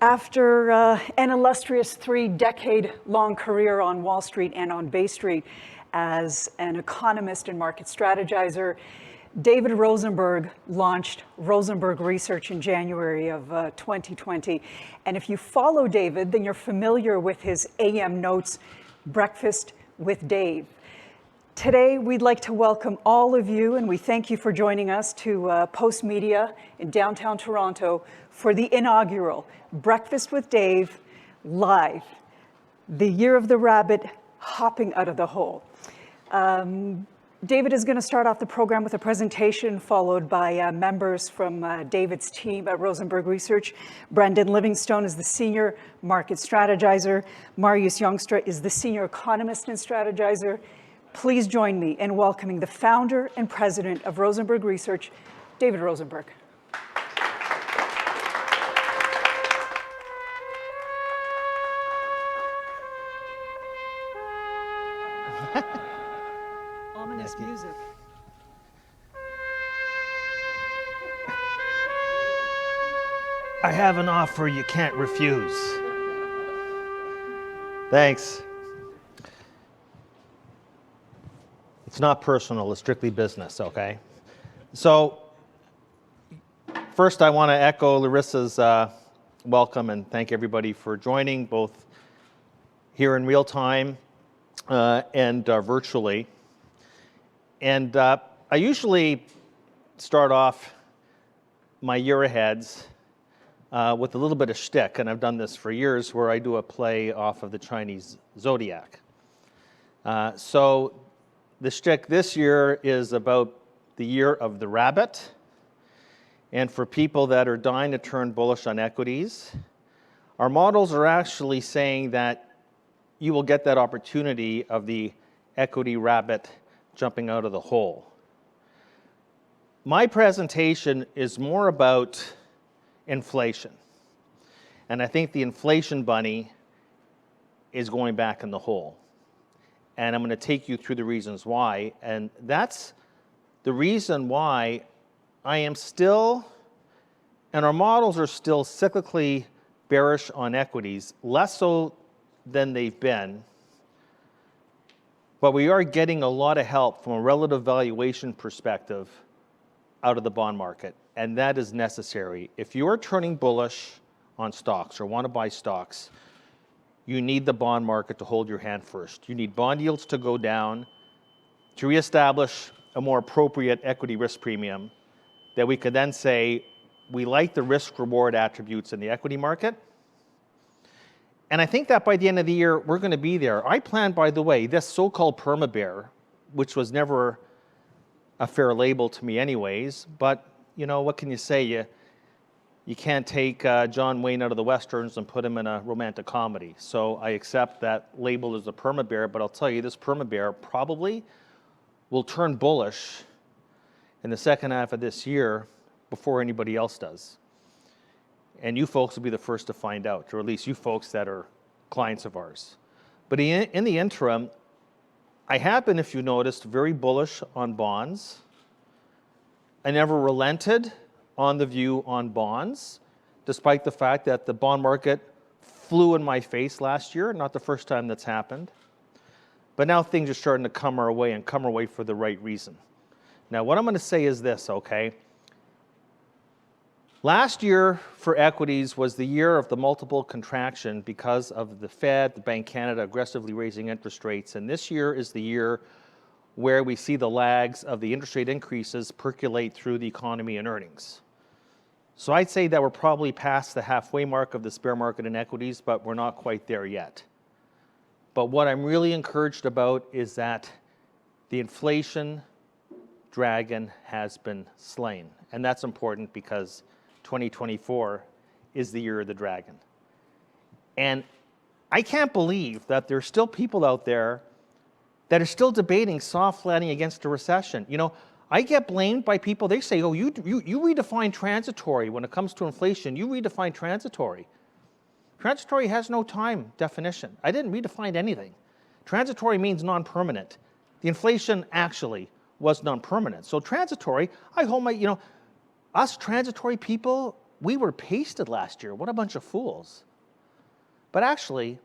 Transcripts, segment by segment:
After an illustrious 3-decade-long career on Wall Street and on Bay Street as an economist and market strategizer, David Rosenberg launched Rosenberg Research in January of 2020. And if you follow David, then you're familiar with his AM Notes, Breakfast with Dave. Today, we'd like to welcome all of you, and we thank you for joining us to Post Media in downtown Toronto for the inaugural Breakfast with Dave live, the year of the rabbit hopping out of the hole. David is going to start off the program with a presentation followed by members from David's team at Rosenberg Research. Brendan Livingstone is the senior market strategizer. Marius Youngstra is the senior economist and strategizer. Please join me in welcoming the founder and president of Rosenberg Research, David Rosenberg. Ominous music. I have an offer you can't refuse. Thanks. It's not personal, it's strictly business, okay? So, first I want to echo Larissa's welcome and thank everybody for joining, both here in real time and virtually. And I usually start off my year aheads with a little bit of shtick, and I've done this for years, where I do a play off of the Chinese zodiac. So the shtick this year is about the year of the rabbit. And for people that are dying to turn bullish on equities, our models are actually saying that you will get that opportunity of the equity rabbit jumping out of the hole. My presentation is more about inflation. And I think the inflation bunny is going back in the hole. And I'm going to take you through the reasons why. And that's the reason why I am still, and our models are still cyclically bearish on equities, less so than they've been. But we are getting a lot of help from a relative valuation perspective out of the bond market. And that is necessary. If you are turning bullish on stocks or want to buy stocks, you need the bond market to hold your hand first. You need bond yields to go down to reestablish a more appropriate equity risk premium that we could then say, we like the risk reward attributes in the equity market. And I think that by the end of the year, we're going to be there. I plan, by the way, this so-called perma-bear, which was never a fair label to me anyways, but you know, what can you say? You can't take John Wayne out of the Westerns and put him in a romantic comedy. So I accept that label as a perma-bear, but I'll tell you, this perma-bear probably will turn bullish in the second half of this year before anybody else does. And you folks will be the first to find out, or at least you folks that are clients of ours. But in the interim, I have been, if you noticed, very bullish on bonds. I never relented on the view on bonds, despite the fact that the bond market flew in my face last year. Not the first time that's happened. But now things are starting to come our way, and come our way for the right reason. Now, what I'm going to say is this, okay? Last year for equities was the year of the multiple contraction because of the Fed, the Bank of Canada aggressively raising interest rates. And this year is the year where we see the lags of the interest rate increases percolate through the economy and earnings. So I'd say that we're probably past the halfway mark of this bear market in equities, but we're not quite there yet. But what I'm really encouraged about is that the inflation dragon has been slain. And that's important because 2024 is the year of the dragon. And I can't believe that there's still people out there that are still debating soft landing against a recession. You know, I get blamed by people. They say, oh, you redefine transitory when it comes to inflation. You redefine transitory. Transitory has no time definition. I didn't redefine anything. Transitory means non-permanent. The inflation actually was non-permanent. So transitory, I hold my, us transitory people we were pasted last year. What a bunch of fools. But actually,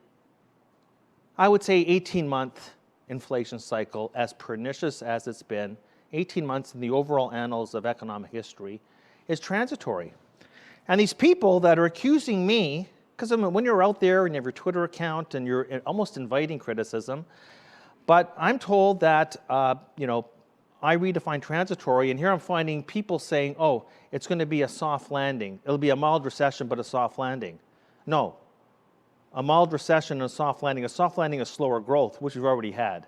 I would say 18-month inflation cycle, as pernicious as it's been, 18 months in the overall annals of economic history, is transitory. And these people that are accusing me, because when you're out there and you have your Twitter account and you're almost inviting criticism, but I'm told that, I redefine transitory, and here I'm finding people saying, oh, it's going to be a soft landing. It'll be a mild recession, but a soft landing. No. A mild recession and a soft landing is slower growth, which we've already had.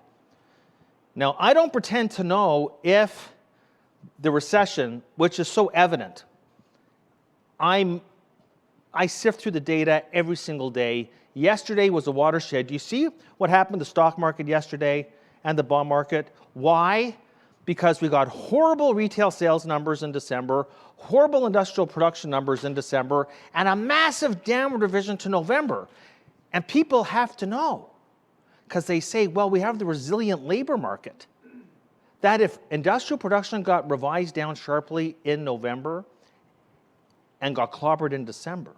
Now, I don't pretend to know if the recession, which is so evident, I sift through the data every single day. Yesterday was a watershed. Do you see what happened to the stock market yesterday and the bond market? Why? Because we got horrible retail sales numbers in December, horrible industrial production numbers in December, and a massive downward revision to November. And people have to know, because they say, well, we have the resilient labor market, that if industrial production got revised down sharply in November and got clobbered in December,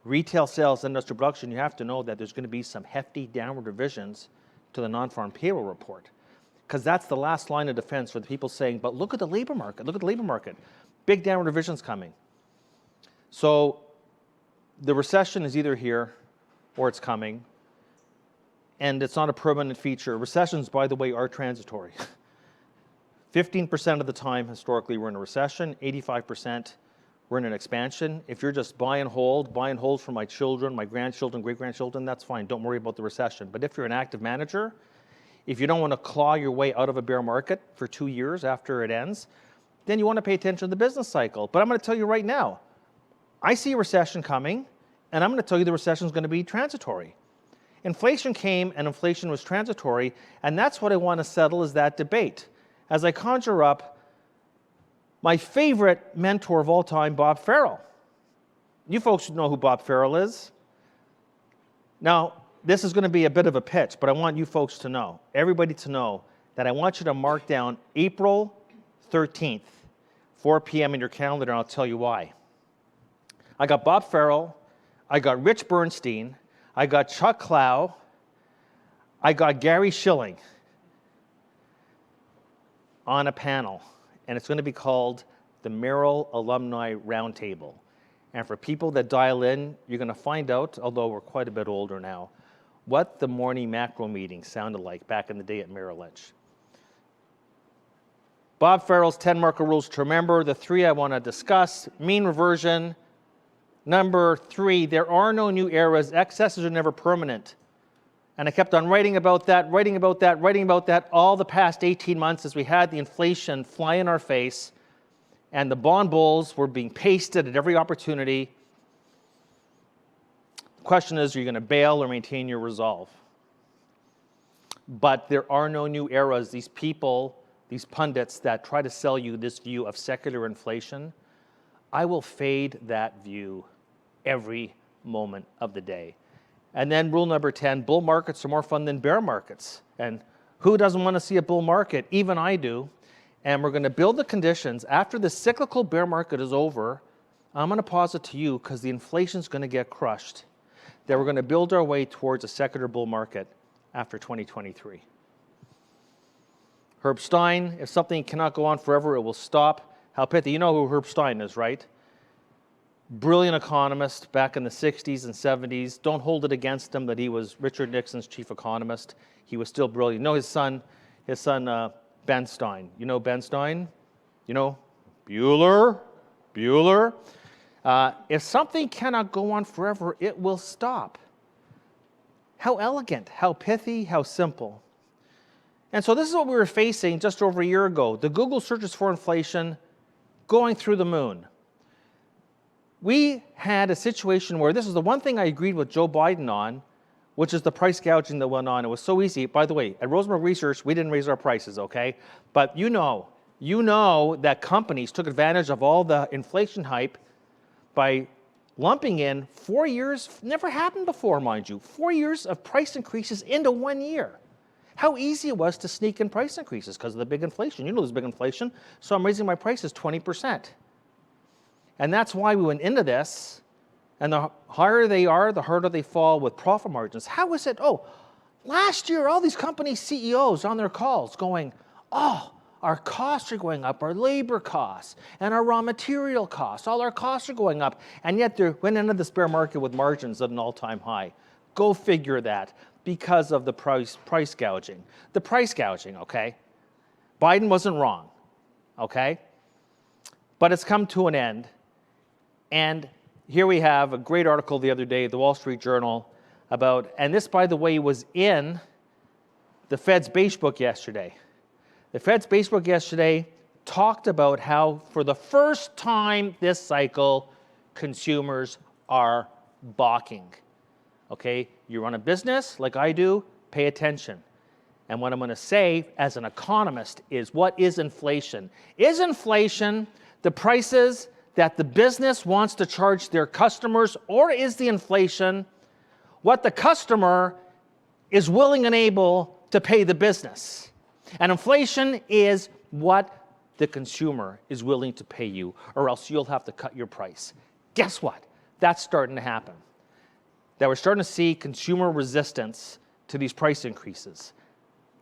retail sales, industrial production, you have to know that there's going to be some hefty downward revisions to the non-farm payroll report. Because that's the last line of defense for the people saying, but look at the labor market, look at the labor market. Big downward revisions coming. So the recession is either here or it's coming, and it's not a permanent feature. Recessions, by the way, are transitory. 15% of the time, historically, we're in a recession. 85%, we're in an expansion. If you're just buy and hold for my children, my grandchildren, great-grandchildren, that's fine. Don't worry about the recession. But if you're an active manager, if you don't want to claw your way out of a bear market for 2 years after it ends, then you want to pay attention to the business cycle. But I'm going to tell you right now, I see a recession coming, and I'm going to tell you the recession is going to be transitory. Inflation came, and inflation was transitory, and that's what I want to settle is that debate. As I conjure up my favorite mentor of all time, Bob Farrell. You folks know who Bob Farrell is. Now, this is going to be a bit of a pitch, but I want you folks to know, everybody to know, that I want you to mark down April 13th, 4 p.m. in your calendar, and I'll tell you why. I got Bob Farrell, I got Rich Bernstein, I got Chuck Clow, I got Gary Schilling on a panel, and it's going to be called the Merrill Alumni Roundtable. And for people that dial in, you're going to find out, although we're quite a bit older now, what the morning macro meeting sounded like back in the day at Merrill Lynch. Bob Farrell's 10 market rules to remember, the 3 I want to discuss. Mean reversion. Number 3, there are no new eras. Excesses are never permanent. And I kept on writing about that all the past 18 months as we had the inflation fly in our face and the bond bulls were being pasted at every opportunity. The question is, are you going to bail or maintain your resolve? But there are no new eras. These people, these pundits that try to sell you this view of secular inflation, I will fade that view every moment of the day. And then rule number 10, bull markets are more fun than bear markets. And who doesn't want to see a bull market? Even I do. And we're going to build the conditions. After the cyclical bear market is over, I'm going to posit to you, because the inflation's going to get crushed, that we're going to build our way towards a secular bull market after 2023. Herb Stein, if something cannot go on forever, it will stop. How pithy. You know who Herb Stein is, right? Brilliant economist back in the 60s and 70s. Don't hold it against him that he was Richard Nixon's chief economist. He was still brilliant. You know his son Ben Stein. You know Ben Stein? You know Bueller? If something cannot go on forever, it will stop. How elegant, how pithy, how simple. And so this is what we were facing just over a year ago. The Google searches for inflation going through the moon. We had a situation where this is the one thing I agreed with Joe Biden on, which is the price gouging that went on. It was so easy. By the way, at Rosenberg Research, we didn't raise our prices, okay? But you know that companies took advantage of all the inflation hype by lumping in 4 years, never happened before, mind you, 4 years of price increases into 1 year. How easy it was to sneak in price increases because of the big inflation. You know there's big inflation, so I'm raising my prices 20%. And that's why we went into this. And the higher they are, the harder they fall with profit margins. How is it? Oh, last year, all these company CEOs on their calls going, oh, our costs are going up, our labor costs, and our raw material costs. All our costs are going up. And yet they went into this bear market with margins at an all-time high. Go figure that, because of the price gouging. The price gouging, okay? Biden wasn't wrong, okay? But it's come to an end. And here we have a great article the other day, the Wall Street Journal, about, and this, by the way, was in the Fed's Beige Book yesterday. The Fed's Beige Book yesterday talked about how, for the first time this cycle, consumers are balking. Okay, you run a business like I do, pay attention. And what I'm going to say as an economist is, what is inflation? Is inflation the prices that the business wants to charge their customers, or is the inflation what the customer is willing and able to pay the business? And inflation is what the consumer is willing to pay you, or else you'll have to cut your price. Guess what? That's starting to happen. That we're starting to see consumer resistance to these price increases.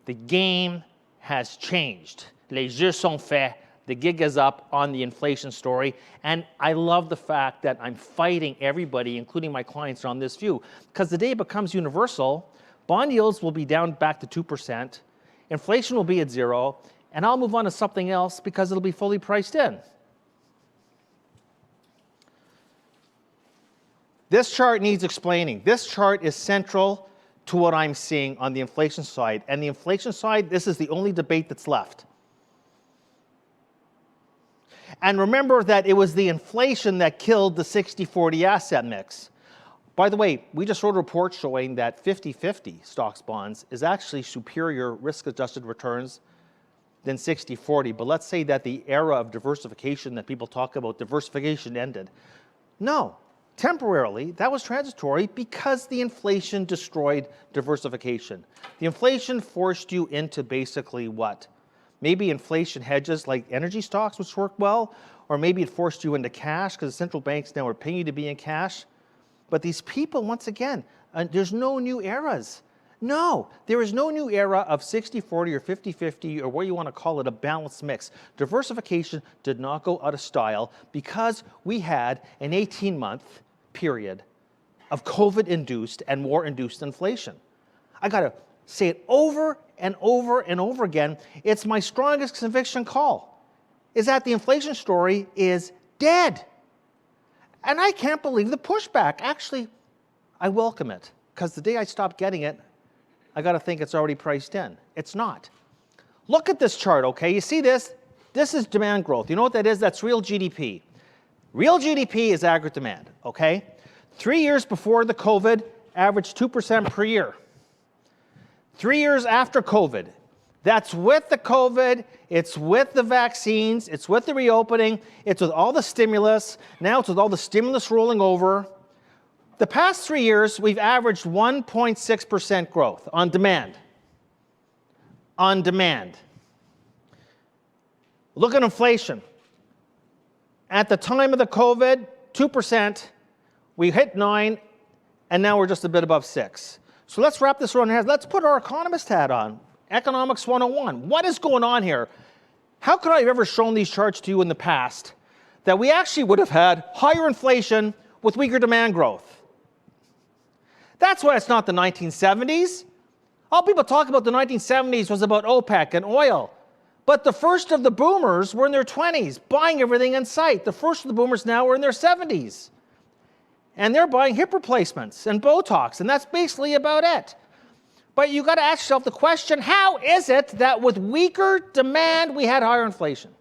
The game has changed. Les jeux sont faits. The gig is up on the inflation story, and I love the fact that I'm fighting everybody, including my clients, on this view, because the day it becomes universal, bond yields will be down back to 2%, inflation will be at 0, and I'll move on to something else because it'll be fully priced in. This chart needs explaining. This chart is central to what I'm seeing on the inflation side, and the inflation side, this is the only debate that's left. And remember that it was the inflation that killed the 60-40 asset mix. By the way, we just wrote a report showing that 50-50 stocks bonds is actually superior risk-adjusted returns than 60-40. But let's say that the era of diversification that people talk about, diversification, ended. No, temporarily, that was transitory because the inflation destroyed diversification. The inflation forced you into basically what? Maybe inflation hedges like energy stocks, which work well, or maybe it forced you into cash because central banks now are paying you to be in cash. But these people, once again, there's no new eras. No, there is no new era of 60-40 or 50-50 or what you want to call it, a balanced mix. Diversification did not go out of style because we had an 18-month period of COVID-induced and war-induced inflation. I got to say it over and over and over again. It's my strongest conviction call, is that the inflation story is dead. And I can't believe the pushback. Actually, I welcome it, because the day I stop getting it, I got to think it's already priced in. It's not. Look at this chart, okay? You see this? This is demand growth. You know what that is? That's real GDP. Real GDP is aggregate demand, okay? 3 years before the COVID, averaged 2% per year. 3 years after COVID, that's with the COVID, it's with the vaccines, it's with the reopening, it's with all the stimulus, now it's with all the stimulus rolling over. The past 3 years, we've averaged 1.6% growth on demand. On demand. Look at inflation. At the time of the COVID, 2%, we hit 9, and now we're just a bit above 6. So let's wrap this around here. Let's put our economist hat on. Economics 101. What is going on here? How could I have ever shown these charts to you in the past that we actually would have had higher inflation with weaker demand growth? That's why it's not the 1970s. All people talk about the 1970s was about OPEC and oil. But the first of the boomers were in their 20s, buying everything in sight. The first of the boomers now are in their 70s. And they're buying hip replacements and Botox, and that's basically about it. But you got to ask yourself the question, how is it that with weaker demand we had higher inflation?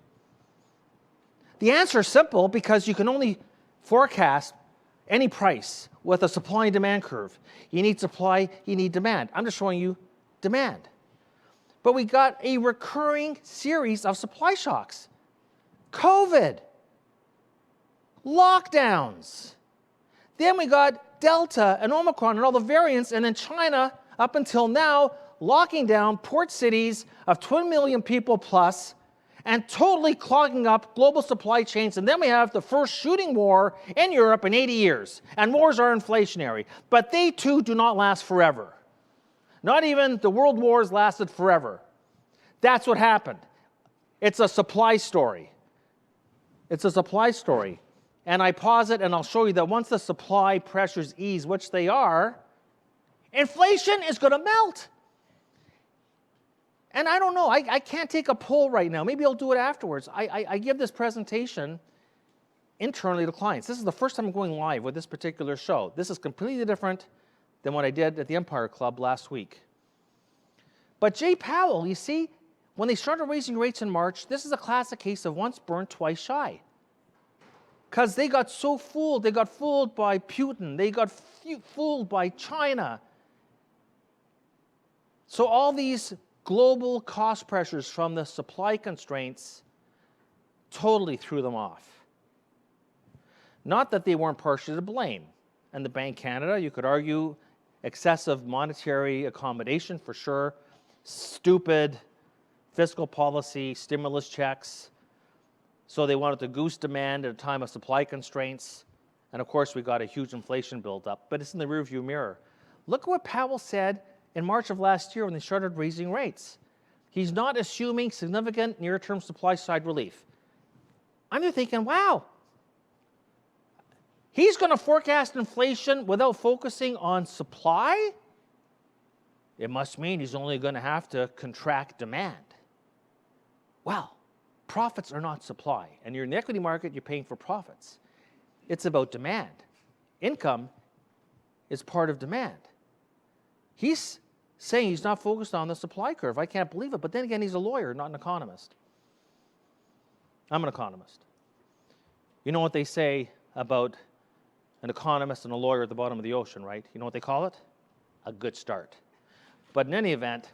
The answer is simple, because you can only forecast any price with a supply and demand curve. You need supply, you need demand. I'm just showing you demand. But we got a recurring series of supply shocks. COVID, lockdowns. Then we got Delta and Omicron and all the variants, and then China, up until now, locking down port cities of 20 million people plus, and totally clogging up global supply chains. And then we have the first shooting war in Europe in 80 years. And wars are inflationary. But they too do not last forever. Not even the world wars lasted forever. That's what happened. It's a supply story. It's a supply story. And I posit and I'll show you that once the supply pressures ease, which they are, inflation is going to melt. And I don't know, I can't take a poll right now. Maybe I'll do it afterwards. I give this presentation internally to clients. This is the first time I'm going live with this particular show. This is completely different than what I did at the Empire Club last week. But Jay Powell, you see, when they started raising rates in March, this is a classic case of once burned, twice shy. Because they got so fooled. They got fooled by Putin. They got fooled by China. So all these global cost pressures from the supply constraints totally threw them off. Not that they weren't partially to blame. And the Bank Canada, you could argue, excessive monetary accommodation for sure, stupid fiscal policy, stimulus checks. So they wanted to goose demand at a time of supply constraints. And of course, we got a huge inflation buildup. But it's in the rearview mirror. Look at what Powell said in March of last year when they started raising rates. He's not assuming significant near-term supply-side relief. I'm there thinking, wow, he's going to forecast inflation without focusing on supply? It must mean he's only going to have to contract demand. Well, profits are not supply. And you're in the equity market, you're paying for profits. It's about demand. Income is part of demand. He's saying he's not focused on the supply curve. I can't believe it. But then again, he's a lawyer, not an economist. I'm an economist. You know what they say about an economist and a lawyer at the bottom of the ocean, right? You know what they call it? A good start. But in any event,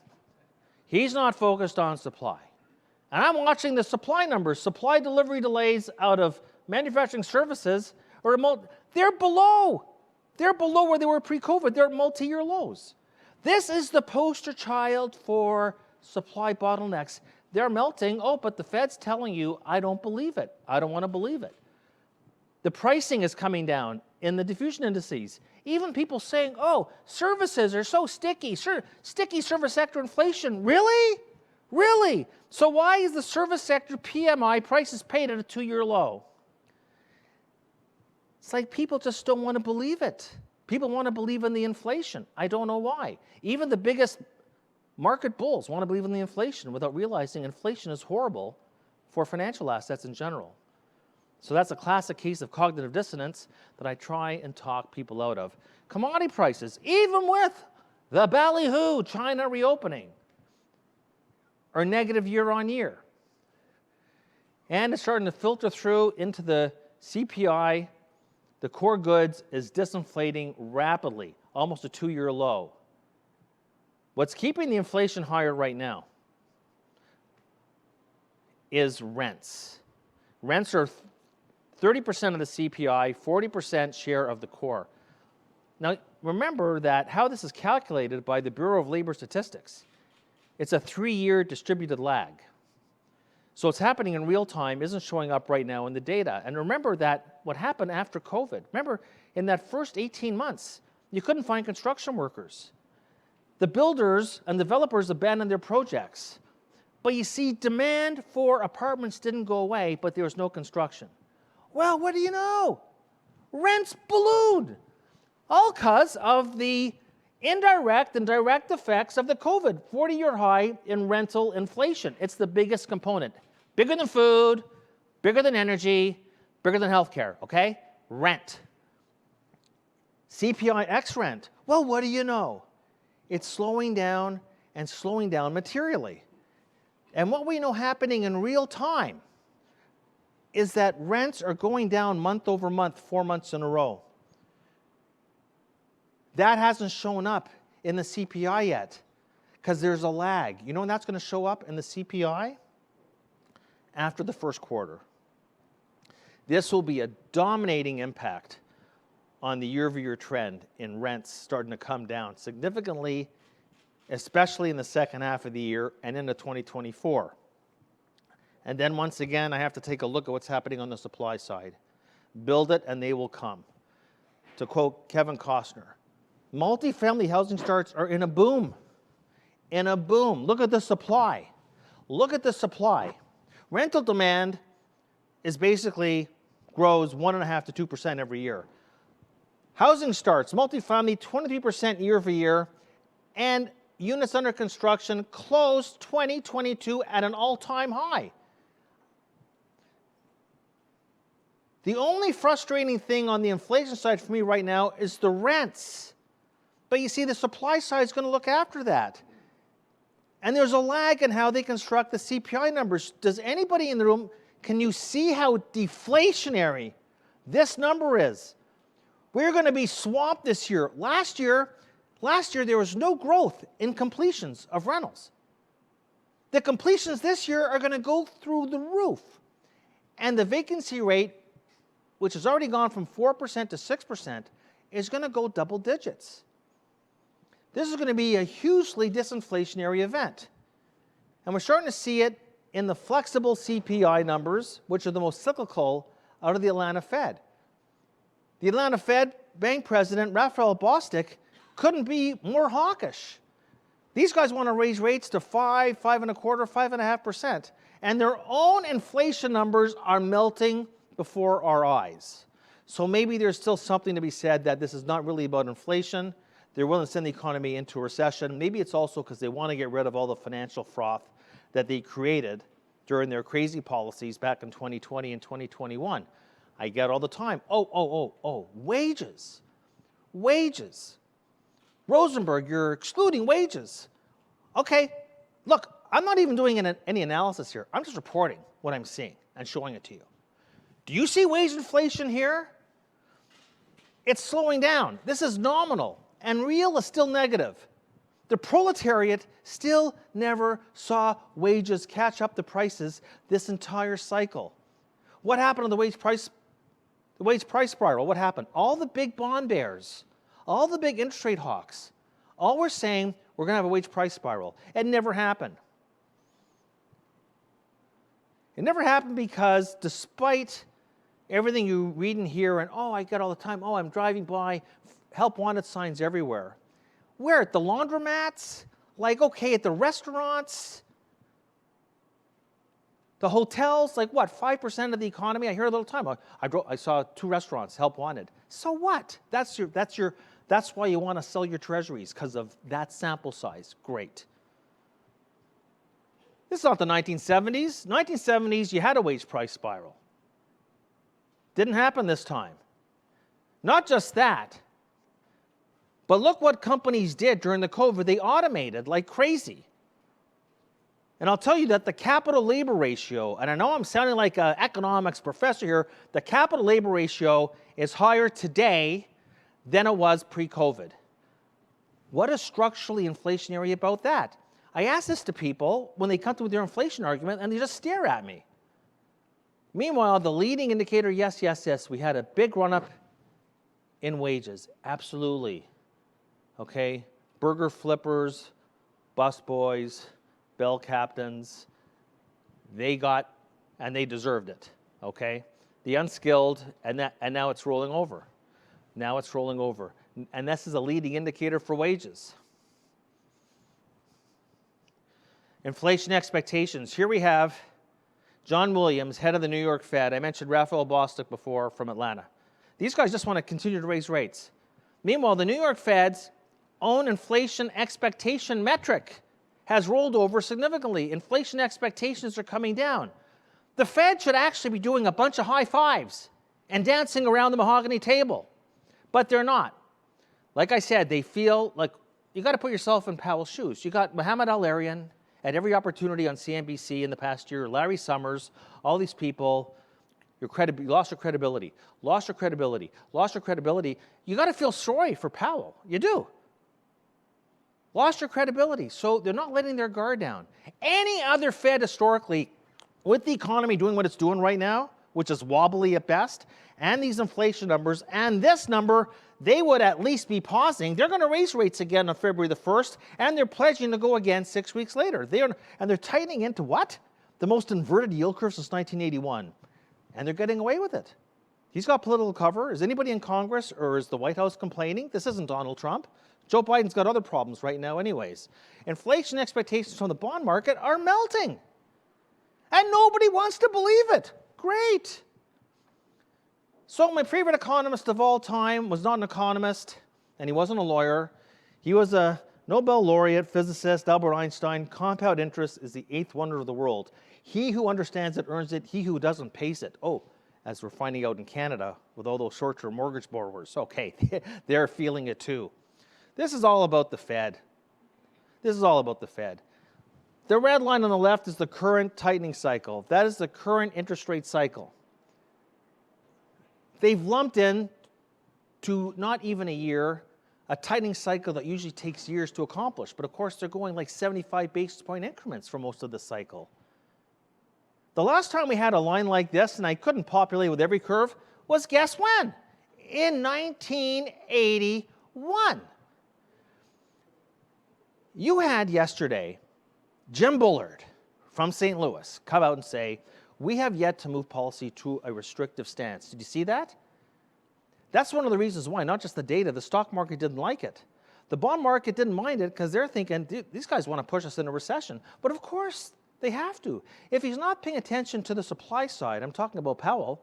he's not focused on supply. And I'm watching the supply numbers, supply delivery delays out of manufacturing services, they're below. They're below where they were pre-COVID. They're at multi-year lows. This is the poster child for supply bottlenecks. They're melting. Oh, but the Fed's telling you, I don't believe it. I don't want to believe it. The pricing is coming down in the diffusion indices. Even people saying, oh, services are so sticky. Sticky service sector inflation. Really? Really? So why is the service sector PMI prices paid at a 2-year low? It's like people just don't want to believe it. People want to believe in the inflation. I don't know why. Even the biggest market bulls want to believe in the inflation without realizing inflation is horrible for financial assets in general. So that's a classic case of cognitive dissonance that I try and talk people out of. Commodity prices, even with the ballyhoo China reopening, are negative year on year. And it's starting to filter through into the CPI. The core goods is disinflating rapidly, almost a 2-year low. What's keeping the inflation higher right now is rents. Rents are 30% of the CPI, 40% share of the core. Now, remember that how this is calculated by the Bureau of Labor Statistics. It's a 3-year distributed lag. So what's happening in real time isn't showing up right now in the data. And remember that what happened after COVID, remember in that first 18 months, you couldn't find construction workers. The builders and developers abandoned their projects. But you see, demand for apartments didn't go away, but there was no construction. Well, what do you know? Rents ballooned. All because of the indirect and direct effects of the COVID 40-year high in rental inflation. It's the biggest component. Bigger than food, bigger than energy, bigger than healthcare, okay? Rent. CPI X rent. Well, what do you know? It's slowing down and slowing down materially. And what we know happening in real time is that rents are going down month over month, 4 months in a row. That hasn't shown up in the CPI yet because there's a lag. You know when that's going to show up in the CPI? After the first quarter. This will be a dominating impact on the year-over-year trend in rents starting to come down significantly, especially in the second half of the year and into 2024. And then once again, I have to take a look at what's happening on the supply side. Build it and they will come. To quote Kevin Costner, multifamily housing starts are in a boom. In a boom. Look at the supply. Look at the supply. Rental demand is basically grows 1.5% to 2% every year. Housing starts, multifamily 23% year over year, and units under construction closed 2022 at an all-time high. The only frustrating thing on the inflation side for me right now is the rents. But you see, the supply side is going to look after that. And there's a lag in how they construct the CPI numbers. Does anybody in the room, can you see how deflationary this number is? We're going to be swamped this year. Last year there was no growth in completions of rentals. The completions this year are going to go through the roof. And the vacancy rate, which has already gone from 4% to 6%, is going to go double digits. This is going to be a hugely disinflationary event. And we're starting to see it in the flexible CPI numbers, which are the most cyclical out of the Atlanta Fed. The Atlanta Fed Bank President, Raphael Bostic, couldn't be more hawkish. These guys want to raise rates to 5, 5.25%, 5.5%, and their own inflation numbers are melting before our eyes. So maybe there's still something to be said that this is not really about inflation. They're willing to send the economy into a recession. Maybe it's also because they want to get rid of all the financial froth that they created during their crazy policies back in 2020 and 2021. I get all the time, wages. Wages. Rosenberg, you're excluding wages. Okay, look, I'm not even doing any analysis here. I'm just reporting what I'm seeing and showing it to you. Do you see wage inflation here? It's slowing down. This is nominal, and real is still negative. The proletariat still never saw wages catch up to prices this entire cycle. What happened on the wage price spiral? What happened? All the big bond bears, all the big interest rate hawks, all were saying we're going to have a wage price spiral. It never happened. It never happened because despite everything you read and hear, and I get all the time, I'm driving by, help wanted signs everywhere. Where? At the laundromats? At the restaurants? The hotels? 5% of the economy? I hear it all the time. I saw 2 restaurants, help wanted. So what? That's why you want to sell your treasuries, because of that sample size. Great. This is not the 1970s. 1970s, you had a wage price spiral. Didn't happen this time. Not just that, but look what companies did during the COVID. They automated like crazy. And I'll tell you that the capital labor ratio, and I know I'm sounding like an economics professor here, the capital labor ratio is higher today than it was pre-COVID. What is structurally inflationary about that? I ask this to people when they come to their inflation argument and they just stare at me. Meanwhile, the leading indicator, yes, we had a big run-up in wages. Absolutely. Okay? Burger flippers, busboys, bell captains, they got, and they deserved it. Okay? The unskilled, and now it's rolling over. Now it's rolling over. And this is a leading indicator for wages. Inflation expectations. Here we have John Williams, head of the New York Fed. I mentioned Raphael Bostic before from Atlanta. These guys just want to continue to raise rates. Meanwhile, the New York Fed's own inflation expectation metric has rolled over significantly. Inflation expectations are coming down. The Fed should actually be doing a bunch of high fives and dancing around the mahogany table, but they're not. Like I said, they feel like you got to put yourself in Powell's shoes. You got Mohamed Al-Arian at every opportunity on CNBC in the past year, Larry Summers, all these people. You lost your credibility. You got to feel sorry for Powell. You do. Lost your credibility. So they're not letting their guard down. Any other Fed historically, with the economy doing what it's doing right now, which is wobbly at best, and these inflation numbers, and this number, they would at least be pausing. They're going to raise rates again on February the 1st, and they're pledging to go again 6 weeks later. And they're tightening into what? the most inverted yield curve since 1981, and they're getting away with it. He's got political cover. Is anybody in Congress or is the White House complaining? This isn't Donald Trump. Joe Biden's got other problems right now anyways. Inflation expectations from the bond market are melting. And nobody wants to believe it. Great. So my favorite economist of all time was not an economist, and he wasn't a lawyer. He was a Nobel laureate physicist, Albert Einstein. Compound interest is the eighth wonder of the world. He who understands it earns it. He who doesn't pays it. Oh, as we're finding out in Canada with all those short-term mortgage borrowers. Okay, they're feeling it too. This is all about the Fed. This is all about the Fed. The red line on the left is the current tightening cycle. That is the current interest rate cycle. They've lumped in to not even a year, a tightening cycle that usually takes years to accomplish. But of course, they're going like 75 basis point increments for most of the cycle. The last time we had a line like this, and I couldn't populate with every curve, was guess when? In 1981. You had yesterday Jim Bullard from St. Louis come out and say, we have yet to move policy to a restrictive stance. Did you see that? That's one of the reasons why, not just the data, the stock market didn't like it. The bond market didn't mind it because they're thinking, these guys want to push us into recession. But of course, they have to. If he's not paying attention to the supply side, I'm talking about Powell,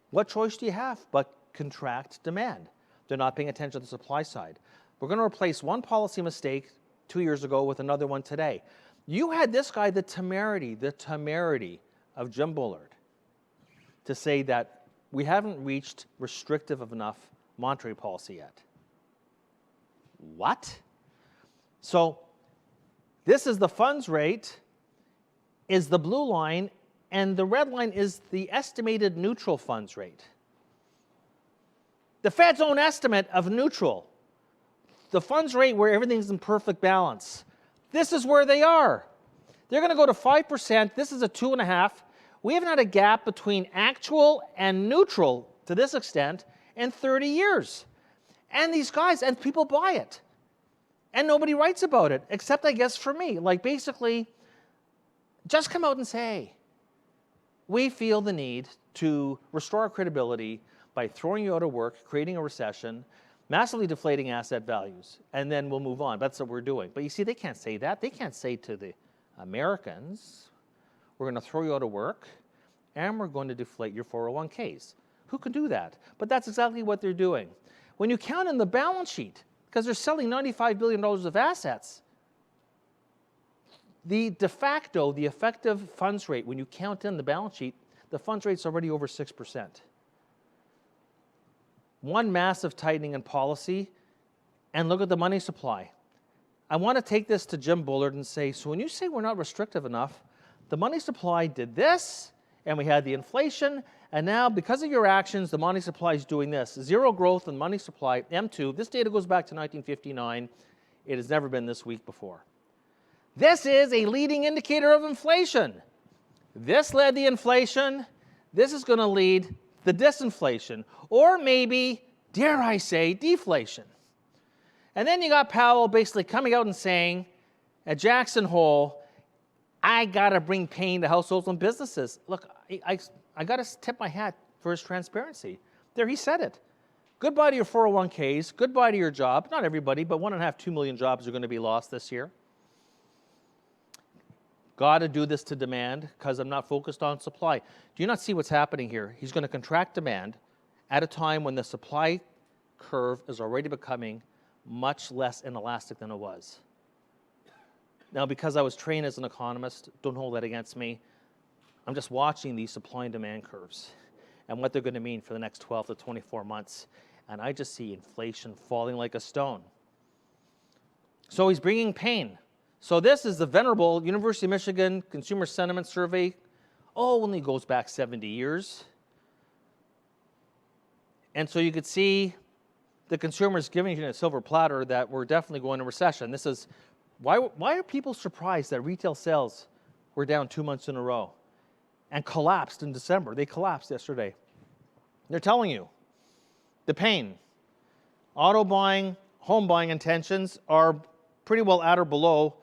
what choice do you have but contract demand? They're not paying attention to the supply side. We're going to replace one policy mistake 2 years ago with another one today. You had this guy, the temerity of Jim Bullard, to say that we haven't reached restrictive enough monetary policy yet. What? So this is the funds rate, is the blue line, and the red line is the estimated neutral funds rate. The Fed's own estimate of neutral, the funds rate where everything's in perfect balance. This is where they are. They're going to go to 5%. This is a 2.5. We haven't had a gap between actual and neutral to this extent in 30 years. And these guys, and people buy it. And nobody writes about it, except I guess for me. Like basically, just come out and say, we feel the need to restore our credibility by throwing you out of work, creating a recession, massively deflating asset values, and then we'll move on. That's what we're doing. But you see, they can't say that. They can't say to the Americans, we're going to throw you out of work, and we're going to deflate your 401ks. Who can do that? But that's exactly what they're doing. When you count in the balance sheet, because they're selling $95 billion of assets, the de facto, the effective funds rate, when you count in the balance sheet, the funds rate's already over 6%. One massive tightening in policy, and look at the money supply. I want to take this to Jim Bullard and say, so when you say we're not restrictive enough, the money supply did this, and we had the inflation, and now because of your actions, the money supply is doing this. Zero growth in money supply, M2. This data goes back to 1959. It has never been this weak before. This is a leading indicator of inflation. This led the inflation. This is going to lead the disinflation, or maybe, dare I say, deflation. And then you got Powell basically coming out and saying, at Jackson Hole, I got to bring pain to households and businesses. Look, I got to tip my hat for his transparency. There, he said it. Goodbye to your 401ks, goodbye to your job. Not everybody, but 1.5, 2 million jobs are going to be lost this year. Got to do this to demand because I'm not focused on supply. Do you not see what's happening here? He's going to contract demand at a time when the supply curve is already becoming much less inelastic than it was. Now, because I was trained as an economist, don't hold that against me. I'm just watching these supply and demand curves and what they're going to mean for the next 12 to 24 months. And I just see inflation falling like a stone. So he's bringing pain. So this is the venerable University of Michigan Consumer Sentiment Survey. Oh, only goes back 70 years. And so you could see the consumers giving you a silver platter that we're definitely going to recession. This is, why are people surprised that retail sales were down 2 months in a row and collapsed in December? They collapsed yesterday. They're telling you the pain. Auto buying, home buying intentions are pretty well at or below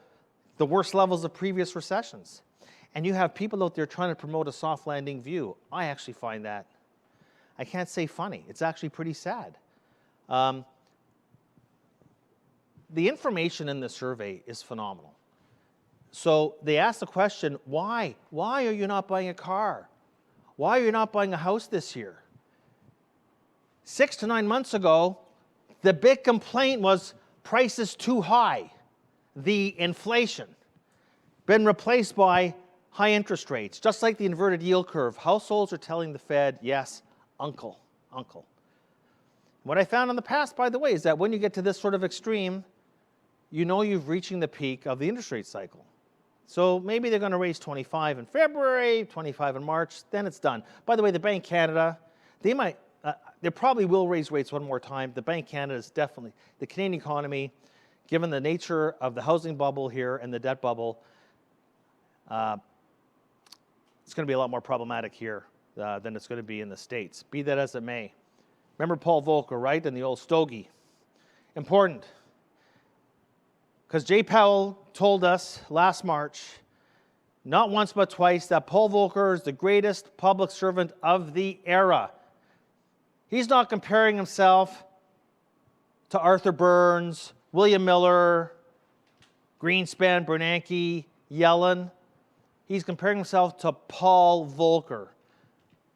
the worst levels of previous recessions. and you have people out there trying to promote a soft landing view. I actually find that, I can't say funny, it's actually pretty sad. The information in the survey is phenomenal. So they asked the question, why? Why are you not buying a car? Why are you not buying a house this year? 6 to 9 months ago, the big complaint was prices too high. The inflation. Been replaced by high interest rates. Just like the inverted yield curve, households are telling the Fed, yes, uncle. What I found in the past, by the way, is that when you get to this sort of extreme, you know you're reaching the peak of the interest rate cycle. So maybe they're going to raise 25 in February, 25 in March, then it's done. By the way, the Bank of Canada, they probably will raise rates one more time. The Bank of Canada is definitely, the Canadian economy, given the nature of the housing bubble here and the debt bubble, it's going to be a lot more problematic here than it's going to be in the States. Be that as it may. Remember Paul Volcker, right? And the old stogie. Important. Because Jay Powell told us last March, not once but twice, that Paul Volcker is the greatest public servant of the era. He's not comparing himself to Arthur Burns, William Miller, Greenspan, Bernanke, Yellen. He's comparing himself to Paul Volcker.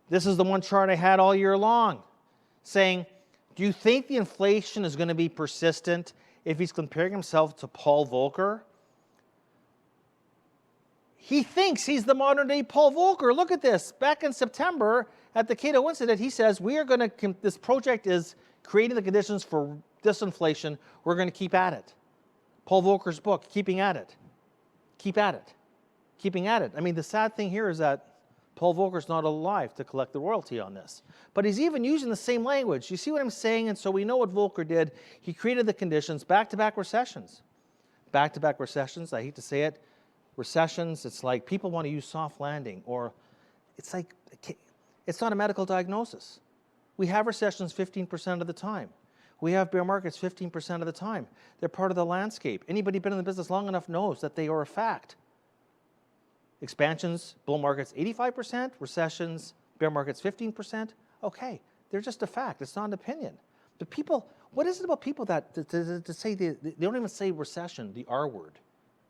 This is the one chart I had all year long, saying, do you think the inflation is going to be persistent if he's comparing himself to Paul Volcker? He thinks he's the modern-day Paul Volcker. Look at this. Back in September, at the Cato incident, he says, this project is creating the conditions for disinflation. We're going to keep at it. Paul Volcker's book, Keeping at It. Keep at it. Keeping at it. I mean, the sad thing here is that Paul Volcker's not alive to collect the royalty on this. But he's even using the same language. You see what I'm saying? And so we know what Volcker did. He created the conditions, back-to-back recessions. Back-to-back recessions, I hate to say it. Recessions, it's like people want to use soft landing, or it's like, it's not a medical diagnosis. We have recessions 15% of the time. We have bear markets 15% of the time. They're part of the landscape. Anybody been in the business long enough knows that they are a fact. Expansions, bull markets 85%, recessions, bear markets 15%. Okay, they're just a fact. It's not an opinion. But people, what is it about people that to say, they don't even say recession, the R word,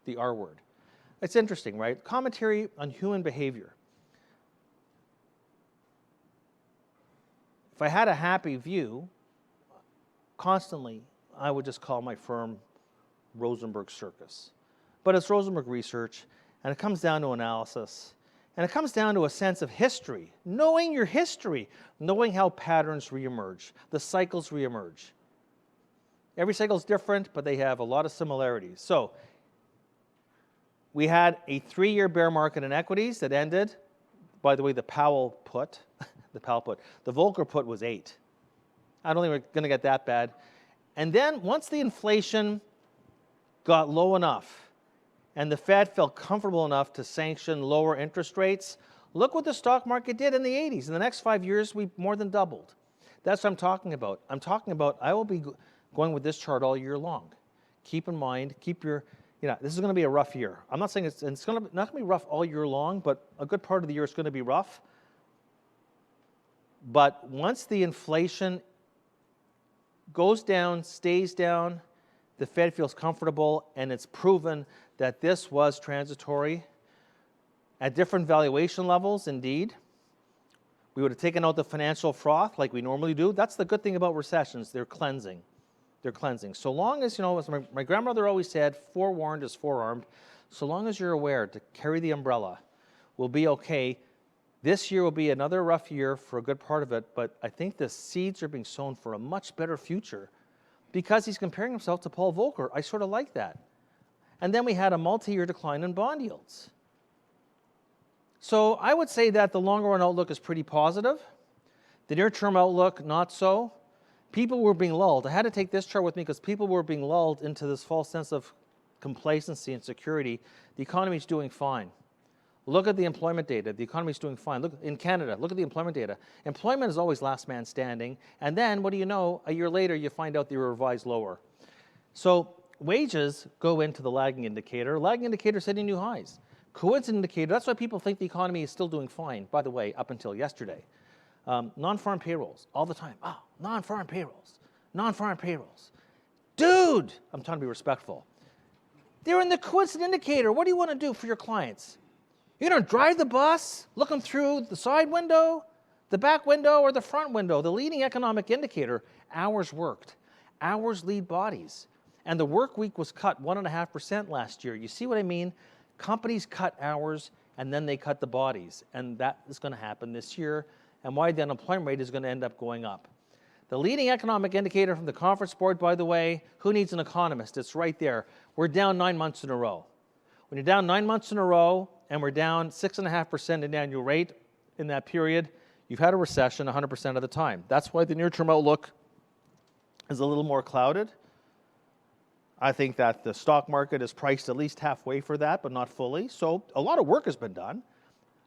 the R word. It's interesting, right? Commentary on human behavior. If I had a happy view, constantly, I would just call my firm Rosenberg Circus. But it's Rosenberg Research, and it comes down to analysis, and it comes down to a sense of history, knowing your history, knowing how patterns reemerge, the cycles reemerge. Every cycle is different, but they have a lot of similarities. So we had a 3-year bear market in equities that ended. By the way, the Powell put, the Volcker put was 8. I don't think we're going to get that bad. And then once the inflation got low enough and the Fed felt comfortable enough to sanction lower interest rates, look what the stock market did in the 80s. In the next 5 years, we more than doubled. That's what I'm talking about. I will be going with this chart all year long. Keep in mind, this is going to be a rough year. I'm not saying it's not going to be rough all year long, but a good part of the year is going to be rough. But once the inflation goes down, stays down, the Fed feels comfortable, and it's proven that this was transitory at different valuation levels, indeed. We would have taken out the financial froth like we normally do. That's the good thing about recessions. They're cleansing. They're cleansing. So long as, as my grandmother always said, forewarned is forearmed. So long as you're aware to carry the umbrella, we'll be okay. This year will be another rough year for a good part of it, but I think the seeds are being sown for a much better future because he's comparing himself to Paul Volcker. I sort of like that. And then we had a multi-year decline in bond yields. So I would say that the longer run outlook is pretty positive. The near-term outlook, not so. People were being lulled. I had to take this chart with me because people were being lulled into this false sense of complacency and security. The economy is doing fine. Look at the employment data. The economy is doing fine. Look in Canada, look at the employment data. Employment is always last man standing. And then, what do you know? A year later, you find out they were revised lower. So wages go into the lagging indicator. Lagging indicator setting new highs. Coincident indicator, that's why people think the economy is still doing fine, by the way, up until yesterday. Non-farm payrolls, all the time. Oh, non-farm payrolls, non-farm payrolls. Dude, I'm trying to be respectful. They're in the coincident indicator. What do you want to do for your clients? You're going to drive the bus, look them through the side window, the back window, or the front window. The leading economic indicator, hours worked. Hours lead bodies. And the work week was cut 1.5% last year. You see what I mean? Companies cut hours, and then they cut the bodies. And that is going to happen this year, and why the unemployment rate is going to end up going up. The leading economic indicator from the Conference Board, by the way, who needs an economist? It's right there. We're down 9 months in a row. When you're down 9 months in a row, and we're down 6.5% in annual rate in that period, you've had a recession 100% of the time. That's why the near-term outlook is a little more clouded. I think that the stock market is priced at least halfway for that, but not fully. So a lot of work has been done.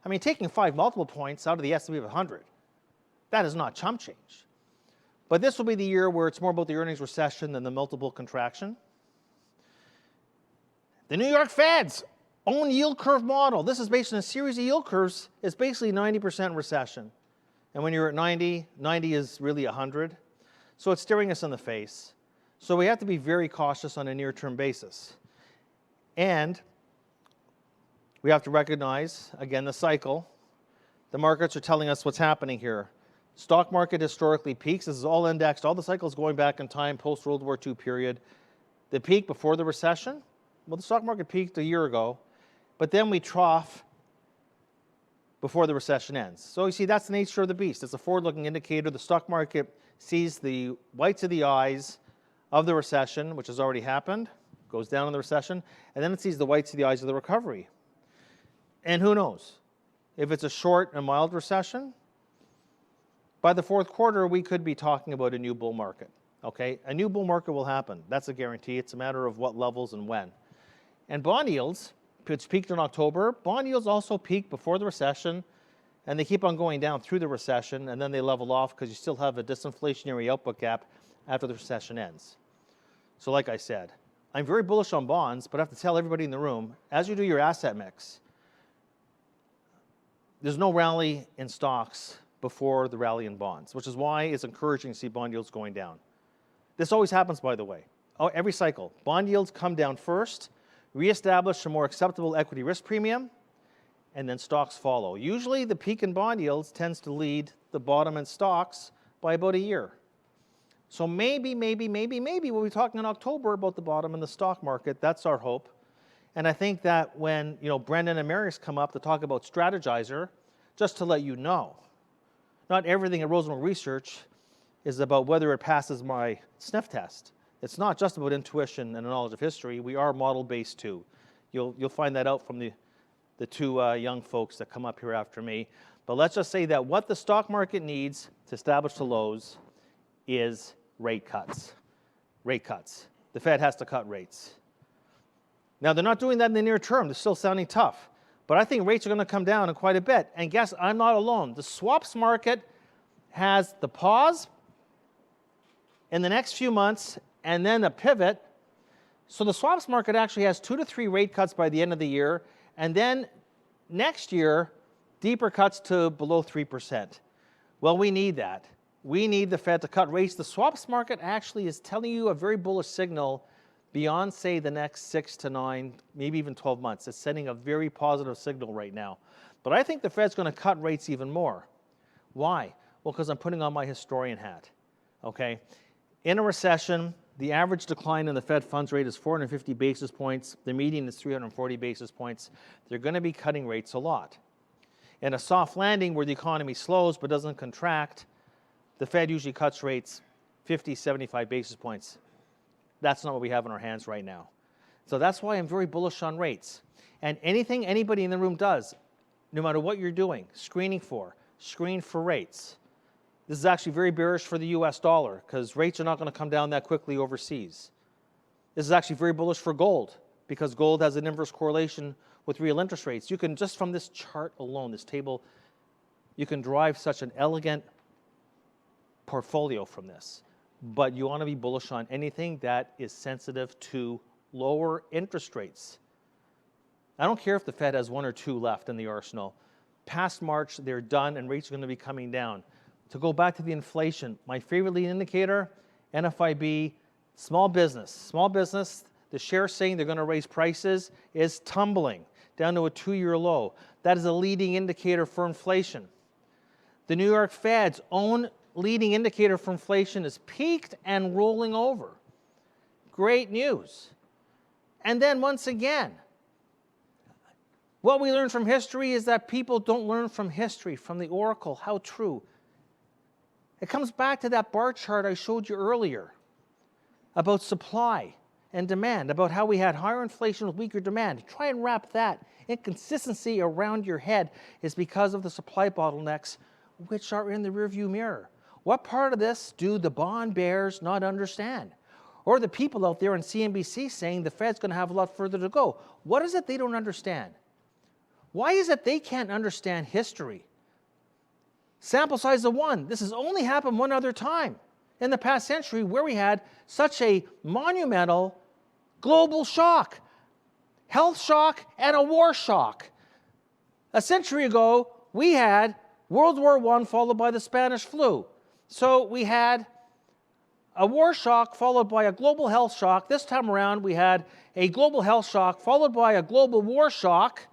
I mean, taking 5 multiple points out of the S&P 500, that is not chump change. But this will be the year where it's more about the earnings recession than the multiple contraction. The New York Fed's own yield curve model. This is based on a series of yield curves. It's basically 90% recession. And when you're at 90, 90 is really 100. So it's staring us in the face. So we have to be very cautious on a near-term basis. And we have to recognize, again, the cycle. The markets are telling us what's happening here. Stock market historically peaks. This is all indexed. All the cycles going back in time, post-World War II period. The peak before the recession, well, the stock market peaked a year ago. But then we trough before the recession ends. So you see, that's the nature of the beast. It's a forward-looking indicator. The stock market sees the whites of the eyes of the recession, which has already happened, goes down in the recession, and then it sees the whites of the eyes of the recovery. And who knows? If it's a short and mild recession, by the fourth quarter, we could be talking about a new bull market. Okay? A new bull market will happen. That's a guarantee. It's a matter of what levels and when. And bond yields, which peaked in October, bond yields also peaked before the recession, and they keep on going down through the recession, and then they level off because you still have a disinflationary output gap after the recession ends. So like I said, I'm very bullish on bonds, but I have to tell everybody in the room, as you do your asset mix, there's no rally in stocks before the rally in bonds, which is why it's encouraging to see bond yields going down. This always happens, by the way. Every cycle. Bond yields come down first, reestablish a more acceptable equity risk premium, and then stocks follow. Usually the peak in bond yields tends to lead the bottom in stocks by about a year. So maybe we'll be talking in October about the bottom in the stock market. That's our hope. And I think that when Brendan and Marius come up to talk about Strategizer, just to let you know, not everything at Rosenberg Research is about whether it passes my sniff test. It's not just about intuition and a knowledge of history. We are model-based too. You'll find that out from the two young folks that come up here after me. But let's just say that what the stock market needs to establish the lows is rate cuts. Rate cuts. The Fed has to cut rates. Now, they're not doing that in the near term. They're still sounding tough. But I think rates are going to come down quite a bit. And guess I'm not alone. The swaps market has the pause in the next few months and then a pivot. So the swaps market actually has 2 to 3 rate cuts by the end of the year. And then next year, deeper cuts to below 3%. Well, we need that. We need the Fed to cut rates. The swaps market actually is telling you a very bullish signal beyond, say, the next 6 to 9, maybe even 12 months. It's sending a very positive signal right now. But I think the Fed's going to cut rates even more. Why? Well, because I'm putting on my historian hat. Okay? In a recession, the average decline in the Fed funds rate is 450 basis points. The median is 340 basis points. They're going to be cutting rates a lot. In a soft landing where the economy slows but doesn't contract, the Fed usually cuts rates 50, 75 basis points. That's not what we have in our hands right now. So that's why I'm very bullish on rates. And anything anybody in the room does, no matter what you're doing, screen for rates. This is actually very bearish for the US dollar because rates are not going to come down that quickly overseas. This is actually very bullish for gold because gold has an inverse correlation with real interest rates. You can, just from this chart alone, this table, you can derive such an elegant portfolio from this. But you want to be bullish on anything that is sensitive to lower interest rates. I don't care if the Fed has 1 or 2 left in the arsenal. Past March, they're done and rates are going to be coming down. To go back to the inflation, my favorite leading indicator, NFIB, small business. Small business, the share saying they're going to raise prices is tumbling down to a 2-year low. That is a leading indicator for inflation. The New York Fed's own leading indicator for inflation is peaked and rolling over. Great news. And then once again, what we learn from history is that people don't learn from history, from the oracle. How true. It comes back to that bar chart I showed you earlier about supply and demand, about how we had higher inflation with weaker demand. Try and wrap that inconsistency around your head is because of the supply bottlenecks, which are in the rearview mirror. What part of this do the bond bears not understand? Or the people out there in CNBC saying the Fed's going to have a lot further to go. What is it they don't understand? Why is it they can't understand history? Sample size of 1. This has only happened one other time in the past century where we had such a monumental global shock, health shock, and a war shock. A century ago, we had World War I followed by the Spanish flu. So we had a war shock followed by a global health shock. This time around, we had a global health shock followed by a global war shock.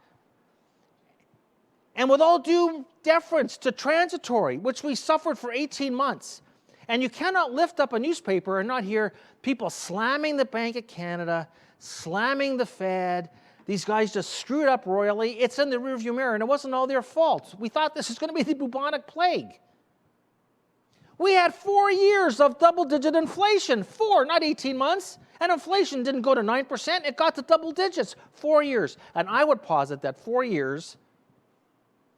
And with all due deference to transitory, which we suffered for 18 months, and you cannot lift up a newspaper and not hear people slamming the Bank of Canada, slamming the Fed. These guys just screwed up royally. It's in the rearview mirror, and it wasn't all their fault. We thought this was going to be the bubonic plague. We had 4 years of double-digit inflation. 4, not 18 months. And inflation didn't go to 9%. It got to double digits. 4 years. And I would posit that 4 years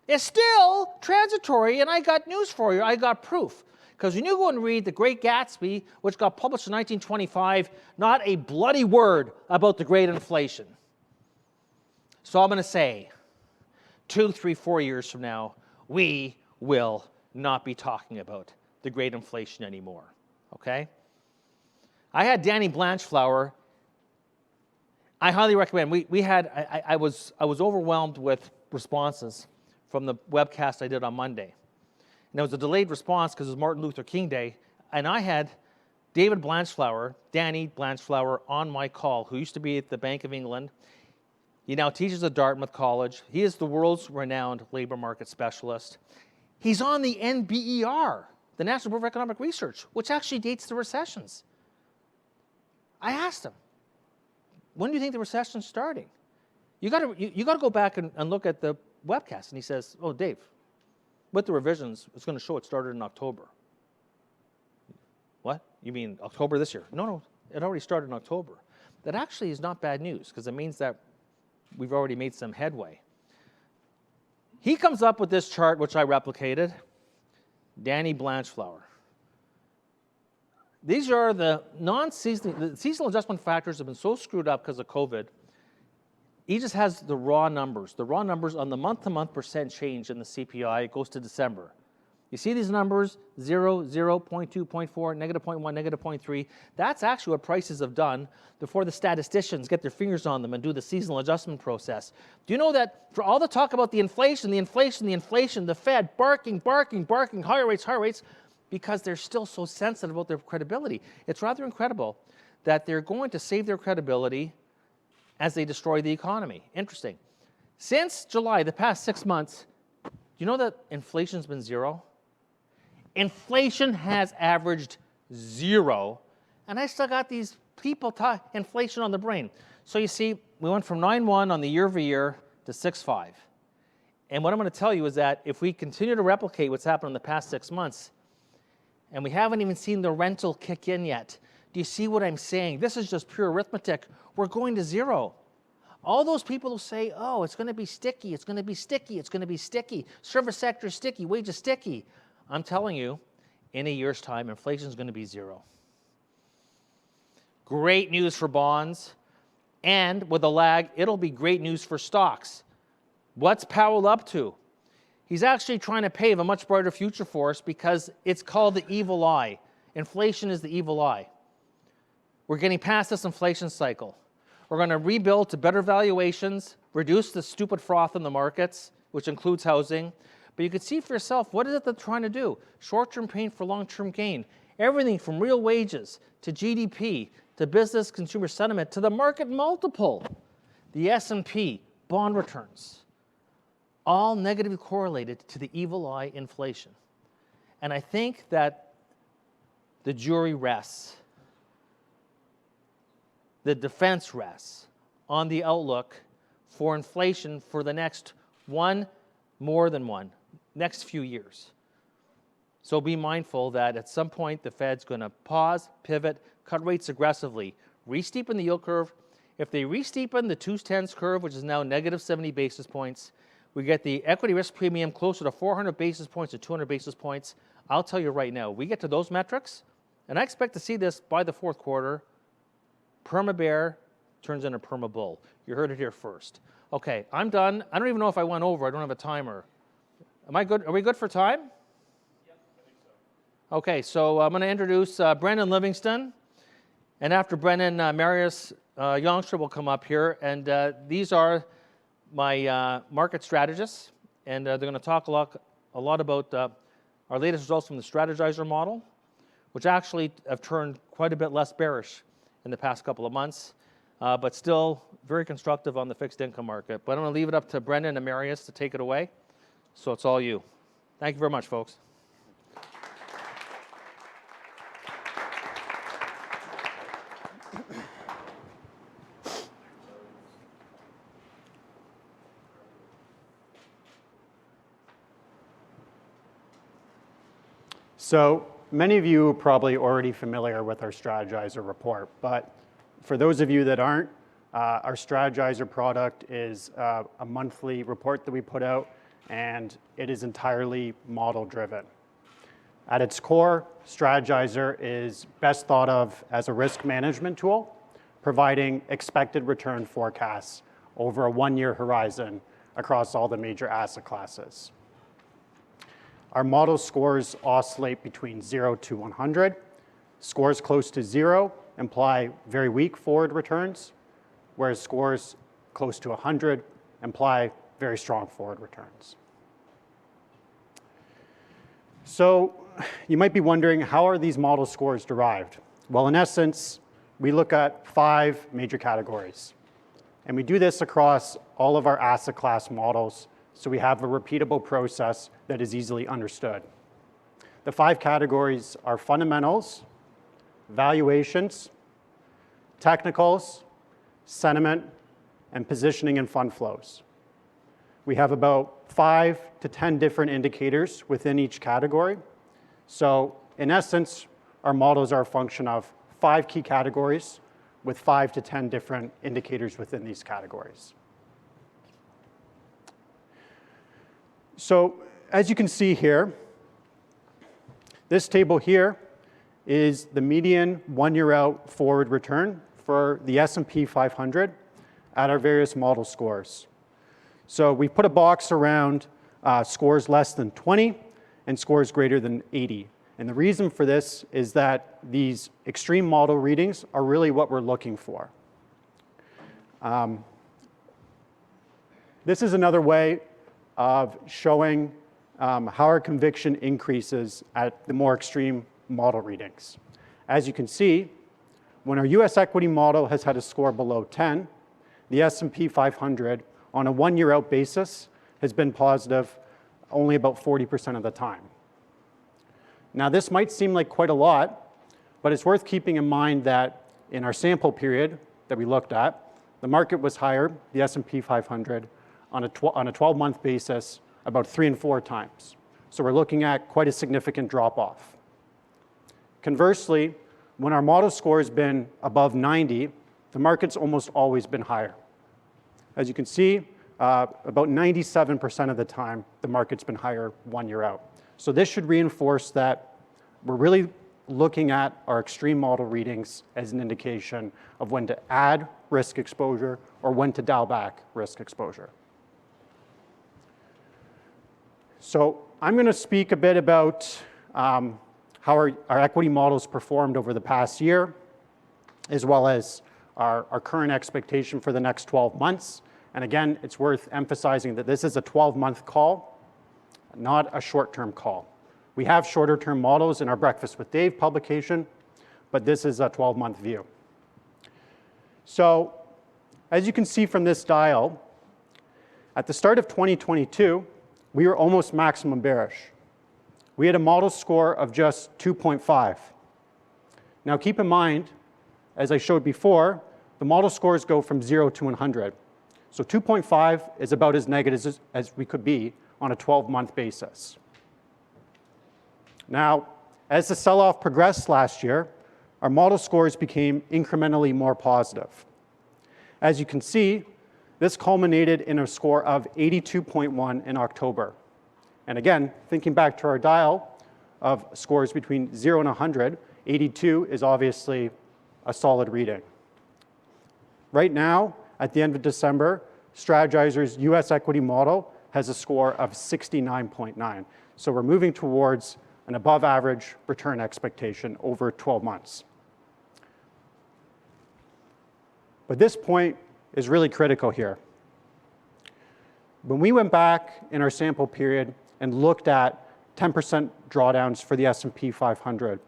is still transitory, and I got news for you. I got proof. Because when you go and read The Great Gatsby, which got published in 1925, not a bloody word about the great inflation. So I'm going to say, 2, 3, 4 years from now, we will not be talking about the great inflation anymore, okay? I had Danny Blanchflower. I highly recommend. I was overwhelmed with responses from the webcast I did on Monday. And it was a delayed response because it was Martin Luther King Day. And I had David Blanchflower, Danny Blanchflower, on my call, who used to be at the Bank of England. He now teaches at Dartmouth College. He is the world's renowned labor market specialist. He's on the NBER, the National Bureau of Economic Research, which actually dates the recessions. I asked him, when do you think the recession's starting? You got to go back and look at the webcast. And he says, oh, Dave, with the revisions, it's going to show it started in October. What? You mean October this year? No, it already started in October. That actually is not bad news because it means that we've already made some headway. He comes up with this chart, which I replicated, Danny Blanchflower. These are the seasonal adjustment factors have been so screwed up because of COVID. He just has the raw numbers on the month-to-month percent change in the CPI. It goes to December. You see these numbers, 0, 0, 0.2, 0.4, negative 0.1, negative 0.3. That's actually what prices have done before the statisticians get their fingers on them and do the seasonal adjustment process. Do you know that for all the talk about the inflation, the Fed barking, higher rates, because they're still so sensitive about their credibility. It's rather incredible that they're going to save their credibility as they destroy the economy. Interesting. Since July, the past 6 months, do you know that inflation's been 0? Inflation has averaged 0, and I still got these people talk inflation on the brain. So you see, we went from 9.1 on the year-over-year to 6.5. And what I'm going to tell you is that if we continue to replicate what's happened in the past 6 months, and we haven't even seen the rental kick in yet, do you see what I'm saying? This is just pure arithmetic. We're going to 0. All those people who say, oh, it's going to be sticky, it's going to be sticky, it's going to be sticky, service sector is sticky, wages sticky. I'm telling you, in a year's time, inflation is going to be 0. Great news for bonds, and with a lag, it'll be great news for stocks. What's Powell up to? He's actually trying to pave a much brighter future for us because it's called the evil eye. Inflation is the evil eye. We're getting past this inflation cycle. We're going to rebuild to better valuations, reduce the stupid froth in the markets, which includes housing. But you can see for yourself, what is it they're trying to do? Short-term pain for long-term gain. Everything from real wages to GDP to business consumer sentiment to the market multiple. The S&P, bond returns, all negatively correlated to the evil eye inflation. And I think that the jury rests, the defense rests on the outlook for inflation for the next next few years. So be mindful that at some point the Fed's going to pause, pivot, cut rates aggressively, re-steepen the yield curve. If they re-steepen the 2-10s curve, which is now negative 70 basis points, we get the equity risk premium closer to 400 basis points to 200 basis points. I'll tell you right now, we get to those metrics, and I expect to see this by the fourth quarter. Perma bear turns into perma bull. You heard it here first. Okay, I'm done. I don't even know if I went over. I don't have a timer. Am I good? Are we good for time? Yep, I think so. Okay, so I'm going to introduce Brendan Livingston, and after Brendan, Marius Youngstra will come up here, and these are my market strategists, and they're going to talk a lot about our latest results from the Strategizer model, which actually have turned quite a bit less bearish in the past couple of months, but still very constructive on the fixed income market. But I'm going to leave it up to Brendan and Marius to take it away. So it's all you. Thank you very much, folks. So many of you are probably already familiar with our Strategizer report, but for those of you that aren't, our Strategizer product is a monthly report that we put out, and it is entirely model-driven. At its core, Strategizer is best thought of as a risk management tool, providing expected return forecasts over a one-year horizon across all the major asset classes. Our model scores oscillate between 0 to 100. Scores close to 0 imply very weak forward returns, whereas scores close to 100 imply very strong forward returns. So you might be wondering, how are these model scores derived? Well, in essence, we look at 5 major categories. And we do this across all of our asset class models, so we have a repeatable process that is easily understood. The 5 categories are fundamentals, valuations, technicals, sentiment, and positioning and fund flows. We have about 5 to 10 different indicators within each category. So in essence, our models are a function of 5 key categories with 5 to 10 different indicators within these categories. So as you can see here, this table here is the median one-year out forward return for the S&P 500 at our various model scores. So we put a box around scores less than 20 and scores greater than 80. And the reason for this is that these extreme model readings are really what we're looking for. This is another way of showing how our conviction increases at the more extreme model readings. As you can see, when our US equity model has had a score below 10, the S&P 500 on a one-year out basis has been positive only about 40% of the time. Now this might seem like quite a lot, but it's worth keeping in mind that in our sample period that we looked at, the market was higher, the S&P 500, on a 12-month basis about 3 and 4 times. So we're looking at quite a significant drop-off. Conversely, when our model score has been above 90, the market's almost always been higher. As you can see, about 97% of the time, the market's been higher 1 year out. So this should reinforce that we're really looking at our extreme model readings as an indication of when to add risk exposure or when to dial back risk exposure. So I'm going to speak a bit about how our equity models performed over the past year, as well as our current expectation for the next 12 months, And again, it's worth emphasizing that this is a 12-month call, not a short-term call. We have shorter-term models in our Breakfast with Dave publication, but this is a 12-month view. So as you can see from this dial, at the start of 2022, we were almost maximum bearish. We had a model score of just 2.5. Now keep in mind, as I showed before, the model scores go from 0 to 100. So 2.5 is about as negative as we could be on a 12-month basis. Now, as the sell-off progressed last year, our model scores became incrementally more positive. As you can see, this culminated in a score of 82.1 in October. And again, thinking back to our dial of scores between 0 and 100, 82 is obviously a solid reading. Right now, at the end of December, Strategizer's US equity model has a score of 69.9. So we're moving towards an above average return expectation over 12 months. But this point is really critical here. When we went back in our sample period and looked at 10% drawdowns for the S&P 500,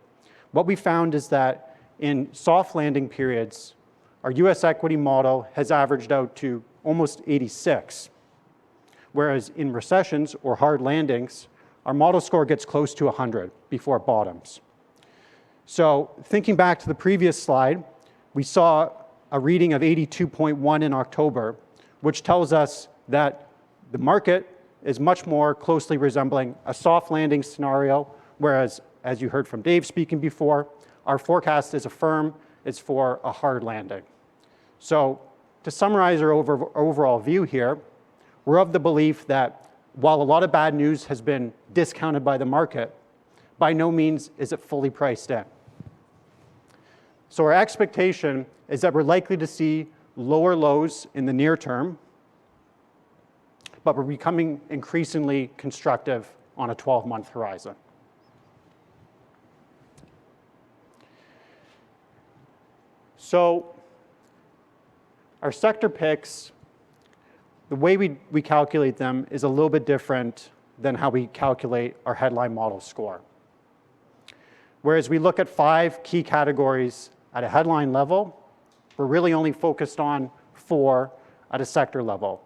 what we found is that in soft landing periods, our US equity model has averaged out to almost 86, whereas in recessions or hard landings, our model score gets close to 100 before it bottoms. So thinking back to the previous slide, we saw a reading of 82.1 in October, which tells us that the market is much more closely resembling a soft landing scenario, whereas, as you heard from Dave speaking before, our forecast is for a hard landing. So to summarize our overall view here, we're of the belief that while a lot of bad news has been discounted by the market, by no means is it fully priced in. So our expectation is that we're likely to see lower lows in the near term, but we're becoming increasingly constructive on a 12-month horizon. So our sector picks, the way we calculate them is a little bit different than how we calculate our headline model score. Whereas we look at 5 key categories at a headline level, we're really only focused on 4 at a sector level.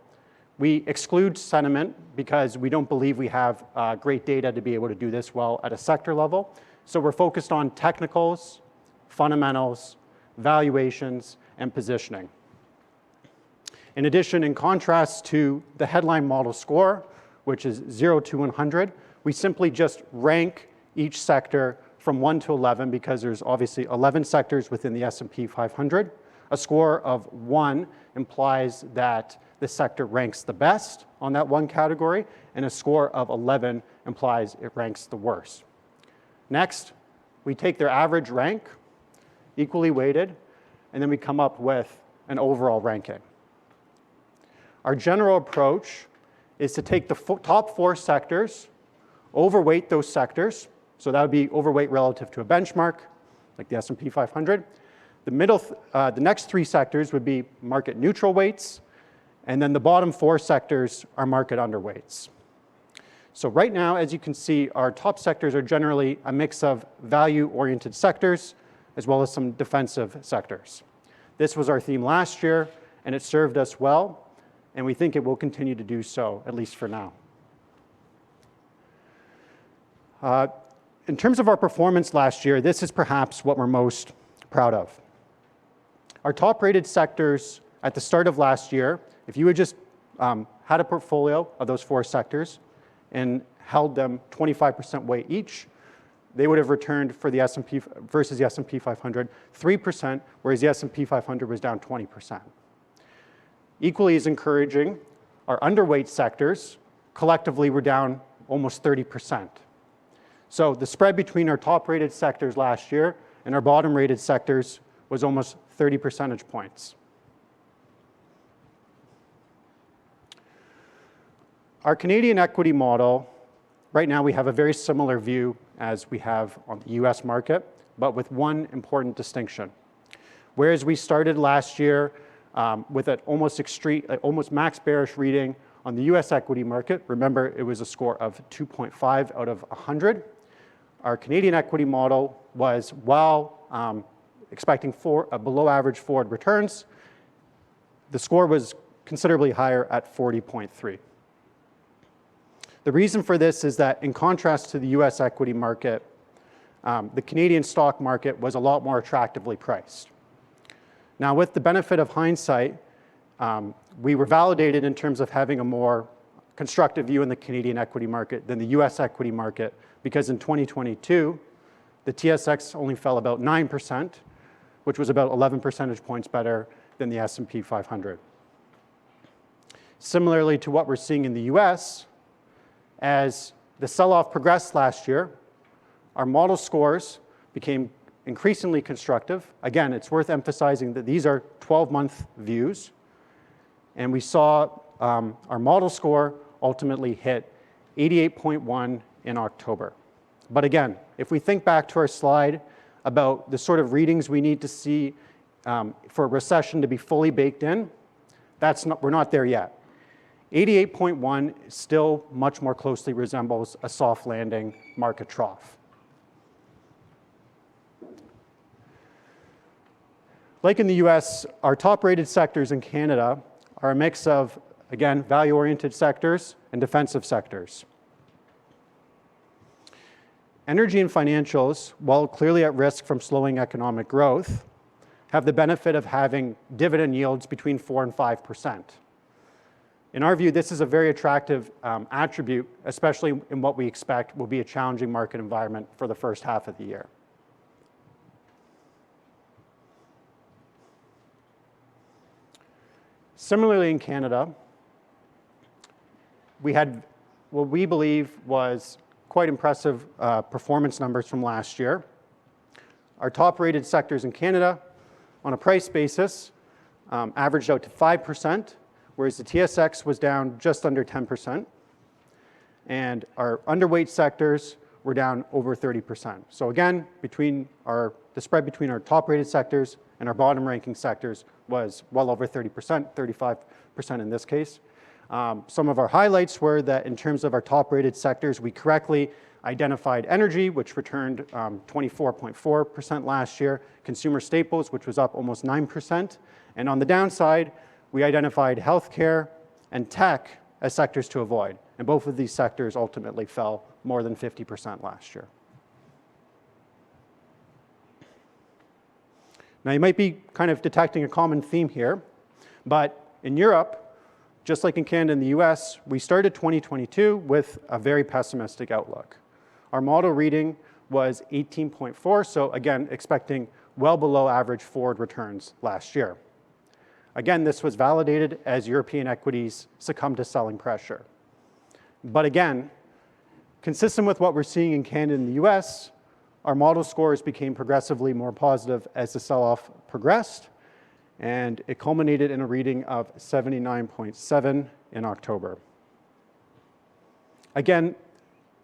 We exclude sentiment because we don't believe we have great data to be able to do this well at a sector level. So we're focused on technicals, fundamentals, valuations, and positioning. In addition, in contrast to the headline model score, which is 0 to 100, we simply just rank each sector from 1 to 11 because there's obviously 11 sectors within the S&P 500. A score of 1 implies that the sector ranks the best on that one category, and a score of 11 implies it ranks the worst. Next, we take their average rank, equally weighted, and then we come up with an overall ranking. Our general approach is to take the top 4 sectors, overweight those sectors, so that would be overweight relative to a benchmark, like the S&P 500. The next 3 sectors would be market neutral weights, and then the bottom 4 sectors are market underweights. So right now, as you can see, our top sectors are generally a mix of value-oriented sectors, as well as some defensive sectors. This was our theme last year, and it served us well, and we think it will continue to do so, at least for now. In terms of our performance last year, this is perhaps what we're most proud of. Our top-rated sectors at the start of last year, if you had just had a portfolio of those 4 sectors and held them 25% weight each, they would have returned for the S&P versus the S&P 500 3%, whereas the S&P 500 was down 20%. Equally as encouraging, our underweight sectors collectively were down almost 30%. So the spread between our top-rated sectors last year and our bottom-rated sectors was almost 30 percentage points. Our Canadian equity model, right now we have a very similar view as we have on the US market, but with one important distinction. Whereas we started last year with an almost max bearish reading on the US equity market. Remember, it was a score of 2.5 out of 100. Our Canadian equity model was, while expecting below average forward returns, the score was considerably higher at 40.3. The reason for this is that in contrast to the US equity market, the Canadian stock market was a lot more attractively priced. Now, with the benefit of hindsight, we were validated in terms of having a more constructive view in the Canadian equity market than the US equity market, because in 2022, the TSX only fell about 9%, which was about 11 percentage points better than the S&P 500. Similarly to what we're seeing in the US, as the sell-off progressed last year, our model scores became increasingly constructive. Again, it's worth emphasizing that these are 12-month views. And we saw our model score ultimately hit 88.1 in October. But again, if we think back to our slide about the sort of readings we need to see for a recession to be fully baked in, we're not there yet. 88.1 still much more closely resembles a soft landing market trough. Like in the US, our top-rated sectors in Canada are a mix of, again, value-oriented sectors and defensive sectors. Energy and financials, while clearly at risk from slowing economic growth, have the benefit of having dividend yields between 4 and 5%. In our view, this is a very attractive attribute, especially in what we expect will be a challenging market environment for the first half of the year. Similarly in Canada, we had what we believe was quite impressive performance numbers from last year. Our top-rated sectors in Canada, on a price basis, averaged out to 5%, whereas the TSX was down just under 10%. And our underweight sectors were down over 30%. So again, the spread between our top-rated sectors and our bottom-ranking sectors was well over 30%, 35% in this case. Some of our highlights were that in terms of our top-rated sectors, we correctly identified energy, which returned 24.4% last year, consumer staples, which was up almost 9%. And on the downside, we identified healthcare and tech as sectors to avoid. And both of these sectors ultimately fell more than 50% last year. Now, you might be kind of detecting a common theme here, but in Europe, just like in Canada and the US, we started 2022 with a very pessimistic outlook. Our model reading was 18.4, so again, expecting well below average forward returns last year. Again, this was validated as European equities succumbed to selling pressure. But again, consistent with what we're seeing in Canada and the US, our model scores became progressively more positive as the sell-off progressed, and it culminated in a reading of 79.7 in October. Again,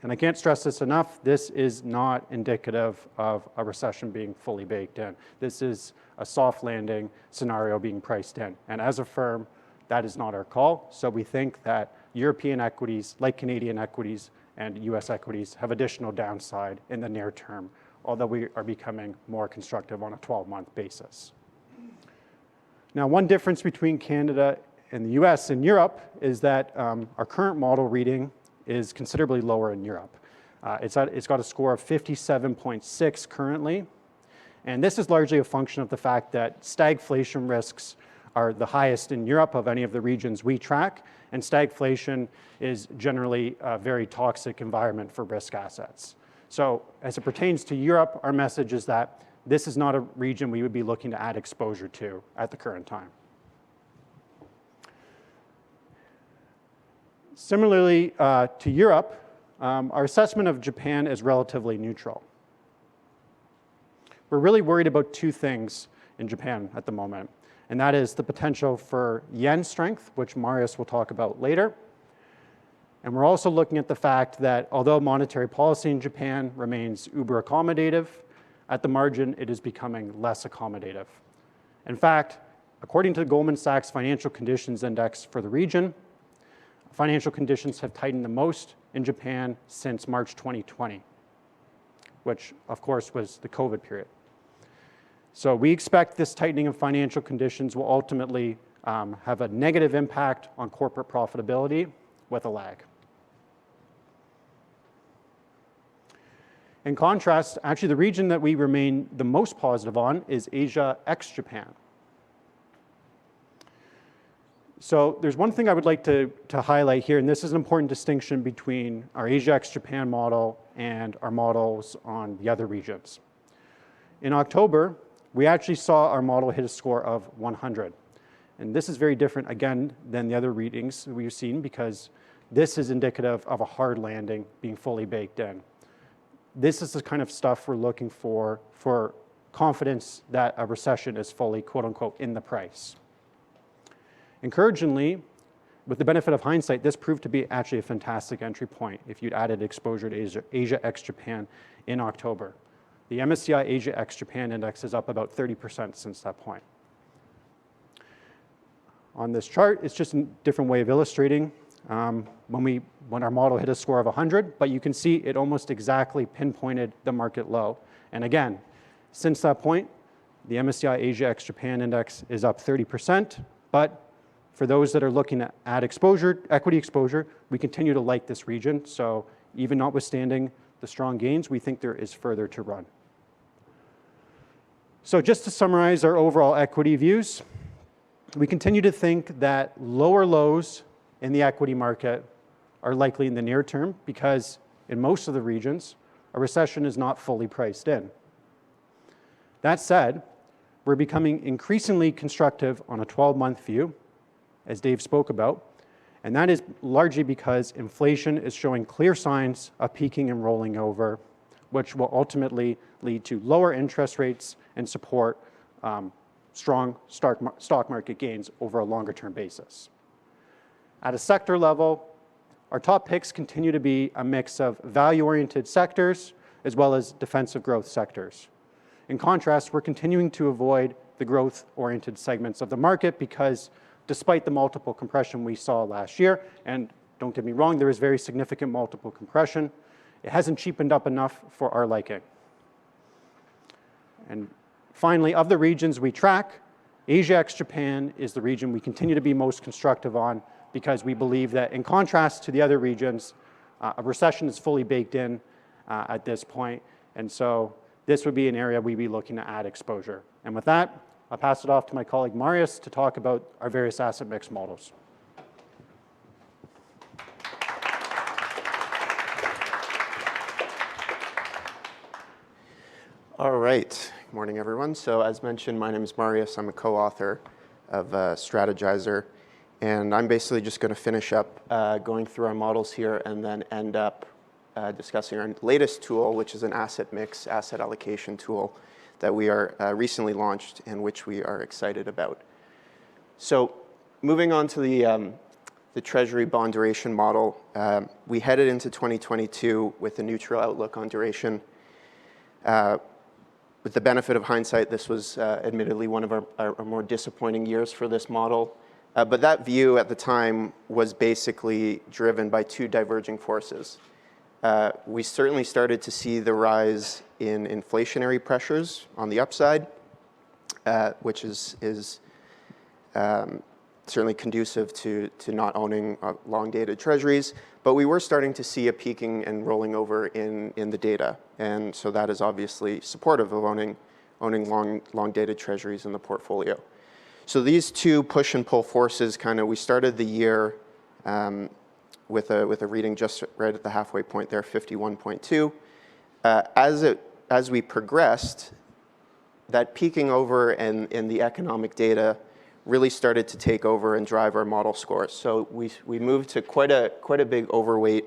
and I can't stress this enough, this is not indicative of a recession being fully baked in. This is a soft landing scenario being priced in. And as a firm, that is not our call. So we think that European equities, like Canadian equities and US equities, have additional downside in the near term, although we are becoming more constructive on a 12-month basis. Now, one difference between Canada and the US and Europe is that our current model reading is considerably lower in Europe. It's got a score of 57.6 currently. And this is largely a function of the fact that stagflation risks are the highest in Europe of any of the regions we track. And stagflation is generally a very toxic environment for risk assets. So as it pertains to Europe, our message is that this is not a region we would be looking to add exposure to at the current time. Similarly to Europe, our assessment of Japan is relatively neutral. We're really worried about two things in Japan at the moment, and that is the potential for yen strength, which Marius will talk about later. And we're also looking at the fact that although monetary policy in Japan remains uber accommodative, at the margin it is becoming less accommodative. In fact, According to the Goldman Sachs Financial Conditions Index for the region, financial conditions have tightened the most in Japan since March 2020, which of course was the COVID period. So we expect this tightening of financial conditions will ultimately have a negative impact on corporate profitability with a lag. In contrast, actually the region that we remain the most positive on is Asia ex-Japan. So there's one thing I would like to highlight here, and this is an important distinction between our Asia ex-Japan model and our models on the other regions. In October, we actually saw our model hit a score of 100. And this is very different, again, than the other readings we've seen, because this is indicative of a hard landing being fully baked in. This is the kind of stuff we're looking for confidence that a recession is fully, quote unquote, in the price. Encouragingly, with the benefit of hindsight, this proved to be actually a fantastic entry point if you'd added exposure to Asia ex-Japan in October. The MSCI Asia ex-Japan index is up about 30% since that point. On this chart, it's just a different way of illustrating when our model hit a score of 100, but you can see it almost exactly pinpointed the market low. And again, since that point, the MSCI Asia ex-Japan index is up 30%, but for those that are looking to add exposure, equity exposure, we continue to like this region. So even notwithstanding the strong gains, we think there is further to run. So just to summarize our overall equity views, we continue to think that lower lows in the equity market are likely in the near term because in most of the regions, a recession is not fully priced in. That said, we're becoming increasingly constructive on a 12-month view, as Dave spoke about, and that is largely because inflation is showing clear signs of peaking and rolling over, which will ultimately lead to lower interest rates and support strong stock market gains over a longer-term basis. At a sector level, our top picks continue to be a mix of value-oriented sectors as well as defensive growth sectors. In contrast, we're continuing to avoid the growth-oriented segments of the market because despite the multiple compression we saw last year, and don't get me wrong, there is very significant multiple compression, it hasn't cheapened up enough for our liking. And finally, of the regions we track, Asia ex-Japan is the region we continue to be most constructive on because we believe that in contrast to the other regions, a recession is fully baked in at this point. And so this would be an area we'd be looking to add exposure. And with that, I'll pass it off to my colleague Marius to talk about our various asset mix models. All right. Good morning, everyone. So as mentioned, my name is Marius. I'm a co-author of Strategizer. And I'm basically just going to finish up going through our models here and then end up discussing our latest tool, which is an asset mix, asset allocation tool that we are recently launched and which we are excited about. So moving on to the Treasury bond duration model, we headed into 2022 with a neutral outlook on duration. With the benefit of hindsight, this was admittedly one of our more disappointing years for this model. But that view at the time was basically driven by two diverging forces. We certainly started to see the rise in inflationary pressures on the upside, which is certainly conducive to not owning long-dated treasuries. But we were starting to see a peaking and rolling over in the data. And so that is obviously supportive of owning long-dated treasuries in the portfolio. So these two push and pull forces we started the year with a reading just right at the halfway point there, 51.2. As we progressed, that peaking over and the economic data really started to take over and drive our model scores. So we moved to quite a big overweight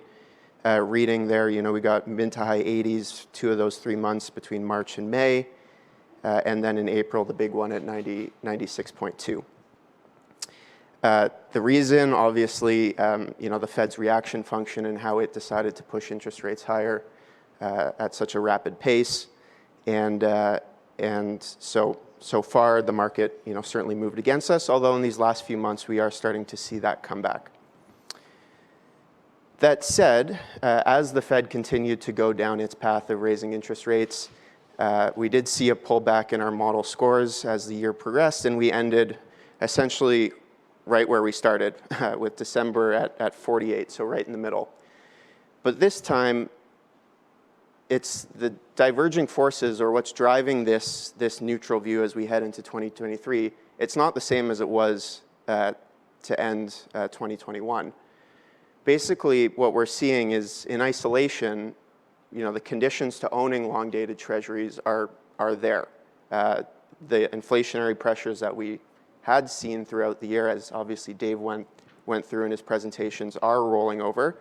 reading there. You know, we got mid to high 80s, 2 of those 3 months between March and May, and then in April, the big one at 96.2. The reason, obviously, the Fed's reaction function and how it decided to push interest rates higher at such a rapid pace. And so so far the market, certainly moved against us, although in these last few months we are starting to see that come back. That said, as the Fed continued to go down its path of raising interest rates, we did see a pullback in our model scores as the year progressed, and we ended essentially right where we started, with December at 48, so right in the middle. But this time, it's the diverging forces, or what's driving this neutral view as we head into 2023. It's not the same as it was to end 2021. Basically, what we're seeing is, in isolation, the conditions to owning long-dated treasuries are there. The inflationary pressures that we had seen throughout the year, as obviously Dave went through in his presentations, are rolling over.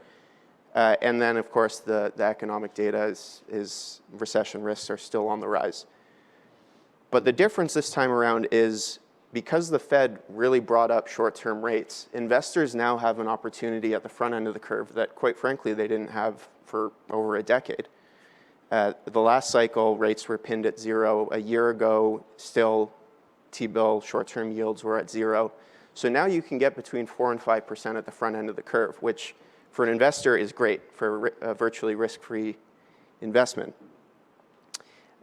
And then, of course, the economic data is recession risks are still on the rise. But the difference this time around is, because the Fed really brought up short-term rates, investors now have an opportunity at the front end of the curve that, quite frankly, they didn't have for over a decade. The last cycle, rates were pinned at 0. A year ago, still T-bill short-term yields were at 0. So now you can get between 4 and 5% at the front end of the curve, which for an investor is great for a virtually risk-free investment.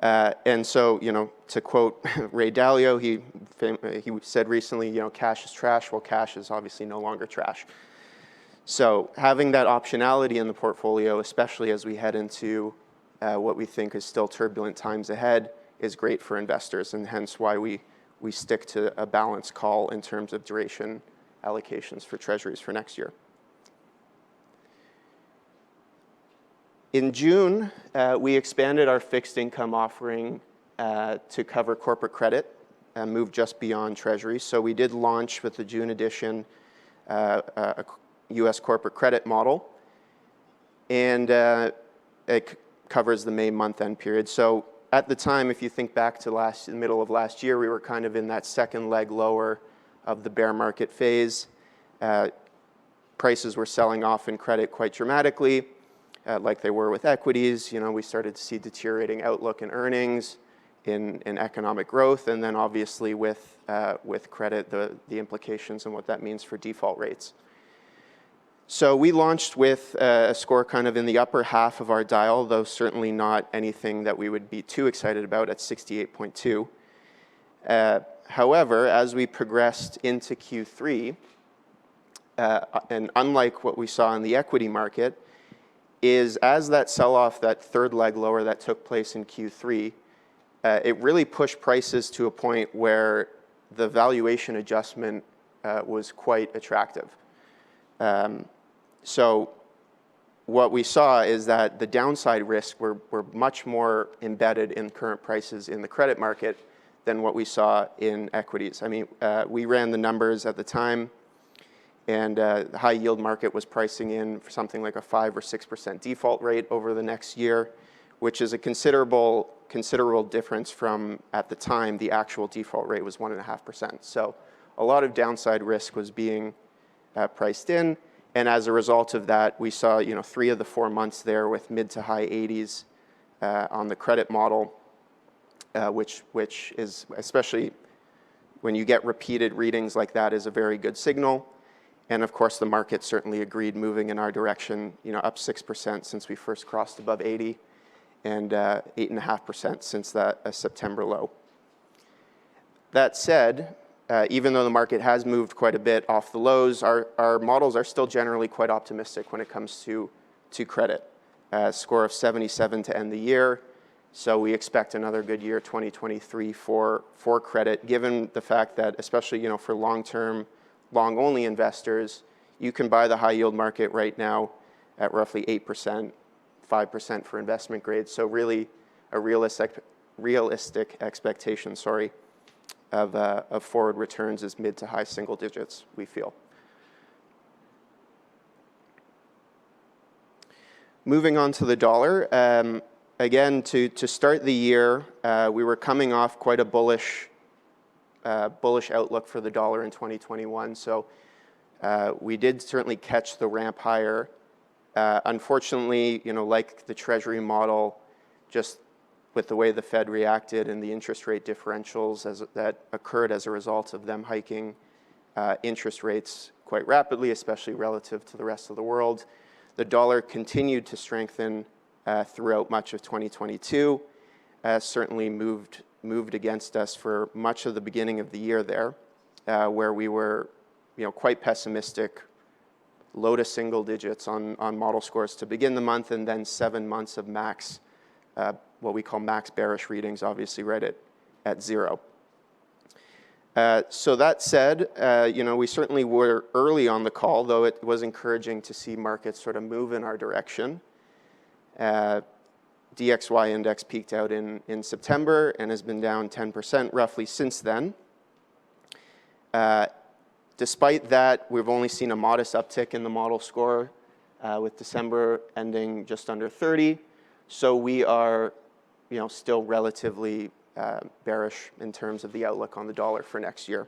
And so, to quote Ray Dalio, he said recently, cash is trash. Well, cash is obviously no longer trash. So having that optionality in the portfolio, especially as we head into what we think is still turbulent times ahead, is great for investors, and hence why we stick to a balanced call in terms of duration allocations for treasuries for next year. In June, we expanded our fixed income offering to cover corporate credit and move just beyond treasuries. So we did launch with the June edition a US corporate credit model, and it covers the May month-end period. So at the time, if you think back to the middle of last year, we were kind of in that second leg lower of the bear market phase. Prices were selling off in credit quite dramatically. Like they were with equities. We started to see deteriorating outlook in earnings, in economic growth, and then obviously with credit, the implications and what that means for default rates. So we launched with a score kind of in the upper half of our dial, though certainly not anything that we would be too excited about, at 68.2. However, as we progressed into Q3, and unlike what we saw in the equity market, is as that sell-off, that third leg lower that took place in Q3, it really pushed prices to a point where the valuation adjustment was quite attractive. So what we saw is that the downside risks were much more embedded in current prices in the credit market than what we saw in equities. I mean, we ran the numbers at the time, and the high yield market was pricing in for something like a 5 or 6% default rate over the next year, which is a considerable difference from, at the time, the actual default rate was 1.5%. So a lot of downside risk was being priced in, and as a result of that, we saw 3 of the 4 months there with mid to high 80s on the credit model, which is, especially when you get repeated readings like that, is a very good signal. And of course, the market certainly agreed, moving in our direction, up 6% since we first crossed above 80, and 8.5% since that September low. That said, even though the market has moved quite a bit off the lows, our models are still generally quite optimistic when it comes to credit. Score of 77 to end the year, so we expect another good year, 2023, for credit, given the fact that, especially for long-term, long-only investors, you can buy the high-yield market right now at roughly 8%, 5% for investment grade. So really a realistic expectation, of forward returns is mid to high single digits, we feel. Moving on to the dollar, again, to start the year, we were coming off quite a bullish outlook for the dollar in 2021. So we did certainly catch the ramp higher. Unfortunately, like the Treasury model, just with the way the Fed reacted and the interest rate differentials that occurred as a result of them hiking interest rates quite rapidly, especially relative to the rest of the world. The dollar continued to strengthen throughout much of 2022, certainly moved against us for much of the beginning of the year there, where we were quite pessimistic, low to single digits on model scores to begin the month, and then 7 months of max, what we call max bearish readings, obviously right at 0. So that said, we certainly were early on the call, though it was encouraging to see markets sort of move in our direction. DXY index peaked out in September and has been down 10% roughly since then. Despite that, we've only seen a modest uptick in the model score, with December ending just under 30. So we are still relatively bearish in terms of the outlook on the dollar for next year.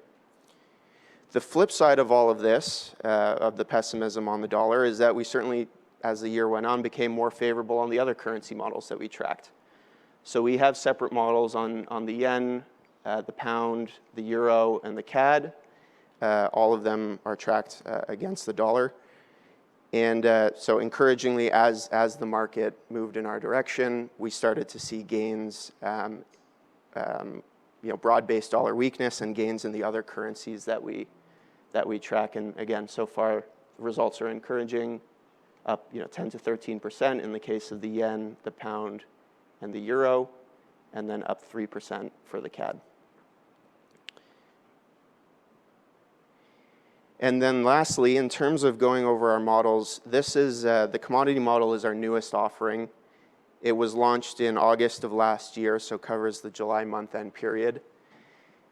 The flip side of all of this, of the pessimism on the dollar, is that we certainly, as the year went on, became more favorable on the other currency models that we tracked. So we have separate models on the yen, the pound, the euro, and the CAD. All of them are tracked against the dollar. And so encouragingly, as the market moved in our direction, we started to see gains, broad-based dollar weakness and gains in the other currencies that we track. And again, so far, the results are encouraging, up 10 to 13% in the case of the yen, the pound, and the euro, and then up 3% for the CAD. And then lastly, in terms of going over our models, this is the commodity model is our newest offering. It was launched in August of last year, so covers the July month-end period.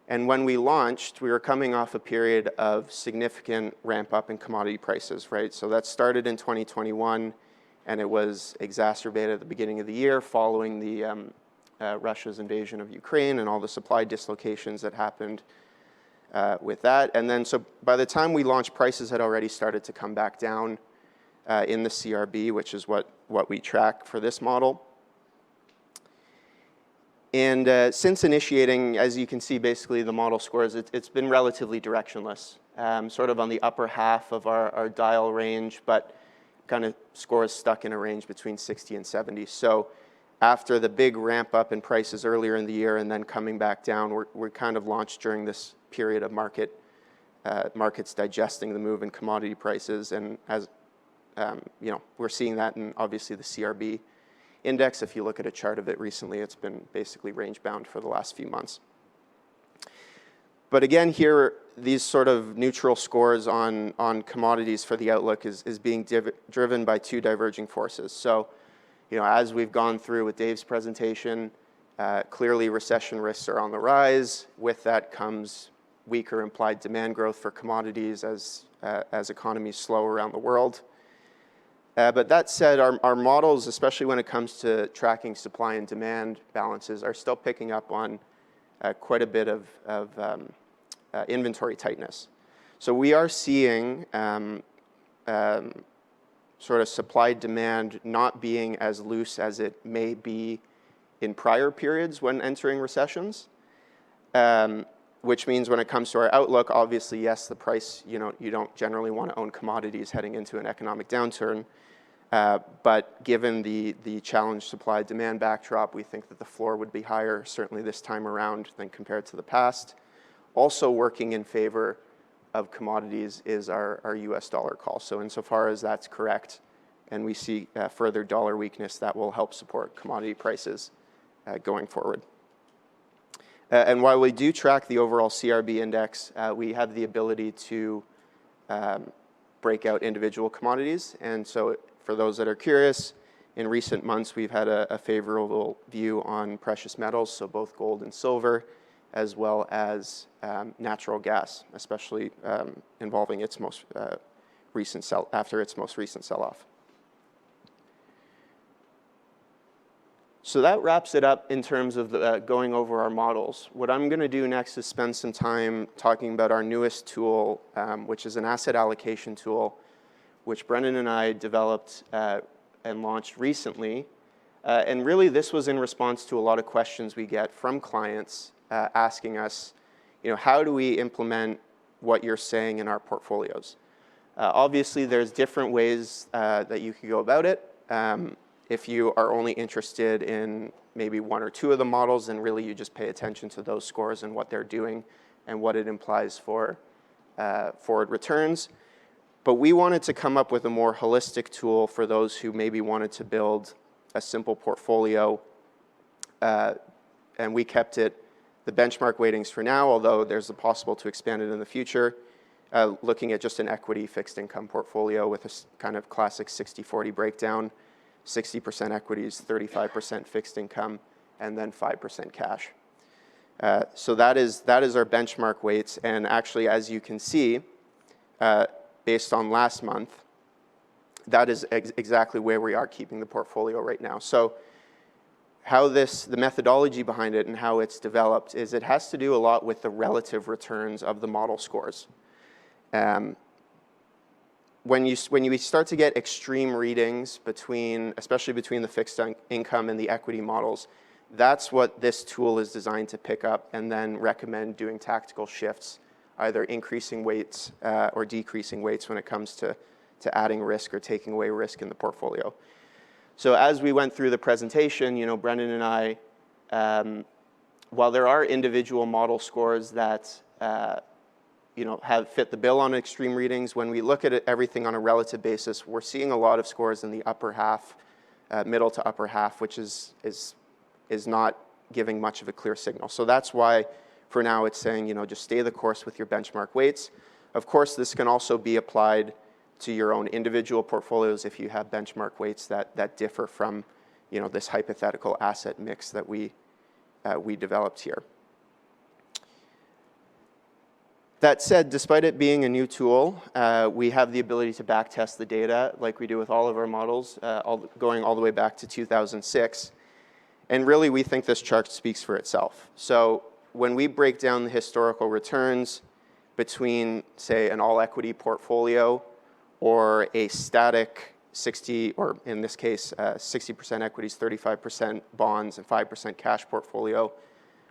And when we launched, we were coming off a period of significant ramp up in commodity prices, right? So that started in 2021, and it was exacerbated at the beginning of the year following the Russia's invasion of Ukraine and all the supply dislocations that happened with that. And then so by the time we launched, prices had already started to come back down in the CRB, which is what we track for this model. And since initiating, as you can see, basically the model scores, it's been relatively directionless, sort of on the upper half of our dial range, but kind of scores stuck in a range between 60 and 70. So after the big ramp up in prices earlier in the year and then coming back down, we're kind of launched during this period of markets digesting the move in commodity prices. And as we're seeing that in obviously the CRB index. If you look at a chart of it recently, it's been basically range bound for the last few months. But again, here, these sort of neutral scores on commodities for the outlook is being driven by two diverging forces. So, as we've gone through with Dave's presentation, clearly recession risks are on the rise. With that comes weaker implied demand growth for commodities as economies slow around the world. But that said, our models, especially when it comes to tracking supply and demand balances, are still picking up on quite a bit of inventory tightness. So we are seeing sort of supply-demand not being as loose as it may be in prior periods when entering recessions, which means when it comes to our outlook, obviously, yes, the price, you don't generally want to own commodities heading into an economic downturn. But given the challenged supply-demand backdrop, we think that the floor would be higher, certainly this time around, than compared to the past. Also working in favor of commodities is our US dollar call. So insofar as that's correct, and we see further dollar weakness, that will help support commodity prices going forward. And while we do track the overall CRB index, we have the ability to break out individual commodities. And so for those that are curious, in recent months, we've had a favorable view on precious metals, so both gold and silver, as well as natural gas, especially involving its most recent after its most recent sell-off. So that wraps it up in terms of going over our models. What I'm going to do next is spend some time talking about our newest tool, which is an asset allocation tool, which Brendan and I developed and launched recently And really, this was in response to a lot of questions we get from clients asking us, how do we implement what you're saying in our portfolios? Obviously, there's different ways that you could go about it. If you are only interested in maybe one or two of the models, then really you just pay attention to those scores and what they're doing and what it implies for forward returns. But we wanted to come up with a more holistic tool for those who maybe wanted to build a simple portfolio. And we kept it the benchmark weightings for now, although there's a possible to expand it in the future, looking at just an equity fixed income portfolio with a kind of classic 60-40 breakdown, 60% equities, 35% fixed income, and then 5% cash. So that is our benchmark weights. And actually, as you can see, based on last month, that is exactly where we are keeping the portfolio right now. So how the methodology behind it and how it's developed is it has to do a lot with the relative returns of the model scores. When you start to get extreme readings especially between the fixed income and the equity models, that's what this tool is designed to pick up and then recommend doing tactical shifts, either increasing weights or decreasing weights when it comes to adding risk or taking away risk in the portfolio. So as we went through the presentation, Brendan and I, while there are individual model scores that have fit the bill on extreme readings, when we look at everything on a relative basis, we're seeing a lot of scores in the upper half, middle to upper half, which is not giving much of a clear signal. So that's why, for now, it's saying, just stay the course with your benchmark weights. Of course, this can also be applied to your own individual portfolios if you have benchmark weights that differ from, this hypothetical asset mix that we developed here. That said, despite it being a new tool, we have the ability to backtest the data like we do with all of our models, going all the way back to 2006. And really, we think this chart speaks for itself. So when we break down the historical returns between, say, an all-equity portfolio or a static 60, or in this case, 60% equities, 35% bonds, and 5% cash portfolio,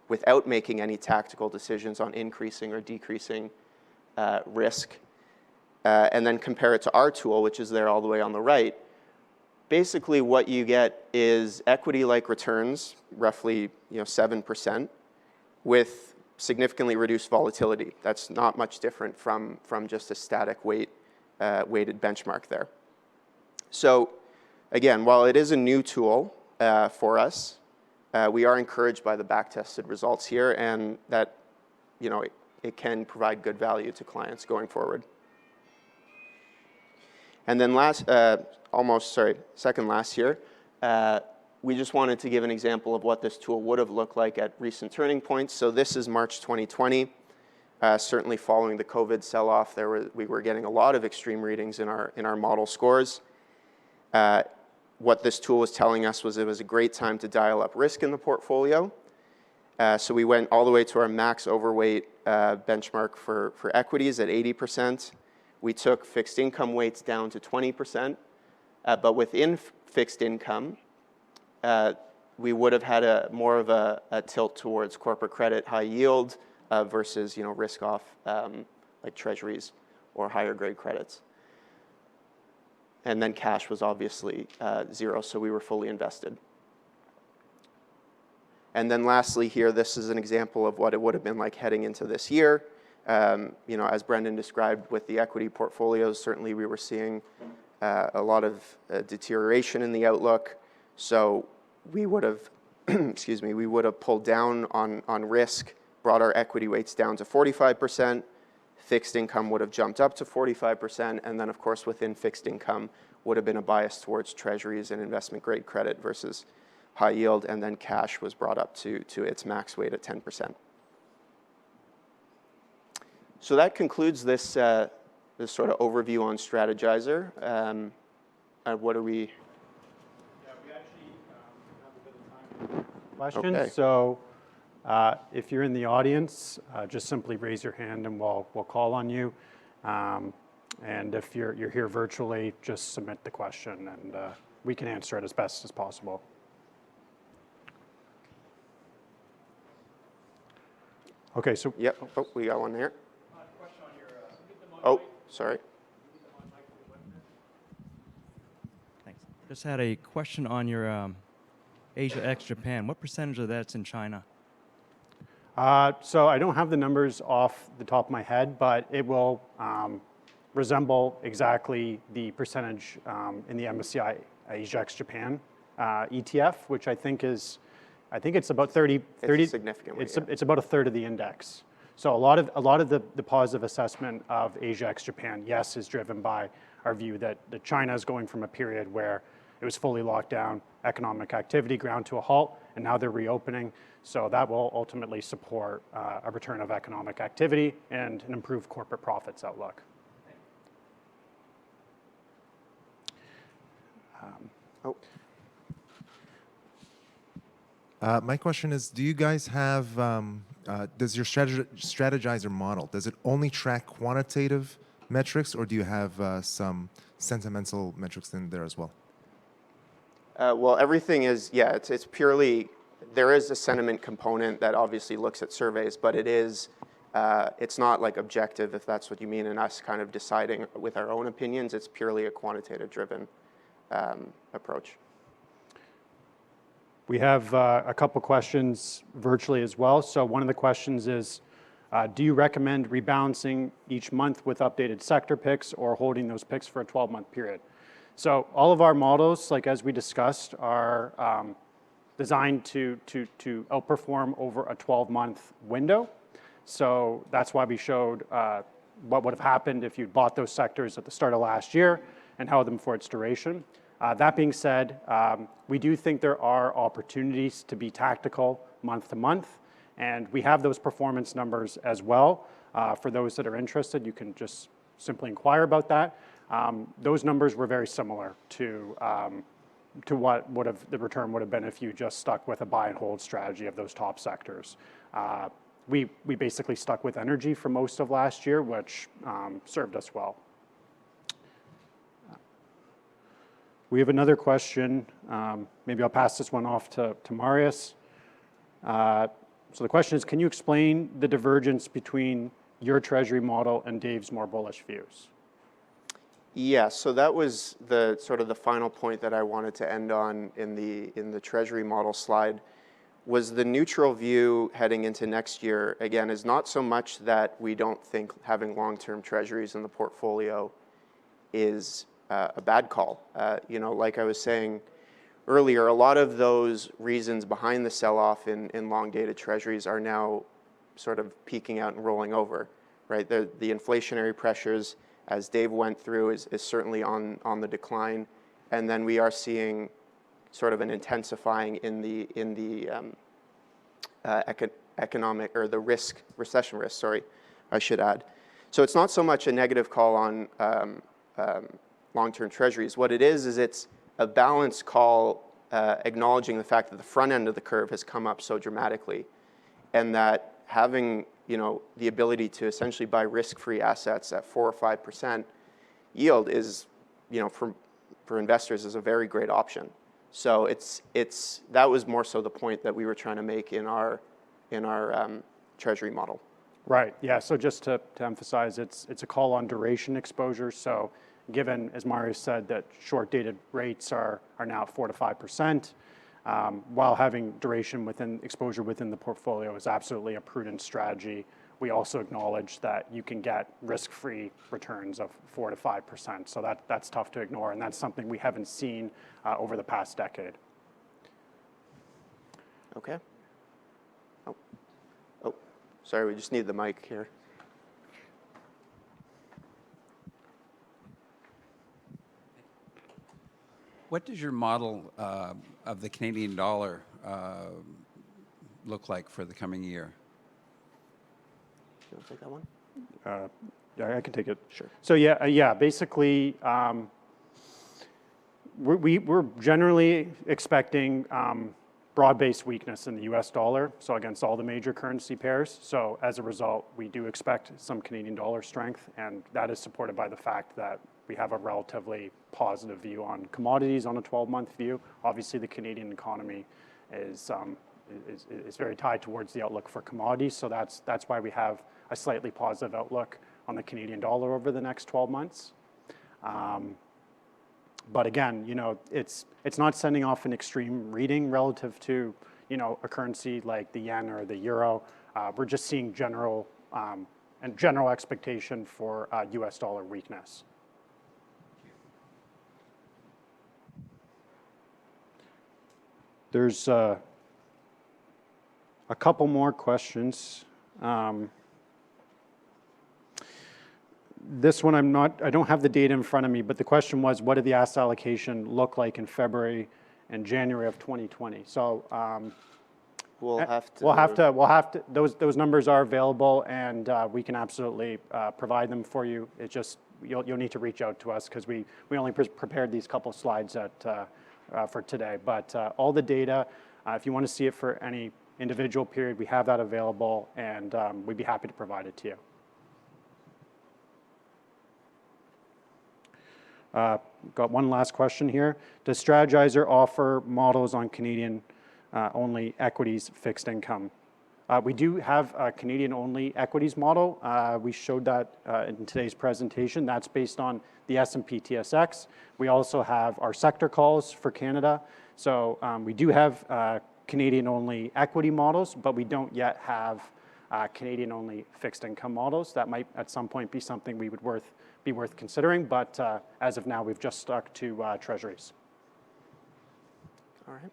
without making any tactical decisions on increasing or decreasing risk, and then compare it to our tool, which is there all the way on the right, basically what you get is equity-like returns, roughly 7%, with significantly reduced volatility. That's not much different from just a static weighted benchmark there. So again, while it is a new tool for us, we are encouraged by the back-tested results here, and that it can provide good value to clients going forward. And then second last year, we just wanted to give an example of what this tool would have looked like at recent turning points. So this is March 2020. Certainly following the COVID sell-off, we were getting a lot of extreme readings in our model scores. What this tool was telling us was it was a great time to dial up risk in the portfolio. So we went all the way to our max overweight benchmark for equities at 80%. We took fixed income weights down to 20%. But within fixed income, we would have had more of a tilt towards corporate credit, high yield, versus risk off like treasuries or higher grade credits. And then cash was obviously 0, so we were fully invested. And then lastly here, this is an example of what it would have been like heading into this year. As Brendan described with the equity portfolios, certainly we were seeing a lot of deterioration in the outlook. So we would have, we would have pulled down on risk, brought our equity weights down to 45%. Fixed income would have jumped up to 45%, and then of course within fixed income would have been a bias towards treasuries and investment grade credit versus high yield, and then cash was brought up to its max weight at 10%. So that concludes this sort of overview on Strategizer. What are we? Yeah, we actually have a bit of time for questions. Okay. So if you're in the audience, just simply raise your hand and we'll call on you. And if you're here virtually, just submit the question and we can answer it as best as possible. Okay, so Yep. Oh, we got one here. Oh, sorry. Thanks. Just had a question on your Asia ex Japan. What percentage of that's in China? so I don't have the numbers off the top of my head, but it will resemble exactly the percentage in the MSCI Asia ex Japan ETF, which I think it's about 30. It's significantly, yeah. It's about a third of the index. So a lot of the positive assessment of Asia ex Japan, yes, is driven by our view that China is going from a period where it was fully locked down, economic activity ground to a halt, and now they're reopening. So that will ultimately support a return of economic activity and an improved corporate profits outlook. Oh, My question is, do you guys have, does your Strategizer model, does it only track quantitative metrics, or do you have some sentimental metrics in there as well? well, everything is, yeah, it's purely, there is a sentiment component that obviously looks at surveys, but it is, it's not like objective, if that's what you mean, and us kind of deciding with our own opinions. It's purely a quantitative driven approach. We have a couple questions virtually as well. So one of the questions is, do you recommend rebalancing each month with updated sector picks or holding those picks for a 12-month period? So all of our models, like as we discussed, are designed to outperform over a 12-month window. So that's why we showed what would have happened if you'd bought those sectors at the start of last year and held them for its duration. That being said, we do think there are opportunities to be tactical month to month, and we have those performance numbers as well. For those that are interested, you can just simply inquire about that. Those numbers were very similar to what the return would have been if you just stuck with a buy and hold strategy of those top sectors. We basically stuck with energy for most of last year, which served us well. We have another question. Maybe I'll pass this one off to Marius. So the question is, can you explain the divergence between your treasury model and Dave's more bullish views? Yeah, so that was the sort of the final point that I wanted to end on in the treasury model slide, was the neutral view heading into next year, again, is not so much that we don't think having long-term treasuries in the portfolio is a bad call. You know, like I was saying earlier, a lot of those reasons behind the sell-off in long-dated treasuries are now sort of peaking out and rolling over, right? The inflationary pressures, as Dave went through, is certainly on the decline, and then we are seeing sort of an intensifying in the economic, or the recession risk, sorry, I should add. So it's not so much a negative call on long-term treasuries. What it is it's a balanced call, acknowledging the fact that the front end of the curve has come up so dramatically, and that having, you know, the ability to essentially buy risk-free assets at 4 or 5% yield is, you know, for investors, is a very great option. So that was more so the point that we were trying to make in our treasury model. Right. Yeah. So just to emphasize, it's a call on duration exposure. So given, as Marius said, that short-dated rates are now at 4 to 5%, while having duration exposure within the portfolio is absolutely a prudent strategy. We also acknowledge that you can get risk-free returns of 4 to 5%. So that's tough to ignore, and that's something we haven't seen over the past decade. Okay. Oh, sorry, we just need the mic here. What does your model of the Canadian dollar look like for the coming year? You want to take that one? Yeah, I can take it. Sure. So yeah, basically, we're generally expecting broad-based weakness in the U.S. dollar, so against all the major currency pairs. So as a result, we do expect some Canadian dollar strength, and that is supported by the fact that we have a relatively positive view on commodities on a 12-month view. Obviously, the Canadian economy is is very tied towards the outlook for commodities. So that's why we have a slightly positive outlook on the Canadian dollar over the next 12 months. But again, it's not sending off an extreme reading relative to, a currency like the yen or the euro. We're just seeing general expectation for US dollar weakness. There's a couple more questions. This one I don't have the data in front of me, but the question was, what did the asset allocation look like in February and January of 2020? So we'll have to. Those numbers are available, and we can absolutely provide them for you. It's just you'll need to reach out to us because we only prepared these couple slides for today. But all the data, if you want to see it for any individual period, we have that available, and we'd be happy to provide it to you. Got one last question here. Does Strategizer offer models on Canadian only equities fixed income? We do have a Canadian only equities model. We showed that in today's presentation. That's based on the S&P TSX. We also have our sector calls for Canada. So we do have Canadian only equity models, but we don't yet have Canadian only fixed income models. That might at some point be something we would be worth considering, but as of now, we've just stuck to treasuries. All right.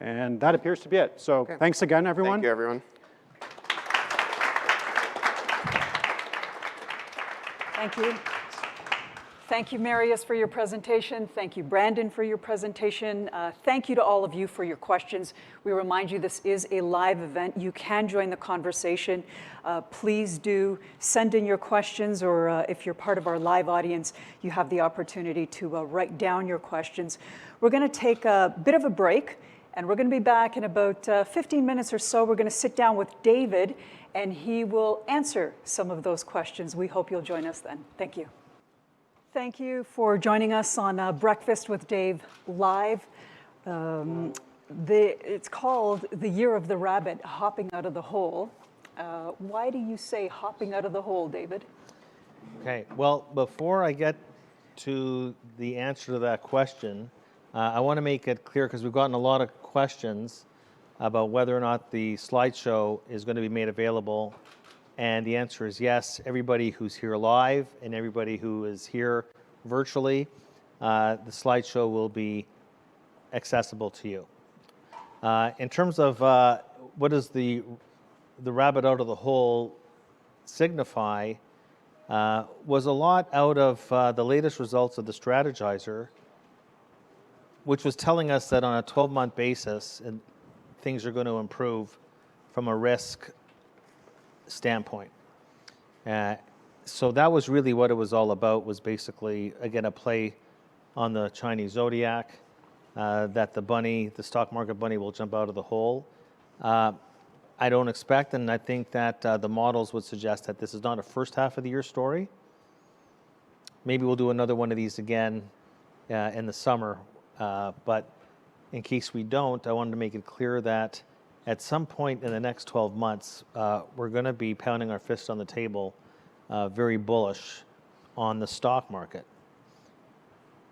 And that appears to be it. So Thanks again, everyone. Thank you, everyone. Thank you. Thank you, Marius, for your presentation. Thank you, Brandon, for your presentation. Thank you to all of you for your questions. We remind you this is a live event. You can join the conversation. Please do send in your questions, or if you're part of our live audience, you have the opportunity to write down your questions. We're going to take a bit of a break, and we're going to be back in about 15 minutes or so. We're going to sit down with David, and he will answer some of those questions. We hope you'll join us then. Thank you. Thank you for joining us on Breakfast with Dave Live. It's called The Year of the Rabbit, Hopping Out of the Hole. Why do you say hopping out of the hole, David? Okay, well, before I get to the answer to that question, I want to make it clear, because we've gotten a lot of questions about whether or not the slideshow is going to be made available. And the answer is yes. Everybody who's here live and everybody who is here virtually, the slideshow will be accessible to you. In terms of what does the rabbit out of the hole signify, was a lot out of the latest results of the Strategizer, which was telling us that on a 12-month basis, things are going to improve from a risk standpoint. So that was really what it was all about, was basically, again, a play on the Chinese zodiac, that the stock market bunny will jump out of the hole. I don't expect, and I think that the models would suggest that this is not a first half of the year story. Maybe we'll do another one of these again in the summer, but in case we don't, I wanted to make it clear that at some point in the next 12 months, we're going to be pounding our fist on the table, very bullish on the stock market.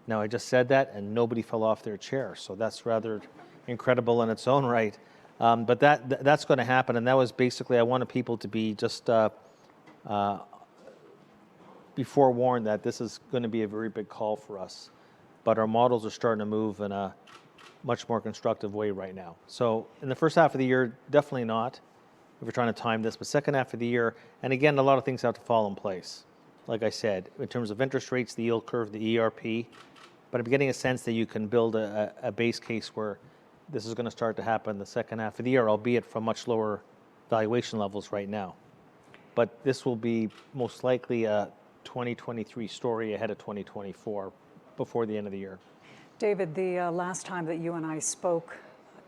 Now, I just said that, and nobody fell off their chair, so that's rather incredible in its own right. But that's going to happen, and that was basically, I wanted people to be just be forewarned that this is going to be a very big call for us. But our models are starting to move in a much more constructive way right now. So in the first half of the year, definitely not, if we're trying to time this, but second half of the year, and again, a lot of things have to fall in place. Like I said, in terms of interest rates, the yield curve, the ERP, but I'm getting a sense that you can build a base case where this is going to start to happen in the second half of the year, albeit from much lower valuation levels right now. But this will be most likely a 2023 story ahead of 2024 before the end of the year. David, the last time that you and I spoke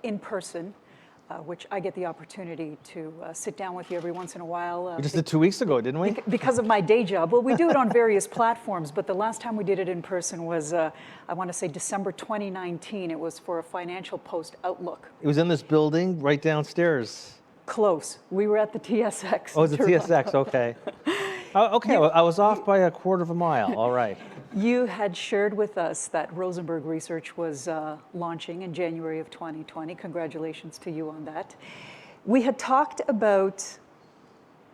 in person, which I get the opportunity to sit down with you every once in a while. We just did 2 weeks ago, didn't we? Because of my day job. Well, we do it on various platforms, but the last time we did it in person was, I want to say December 2019. It was for a Financial Post Outlook. It was in this building right downstairs. Close. We were at the TSX. Oh, it's the TSX, okay. Okay, I was off by a quarter of a mile, all right. You had shared with us that Rosenberg Research was launching in January of 2020. Congratulations to you on that. We had talked about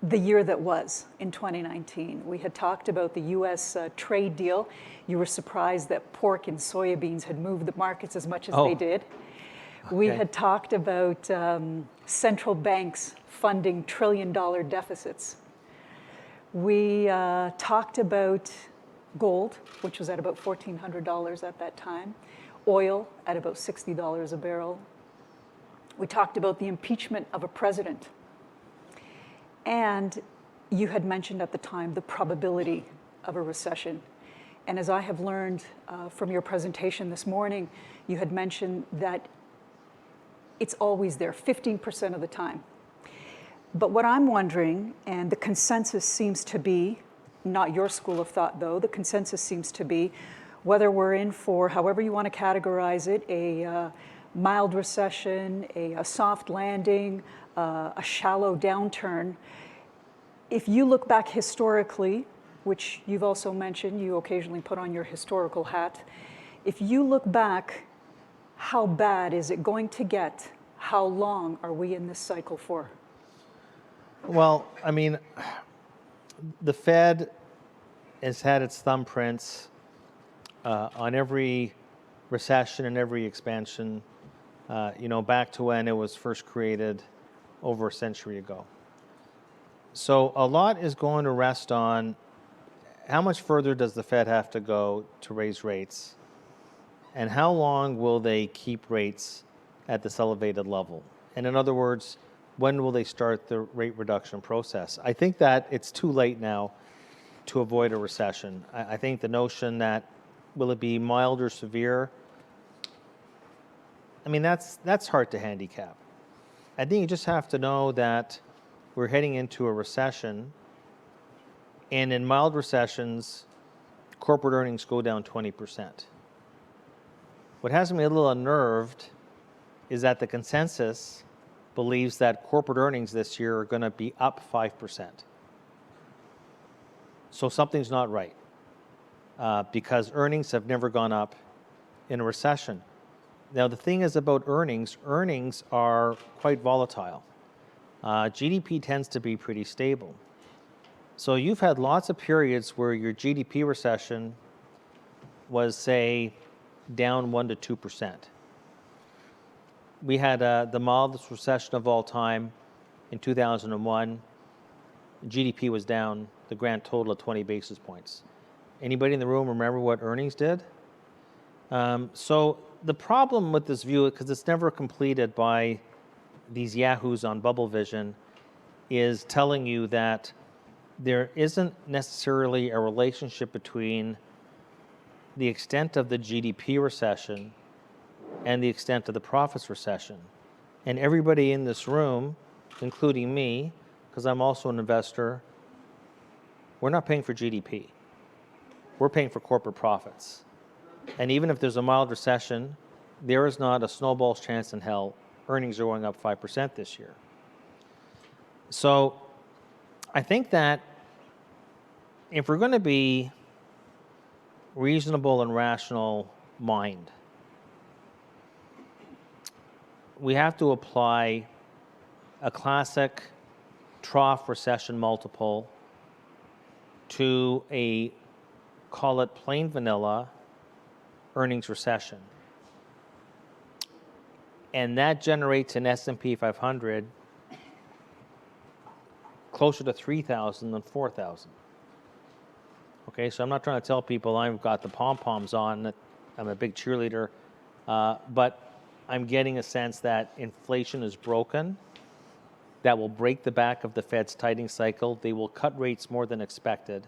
the year that was in 2019. We had talked about the US trade deal. You were surprised that pork and soybeans had moved the markets as much as they did. We had talked about central banks funding trillion-dollar deficits. We talked about gold, which was at about $1,400 at that time, oil at about $60 a barrel. We talked about the impeachment of a president. And you had mentioned at the time the probability of a recession. And as I have learned from your presentation this morning, you had mentioned that it's always there, 15% of the time. But what I'm wondering, and the consensus seems to be, not your school of thought though, the consensus seems to be whether we're in for, however you want to categorize it, a mild recession, a soft landing, a shallow downturn. If you look back historically, which you've also mentioned, you occasionally put on your historical hat. If you look back, how bad is it going to get? How long are we in this cycle for? Well, I mean, the Fed has had its thumbprints on every recession and every expansion, back to when it was first created over a century ago. So a lot is going to rest on how much further does the Fed have to go to raise rates, and how long will they keep rates at this elevated level? And in other words, when will they start the rate reduction process? I think that it's too late now to avoid a recession. I think the notion that will it be mild or severe, I mean, that's hard to handicap. I think you just have to know that we're heading into a recession, and in mild recessions, corporate earnings go down 20%. What has me a little unnerved is that the consensus believes that corporate earnings this year are going to be up 5%. So something's not right, because earnings have never gone up in a recession. Now, the thing is about earnings are quite volatile. GDP tends to be pretty stable. So you've had lots of periods where your GDP recession was, say, down 1% to 2%. We had the mildest recession of all time in 2001. GDP was down the grand total of 20 basis points. Anybody in the room remember what earnings did? So the problem with this view, because it's never completed by these yahoos on Bubble Vision, is telling you that there isn't necessarily a relationship between the extent of the GDP recession and the extent of the profits recession. And everybody in this room, including me, because I'm also an investor, we're not paying for GDP. We're paying for corporate profits. And even if there's a mild recession, there is not a snowball's chance in hell earnings are going up 5% this year. So I think that if we're going to be reasonable and rational mind, we have to apply a classic trough recession multiple to a, call it plain vanilla, earnings recession. And that generates an S&P 500 closer to 3,000 than 4,000. Okay, so I'm not trying to tell people I've got the pom-poms on, that I'm a big cheerleader, but I'm getting a sense that inflation is broken. That will break the back of the Fed's tightening cycle. They will cut rates more than expected.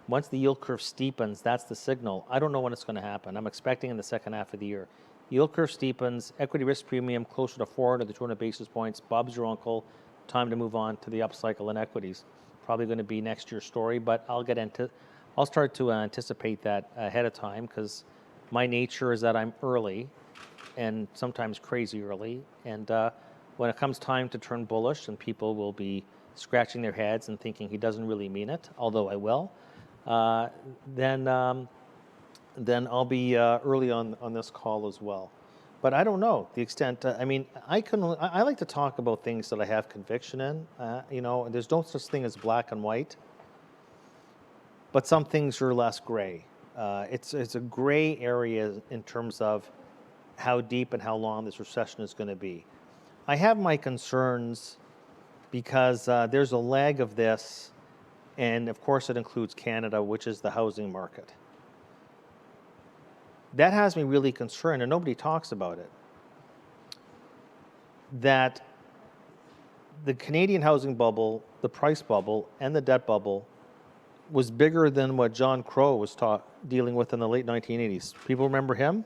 Once the yield curve steepens, that's the signal. I don't know when it's going to happen. I'm expecting in the second half of the year. yield curve steepens, equity risk premium closer to 400 to 200 basis points. Bob's your uncle. Time to move on to the upcycle in equities. Probably going to be next year's story, but I'll start to anticipate that ahead of time because my nature is that I'm early and sometimes crazy early. And when it comes time to turn bullish and people will be scratching their heads and thinking he doesn't really mean it, although I will, then I'll be early on this call as well. But I don't know the extent. I mean, I like to talk about things that I have conviction in. You know, there's no such thing as black and white. But some things are less gray. It's a gray area in terms of how deep and how long this recession is going to be. I have my concerns because there's a lag of this, and of course it includes Canada, which is the housing market. That has me really concerned, and nobody talks about it, that the Canadian housing bubble, the price bubble, and the debt bubble was bigger than what John Crow was dealing with in the late 1980s. People remember him?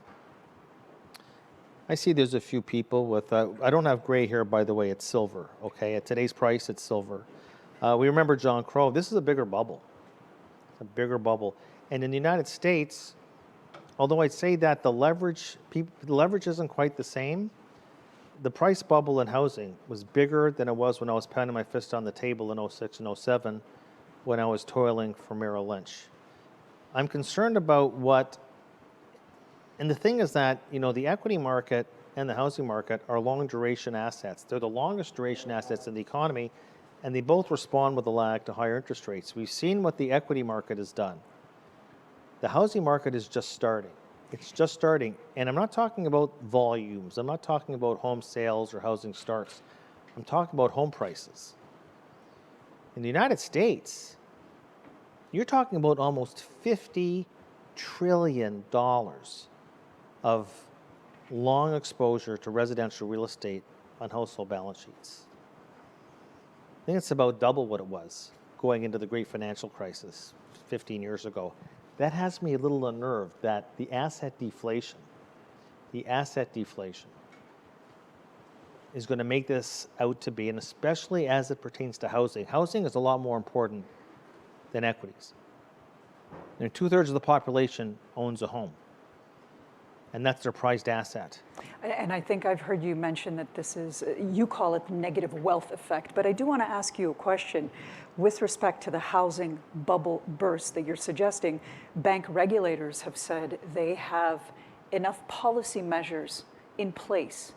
I see there's a few people with, I don't have gray hair, by the way, it's silver, okay? At today's price, it's silver. We remember John Crow. This is a bigger bubble, And in the United States, although I'd say that the leverage isn't quite the same, the price bubble in housing was bigger than it was when I was pounding my fist on the table in 06 and 07 when I was toiling for Merrill Lynch. I'm concerned about and the thing is that, you know, the equity market and the housing market are long duration assets. They're the longest duration assets in the economy, and they both respond with a lag to higher interest rates. We've seen what the equity market has done. The housing market is just starting. It's just starting. And I'm not talking about volumes. I'm not talking about home sales or housing starts. I'm talking about home prices. In the United States, you're talking about almost $50 trillion of long exposure to residential real estate on household balance sheets. I think it's about double what it was going into the great financial crisis 15 years ago. That has me a little unnerved that the asset deflation is going to make this out to be, and especially as it pertains to housing. Housing is a lot more important than equities. And 2/3 of the population owns a home, and that's their prized asset. And I think I've heard you mention that this is, you call it the negative wealth effect, but I do want to ask you a question. With respect to the housing bubble burst that you're suggesting, bank regulators have said they have enough policy measures in place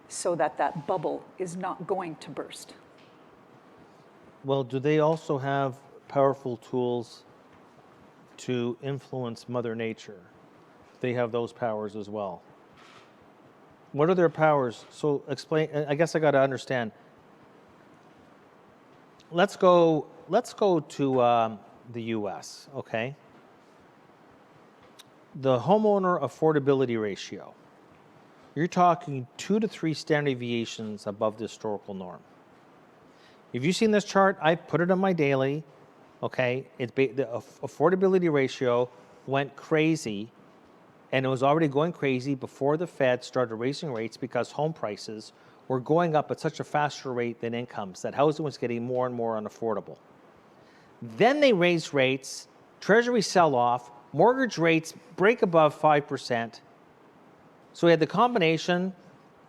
so that that bubble is not going to burst. Well, do they also have powerful tools to influence Mother Nature? They have those powers as well. What are their powers? So explain, I guess I got to understand. Let's go to the US, okay? The homeowner affordability ratio. You're talking 2 to 3 standard deviations above the historical norm. Have you seen this chart? I put it on my daily, okay? The affordability ratio went crazy, and it was already going crazy before the Fed started raising rates because home prices were going up at such a faster rate than incomes, that housing was getting more and more unaffordable. Then they raised rates, treasuries sell off, mortgage rates break above 5%. So we had the combination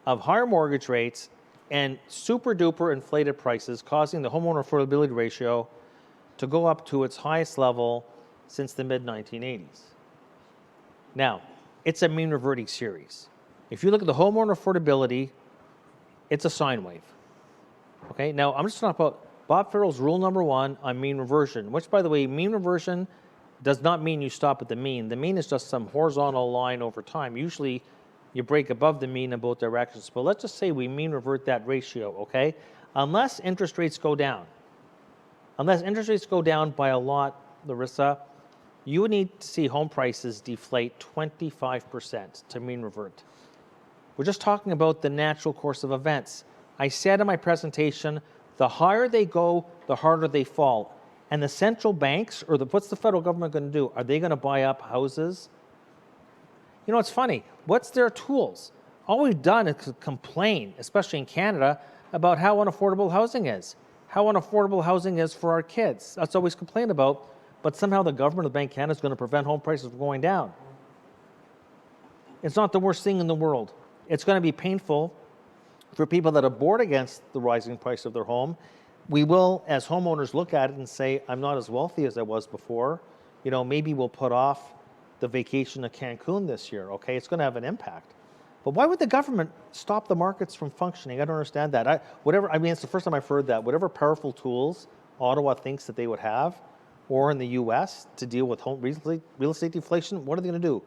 of higher mortgage rates and super duper inflated prices, causing the homeowner affordability ratio to go up to its highest level since the mid-1980s. Now, it's a mean reverting series. If you look at the homeowner affordability, it's a sine wave. Okay, now I'm just talking about Bob Farrell's rule number 1 on mean reversion, which, by the way, mean reversion does not mean you stop at the mean. The mean is just some horizontal line over time. Usually you break above the mean in both directions. But let's just say we mean revert that ratio, okay? Unless interest rates go down by a lot, Larissa, you would need to see home prices deflate 25% to mean revert. We're just talking about the natural course of events. I said in my presentation, the higher they go, the harder they fall. And the central banks, what's the federal government going to do? Are they going to buy up houses? You know, it's funny. What's their tools? All we've done is complain, especially in Canada, about how unaffordable housing is, how unaffordable housing is for our kids. That's always complained about, but somehow the government of the Bank of Canada is going to prevent home prices from going down. It's not the worst thing in the world. It's going to be painful for people that are bored against the rising price of their home. We will, as homeowners, look at it and say, I'm not as wealthy as I was before. You know, maybe we'll put off the vacation to Cancun this year, okay? It's going to have an impact. But why would the government stop the markets from functioning? I don't understand that. I mean, it's the first time I've heard that. Whatever powerful tools Ottawa thinks that they would have, or in the U.S. to deal with real estate deflation, what are they going to do?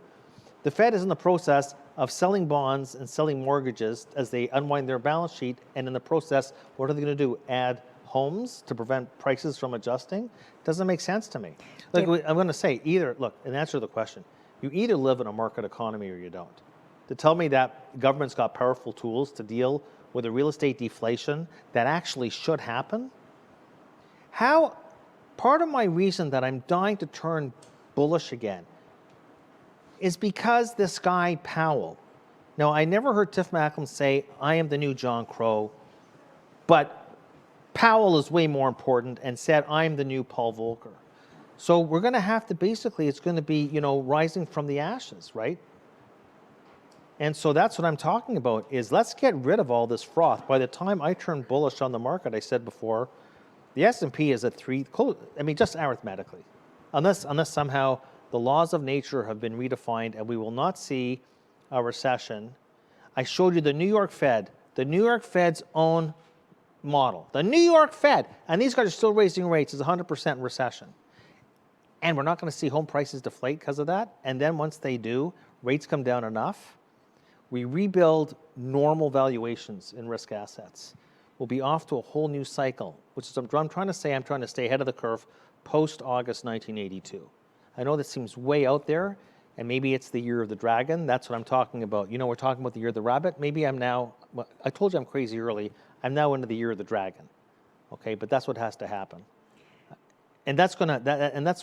The Fed is in the process of selling bonds and selling mortgages as they unwind their balance sheet, and in the process, what are they going to do? Add homes to prevent prices from adjusting? Doesn't make sense to me. Like, I'm going to say either, look, in answer to the question, you either live in a market economy or you don't. To tell me that government's got powerful tools to deal with a real estate deflation that actually should happen? Part of my reason that I'm dying to turn bullish again is because this guy Powell. Now, I never heard Tiff Macklem say, I am the new John Crow, but Powell is way more important and said, I'm the new Paul Volcker. So we're going to have to basically, it's going to be, you know, rising from the ashes, right? And so that's what I'm talking about is let's get rid of all this froth. By the time I turn bullish on the market, I said before, the S&P is at 3, I mean, just arithmetically, unless somehow the laws of nature have been redefined and we will not see a recession. I showed you the New York Fed, the New York Fed's own model. The New York Fed, and these guys are still raising rates, is 100% recession. And we're not going to see home prices deflate because of that. And then once they do, rates come down enough, we rebuild normal valuations in risk assets. We'll be off to a whole new cycle, which is what I'm trying to say. I'm trying to stay ahead of the curve post-August 1982. I know this seems way out there, and maybe it's the year of the dragon. That's what I'm talking about. You know, we're talking about the year of the rabbit. Maybe I'm now, well, I told you I'm crazy early. I'm now into the year of the dragon. Okay, but that's what has to happen. And that's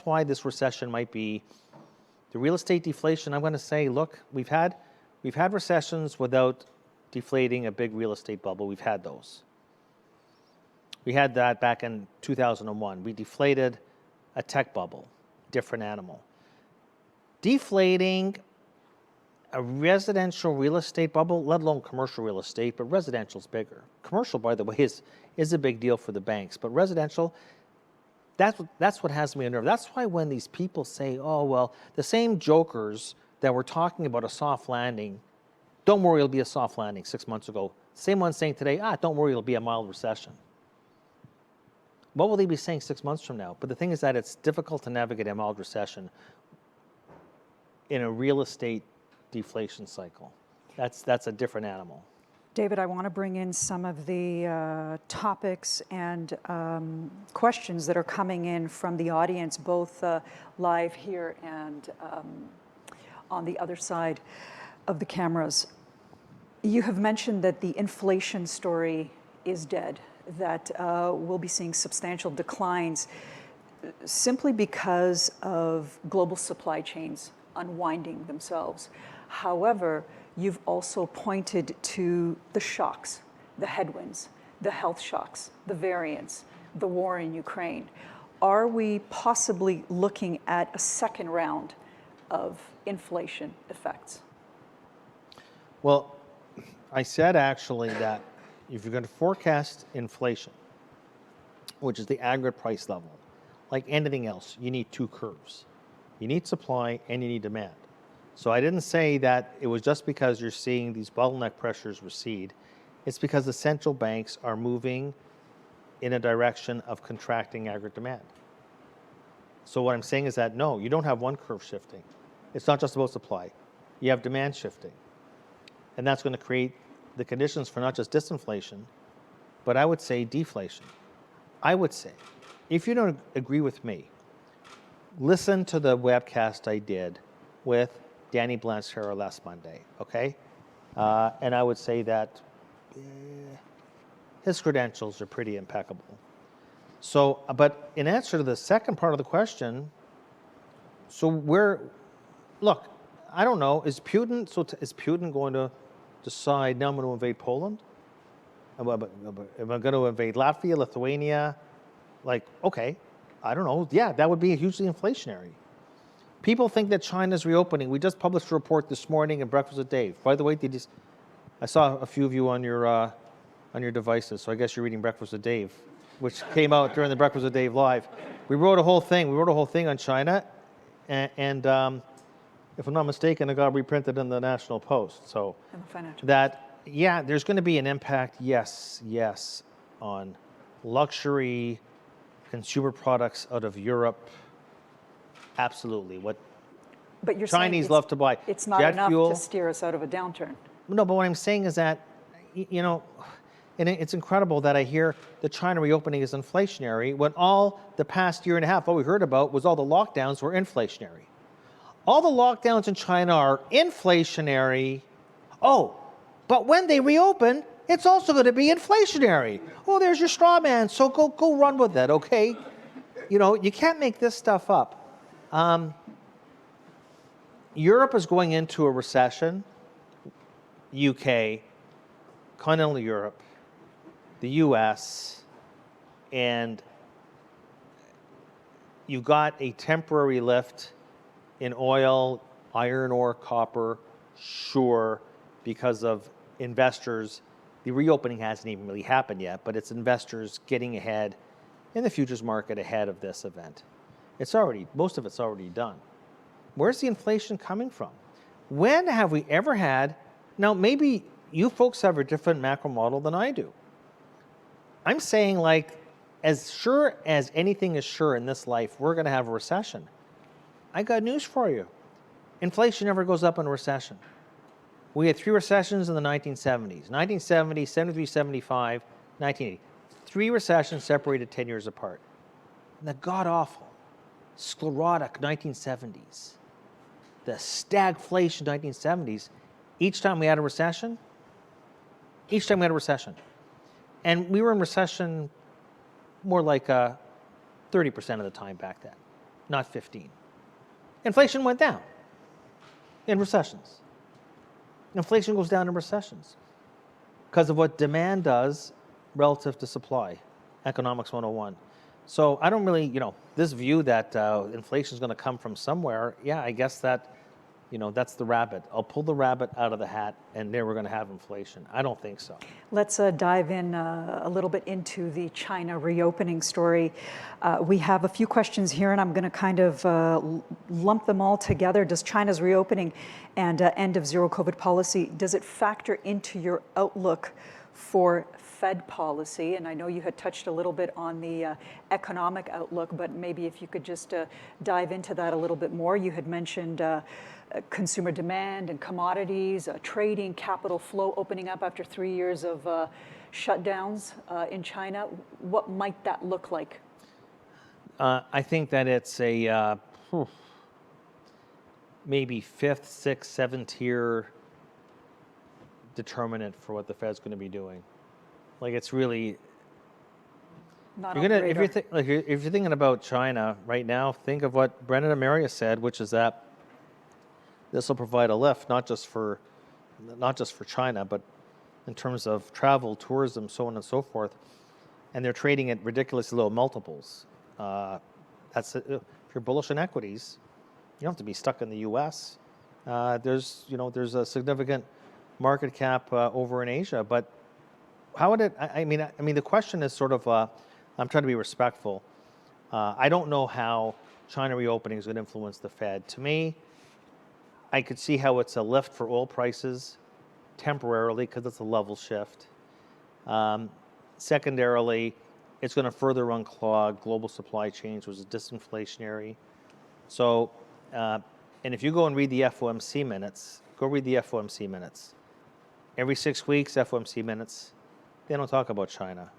why this recession might be the real estate deflation. I'm going to say, look, we've had recessions without deflating a big real estate bubble. We've had those. We had that back in 2001. We deflated a tech bubble, different animal. Deflating a residential real estate bubble, let alone commercial real estate, but residential's bigger. Commercial, by the way, is a big deal for the banks, but residential, that's what has me unnerved. That's why when these people say, oh, well, the same jokers that were talking about a soft landing, don't worry, it'll be a soft landing 6 months ago. Same one saying today, don't worry, it'll be a mild recession. What will they be saying 6 months from now? But the thing is that it's difficult to navigate a mild recession in a real estate deflation cycle. That's a different animal. David, I want to bring in some of the topics and questions that are coming in from the audience, both live here and on the other side of the cameras. You have mentioned that the inflation story is dead, that we'll be seeing substantial declines simply because of global supply chains unwinding themselves. However, you've also pointed to the shocks, the headwinds, the health shocks, the variants, the war in Ukraine. Are we possibly looking at a second round of inflation effects? Well, I said actually that if you're going to forecast inflation, which is the aggregate price level, like anything else, you need two curves. You need supply and you need demand. So I didn't say that it was just because you're seeing these bottleneck pressures recede. It's because the central banks are moving in a direction of contracting aggregate demand. So what I'm saying is that no, you don't have one curve shifting. It's not just about supply. You have demand shifting. And that's going to create the conditions for not just disinflation, but I would say deflation. I would say, if you don't agree with me, listen to the webcast I did with Danny Blanchero last Monday, okay? And I would say that his credentials are pretty impeccable. So, but in answer to the second part of the question, look, I don't know. Is Putin going to decide now I'm going to invade Poland? Am I going to invade Latvia, Lithuania? Like, okay, I don't know. Yeah, that would be hugely inflationary. People think that China's reopening. We just published a report this morning in Breakfast with Dave. By the way, I saw a few of you on your devices, so I guess you're reading Breakfast with Dave, which came out during the Breakfast with Dave Live. We wrote a whole thing. We wrote a whole thing on China, and if I'm not mistaken, it got reprinted in the National Post. So And the financial. that, yeah, there's going to be an impact, yes, on luxury consumer products out of Europe. Absolutely. What But you're saying Chinese it's- love to buy. It's not jet enough fuel. to steer us out of a downturn. No, but what I'm saying is that, you know, and it's incredible that I hear the China reopening is inflationary when all the past year and a half, all we heard about was all the lockdowns were inflationary. All the lockdowns in China are inflationary. Oh, but when they reopen, it's also going to be inflationary. Oh, there's your straw man, so go run with it, okay? You know, you can't make this stuff up. Europe is going into a recession. UK, continental Europe, the US, and you got a temporary lift in oil, iron ore, copper, sure, because of investors. The reopening hasn't even really happened yet, but it's investors getting ahead in the futures market ahead of this event. Most of it's already done. Where's the inflation coming from? When have we ever had, now maybe you folks have a different macro model than I do. I'm saying, like, as sure as anything is sure in this life, we're going to have a recession. I got news for you. Inflation never goes up in a recession. We had 3 recessions in the 1970s. 1970, 73, 75, 1980. 3 recessions separated 10 years apart. And the god-awful, sclerotic 1970s. The stagflation 1970s. Each time we had a recession. And we were in recession more like 30% of the time back then, not 15. Inflation went down in recessions. Inflation goes down in recessions because of what demand does relative to supply, economics 101. So I don't really, this view that inflation is going to come from somewhere, yeah, I guess that, that's the rabbit. I'll pull the rabbit out of the hat and there we're going to have inflation. I don't think so. Let's dive in a little bit into the China reopening story. We have a few questions here, and I'm going to kind of lump them all together. Does China's reopening and end of zero COVID policy, does it factor into your outlook for Fed policy? And I know you had touched a little bit on the economic outlook, but maybe if you could just dive into that a little bit more. You had mentioned consumer demand and commodities, trading, capital flow opening up after 3 years of shutdowns in China. What might that look like? I think that it's a maybe 5th, 6th, 7th tier determinant for what the Fed's going to be doing. Like, it's really, Not you're on gonna, the if radar. you're thinking about China right now, think of what Brendan and Maria said, which is that this will provide a lift not just for China, but in terms of travel, tourism, so on and so forth. And they're trading at ridiculously low multiples. If you're bullish on equities, you don't have to be stuck in the U.S. There's a significant market cap over in Asia, but how would it? I mean, the question is sort of. I'm trying to be respectful. I don't know how China reopening is going to influence the Fed. To me, I could see how it's a lift for oil prices temporarily because it's a level shift. Secondarily, it's going to further unclog global supply chains, which is disinflationary. So, and if you go and read the FOMC minutes, go read the FOMC minutes. Every 6 weeks, FOMC minutes, they don't talk about China.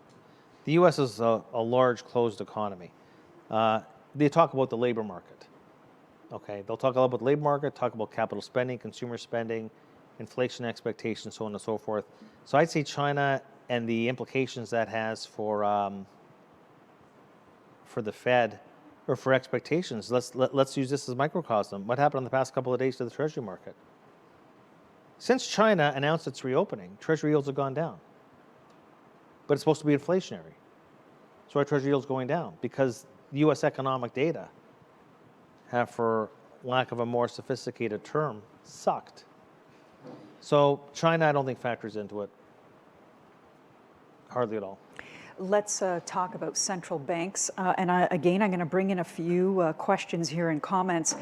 The U.S. is a large closed economy. They talk about the labor market. Okay, they'll talk a lot about the labor market, talk about capital spending, consumer spending, inflation expectations, so on and so forth. So I'd say China and the implications that has for the Fed or for expectations. Let's use this as microcosm. What happened in the past couple of days to the Treasury market? Since China announced its reopening, Treasury yields have gone down. But it's supposed to be inflationary. So our Treasury yields going down because the U.S. economic data have, for lack of a more sophisticated term, sucked. So China, I don't think factors into it. Hardly at all. Let's talk about central banks. Again, I'm going to bring in a few questions here and comments.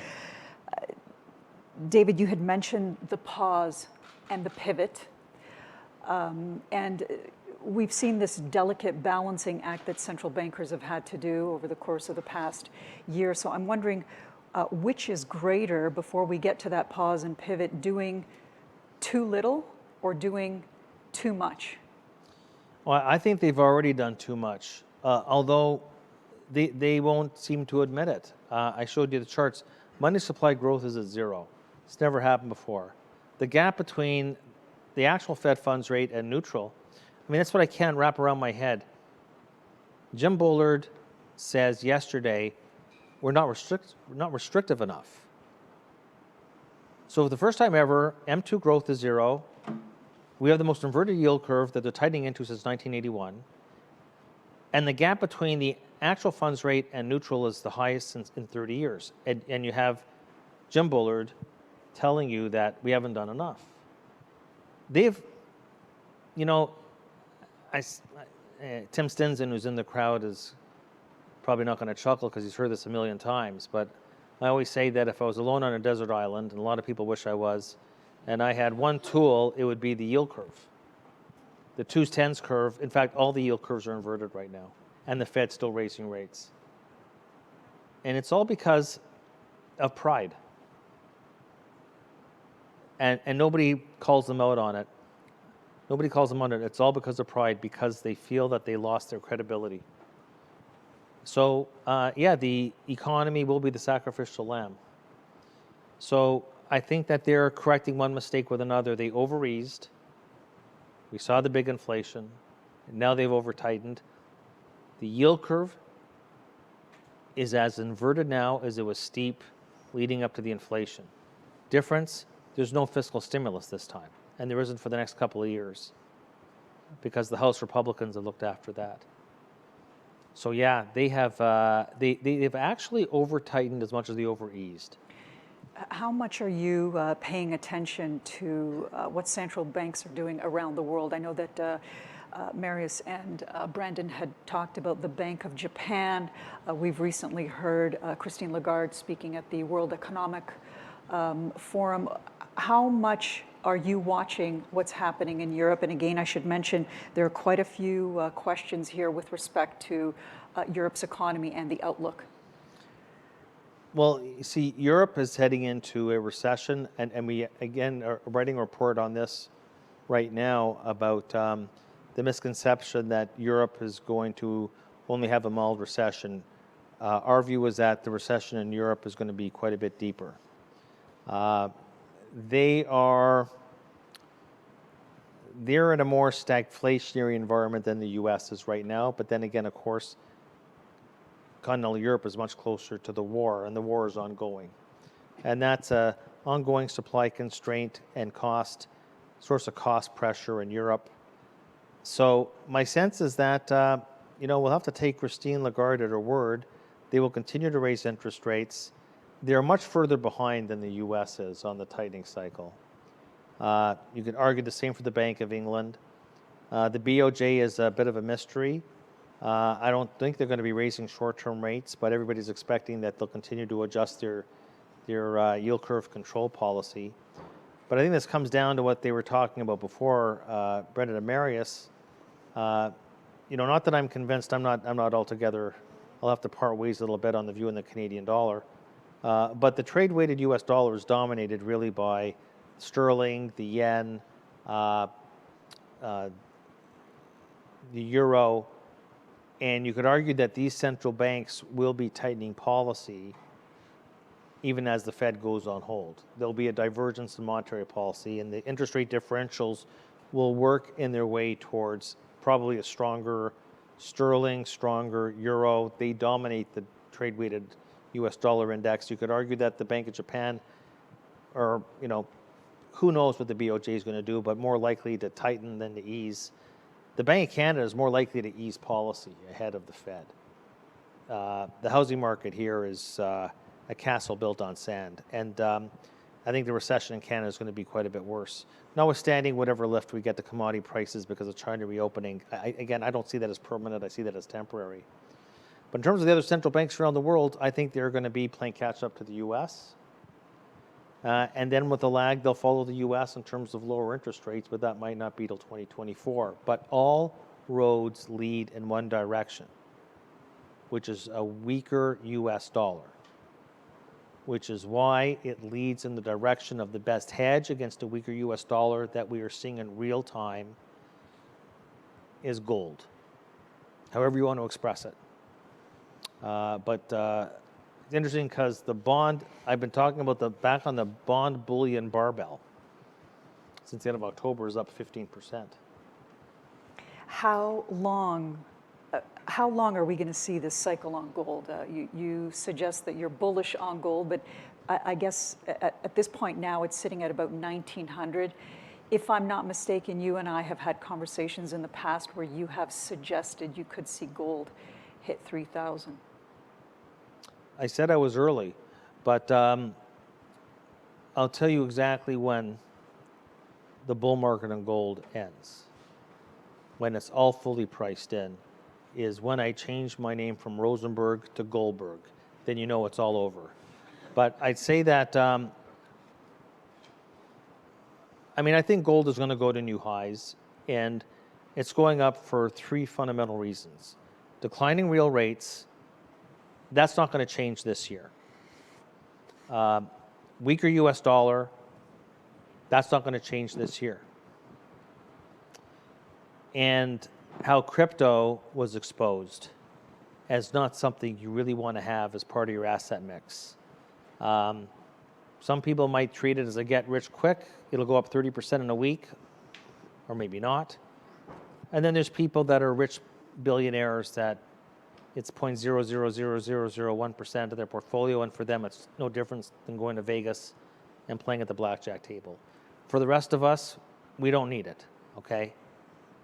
David, you had mentioned the pause and the pivot. And we've seen this delicate balancing act that central bankers have had to do over the course of the past year. So I'm wondering which is greater before we get to that pause and pivot, doing too little or doing too much? Well, I think they've already done too much, although they won't seem to admit it. I showed you the charts. Money supply growth is at zero. It's never happened before. The gap between the actual Fed funds rate and neutral, I mean, that's what I can't wrap around my head. Jim Bullard says yesterday, we're not restrictive enough. So for the first time ever, M2 growth is zero. We have the most inverted yield curve that they're tightening into since 1981. And the gap between the actual funds rate and neutral is the highest in 30 years. And you have Jim Bullard telling you that we haven't done enough. They've, you know, Tim Stinson, who's in the crowd, is probably not going to chuckle because he's heard this a million times, but I always say that if I was alone on a desert island, and a lot of people wish I was, and I had one tool, it would be the yield curve. The 2s-10s curve, in fact, all the yield curves are inverted right now, and the Fed's still raising rates. And it's all because of pride. And nobody calls them out on it. Nobody calls them on it. It's all because of pride, because they feel that they lost their credibility. So, yeah, the economy will be the sacrificial lamb. So I think that they're correcting one mistake with another. They over-eased. We saw the big inflation. And now they've over-tightened. The yield curve is as inverted now as it was steep leading up to the inflation. Difference, there's no fiscal stimulus this time. And there isn't for the next couple of years because the House Republicans have looked after that. So yeah, they have they've actually over-tightened as much as they over-eased. How much are you paying attention to what central banks are doing around the world? I know that Marius and Brandon had talked about the Bank of Japan. We've recently heard Christine Lagarde speaking at the World Economic Forum. How much are you watching what's happening in Europe? And again, I should mention there are quite a few questions here with respect to Europe's economy and the outlook. Well, you see, Europe is heading into a recession, and we, again, are writing a report on this right now about the misconception that Europe is going to only have a mild recession. Our view is that the recession in Europe is going to be quite a bit deeper. They're in a more stagflationary environment than the U.S. is right now, but then again, of course, continental Europe is much closer to the war, and the war is ongoing. And that's an ongoing supply constraint and source of cost pressure in Europe. So my sense is that, we'll have to take Christine Lagarde at her word. They will continue to raise interest rates. They're much further behind than the U.S. is on the tightening cycle. You could argue the same for the Bank of England. The BOJ is a bit of a mystery. I don't think they're going to be raising short-term rates, but everybody's expecting that they'll continue to adjust their yield curve control policy. But I think this comes down to what they were talking about before, Brendan and Marius. Not that I'm convinced. I'm not altogether. I'll have to part ways a little bit on the view in the Canadian dollar. But the trade-weighted U.S. dollar is dominated really by sterling, the yen, the euro, and you could argue that these central banks will be tightening policy even as the Fed goes on hold. There'll be a divergence in monetary policy, and the interest rate differentials will work in their way towards probably a stronger sterling, stronger euro. They dominate the trade-weighted U.S. dollar index. You could argue that the Bank of Japan, or who knows what the BOJ is going to do, but more likely to tighten than to ease. The Bank of Canada is more likely to ease policy ahead of the Fed. The housing market here is a castle built on sand, and I think the recession in Canada is going to be quite a bit worse. Notwithstanding whatever lift we get to commodity prices because of China reopening, again, I don't see that as permanent. I see that as temporary. But in terms of the other central banks around the world, I think they're going to be playing catch up to the U.S. And then with the lag, they'll follow the U.S. in terms of lower interest rates, but that might not be till 2024. But all roads lead in one direction, which is a weaker U.S. dollar, which is why it leads in the direction of the best hedge against a weaker U.S. dollar that we are seeing in real time is gold, however you want to express it. But it's interesting because the bond, I've been talking about back on the bond bullion barbell since the end of October is up 15%. How long are we going to see this cycle on gold? You suggest that you're bullish on gold, but I guess at this point now it's sitting at about 1,900. If I'm not mistaken, you and I have had conversations in the past where you have suggested you could see gold hit 3,000. I said I was early, but I'll tell you exactly when the bull market on gold ends, when it's all fully priced in, is when I change my name from Rosenberg to Goldberg. Then you know it's all over. But I'd say that, I think gold is going to go to new highs, and it's going up for three fundamental reasons. Declining real rates, that's not going to change this year. Weaker U.S. dollar, that's not going to change this year. And how crypto was exposed as not something you really want to have as part of your asset mix. Some people might treat it as a get rich quick. It'll go up 30% in a week, or maybe not. And then there's people that are rich billionaires that it's 0.00001% of their portfolio, and for them it's no difference than going to Vegas and playing at the blackjack table. For the rest of us, we don't need it, okay?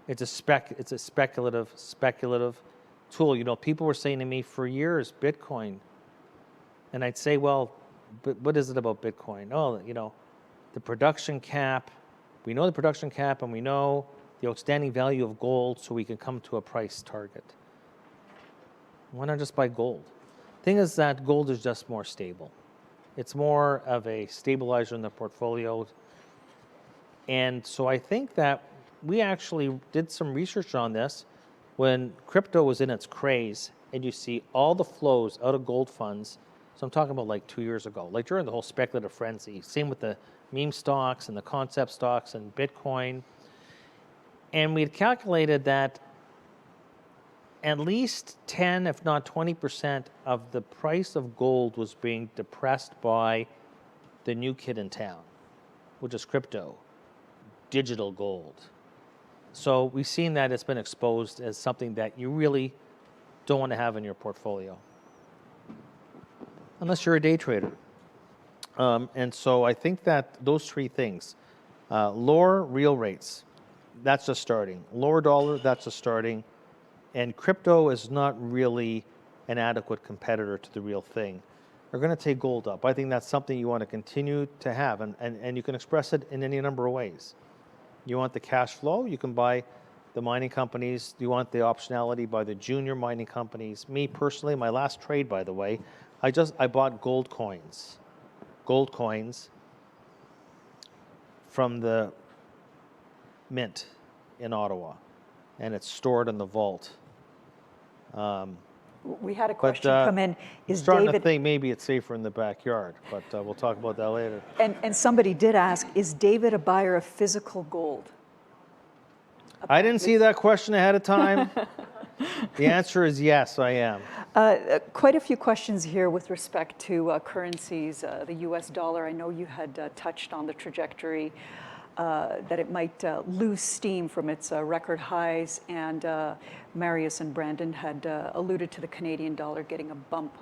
It's a speculative tool. People were saying to me for years, Bitcoin, and I'd say, well, but what is it about Bitcoin? Oh, the production cap. We know the production cap, and we know the outstanding value of gold, so we can come to a price target. Why not just buy gold? Thing is that gold is just more stable. It's more of a stabilizer in the portfolio. And so I think that we actually did some research on this when crypto was in its craze, and you see all the flows out of gold funds. So I'm talking about like 2 years ago, like during the whole speculative frenzy. Same with the meme stocks and the concept stocks and Bitcoin. And we had calculated that at least 10, if not 20% of the price of gold was being depressed by the new kid in town, which is crypto, digital gold. So we've seen that it's been exposed as something that you really don't want to have in your portfolio, unless you're a day trader. And so I think that those three things, lower real rates, that's just starting. Lower dollar, that's just starting. And crypto is not really an adequate competitor to the real thing. They're going to take gold up. I think that's something you want to continue to have, and you can express it in any number of ways. You want the cash flow, you can buy the mining companies. You want the optionality by the junior mining companies. Me personally, my last trade, by the way, I bought gold coins from the mint in Ottawa, and it's stored in the vault. We had a question come in. Is starting David, to think maybe it's safer in the backyard, but we'll talk about that later. and somebody did ask, is David a buyer of physical gold? I didn't see that question ahead of time. The answer is yes, I am. Quite a few questions here with respect to currencies. The US dollar, I know you had touched on the trajectory, that it might lose steam from its record highs, and Marius and Brandon had alluded to the Canadian dollar getting a bump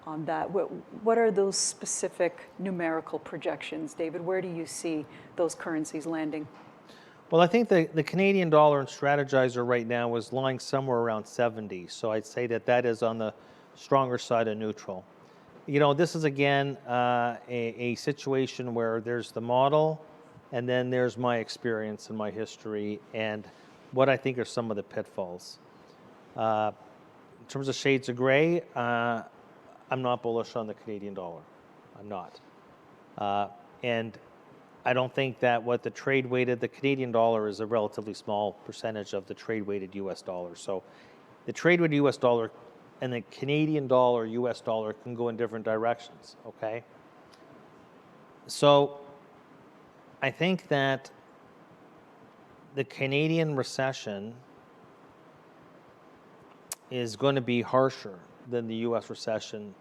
on that? What are those specific numerical projections, David? Where do you see those currencies landing? Well, I think the Canadian dollar and Strategizer right now is lying somewhere around 70. So I'd say that that is on the stronger side of neutral. You know, this is again a situation where there's the model, and then there's my experience and my history, and what I think are some of the pitfalls. In terms of shades of gray, I'm not bullish on the Canadian dollar. I'm not. And I don't think that what the the Canadian dollar is a relatively small percentage of the trade-weighted US dollar. So the trade-weighted US dollar and the Canadian dollar, US dollar can go in different directions, okay? So I think that the Canadian recession is going to be harsher than the US recession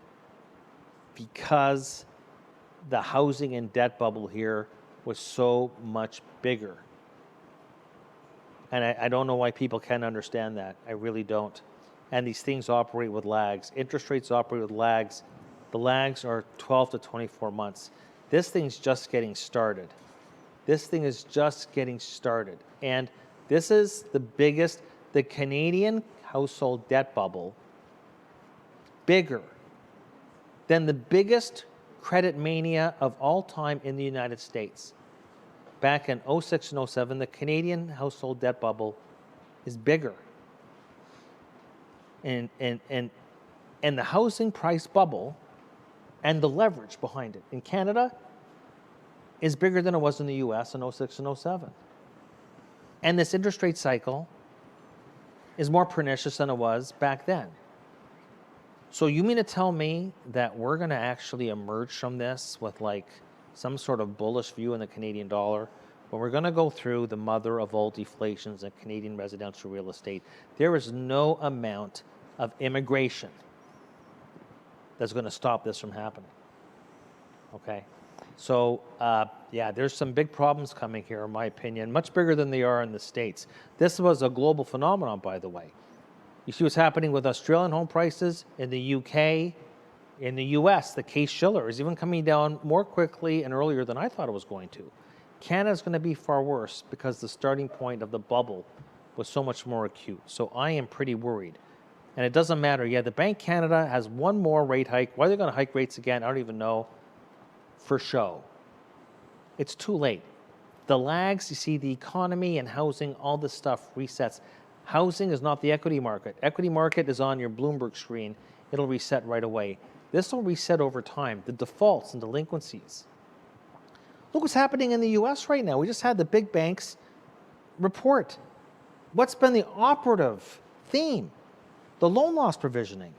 because the housing and debt bubble here was so much bigger. And I don't know why people can't understand that. I really don't. And these things operate with lags. Interest rates operate with lags. The lags are 12 to 24 months. This thing's just getting started. This thing is just getting started. And this is the biggest, the Canadian household debt bubble, bigger than the biggest credit mania of all time in the United States. Back in 06 and 07, the Canadian household debt bubble is bigger. And the housing price bubble and the leverage behind it in Canada is bigger than it was in the US in 06 and 07. And this interest rate cycle is more pernicious than it was back then. So you mean to tell me that we're going to actually emerge from this with like some sort of bullish view in the Canadian dollar, when we're going to go through the mother of all deflations in Canadian residential real estate? There is no amount of immigration that's going to stop this from happening. Okay? So, yeah, there's some big problems coming here, in my opinion, much bigger than they are in the States. This was a global phenomenon, by the way. You see what's happening with Australian home prices in the UK, in the US. The Case-Shiller is even coming down more quickly and earlier than I thought it was going to. Canada's going to be far worse because the starting point of the bubble was so much more acute. So I am pretty worried. And it doesn't matter. Yeah, the Bank Canada has one more rate hike. Why they're going to hike rates again, I don't even know. For show. It's too late. The lags, you see, the economy and housing, all this stuff resets. Housing is not the equity market. Equity market is on your Bloomberg screen. It'll reset right away. This will reset over time. The defaults and delinquencies. Look what's happening in the US right now. We just had the big banks report. What's been the operative theme? The loan loss provisioning.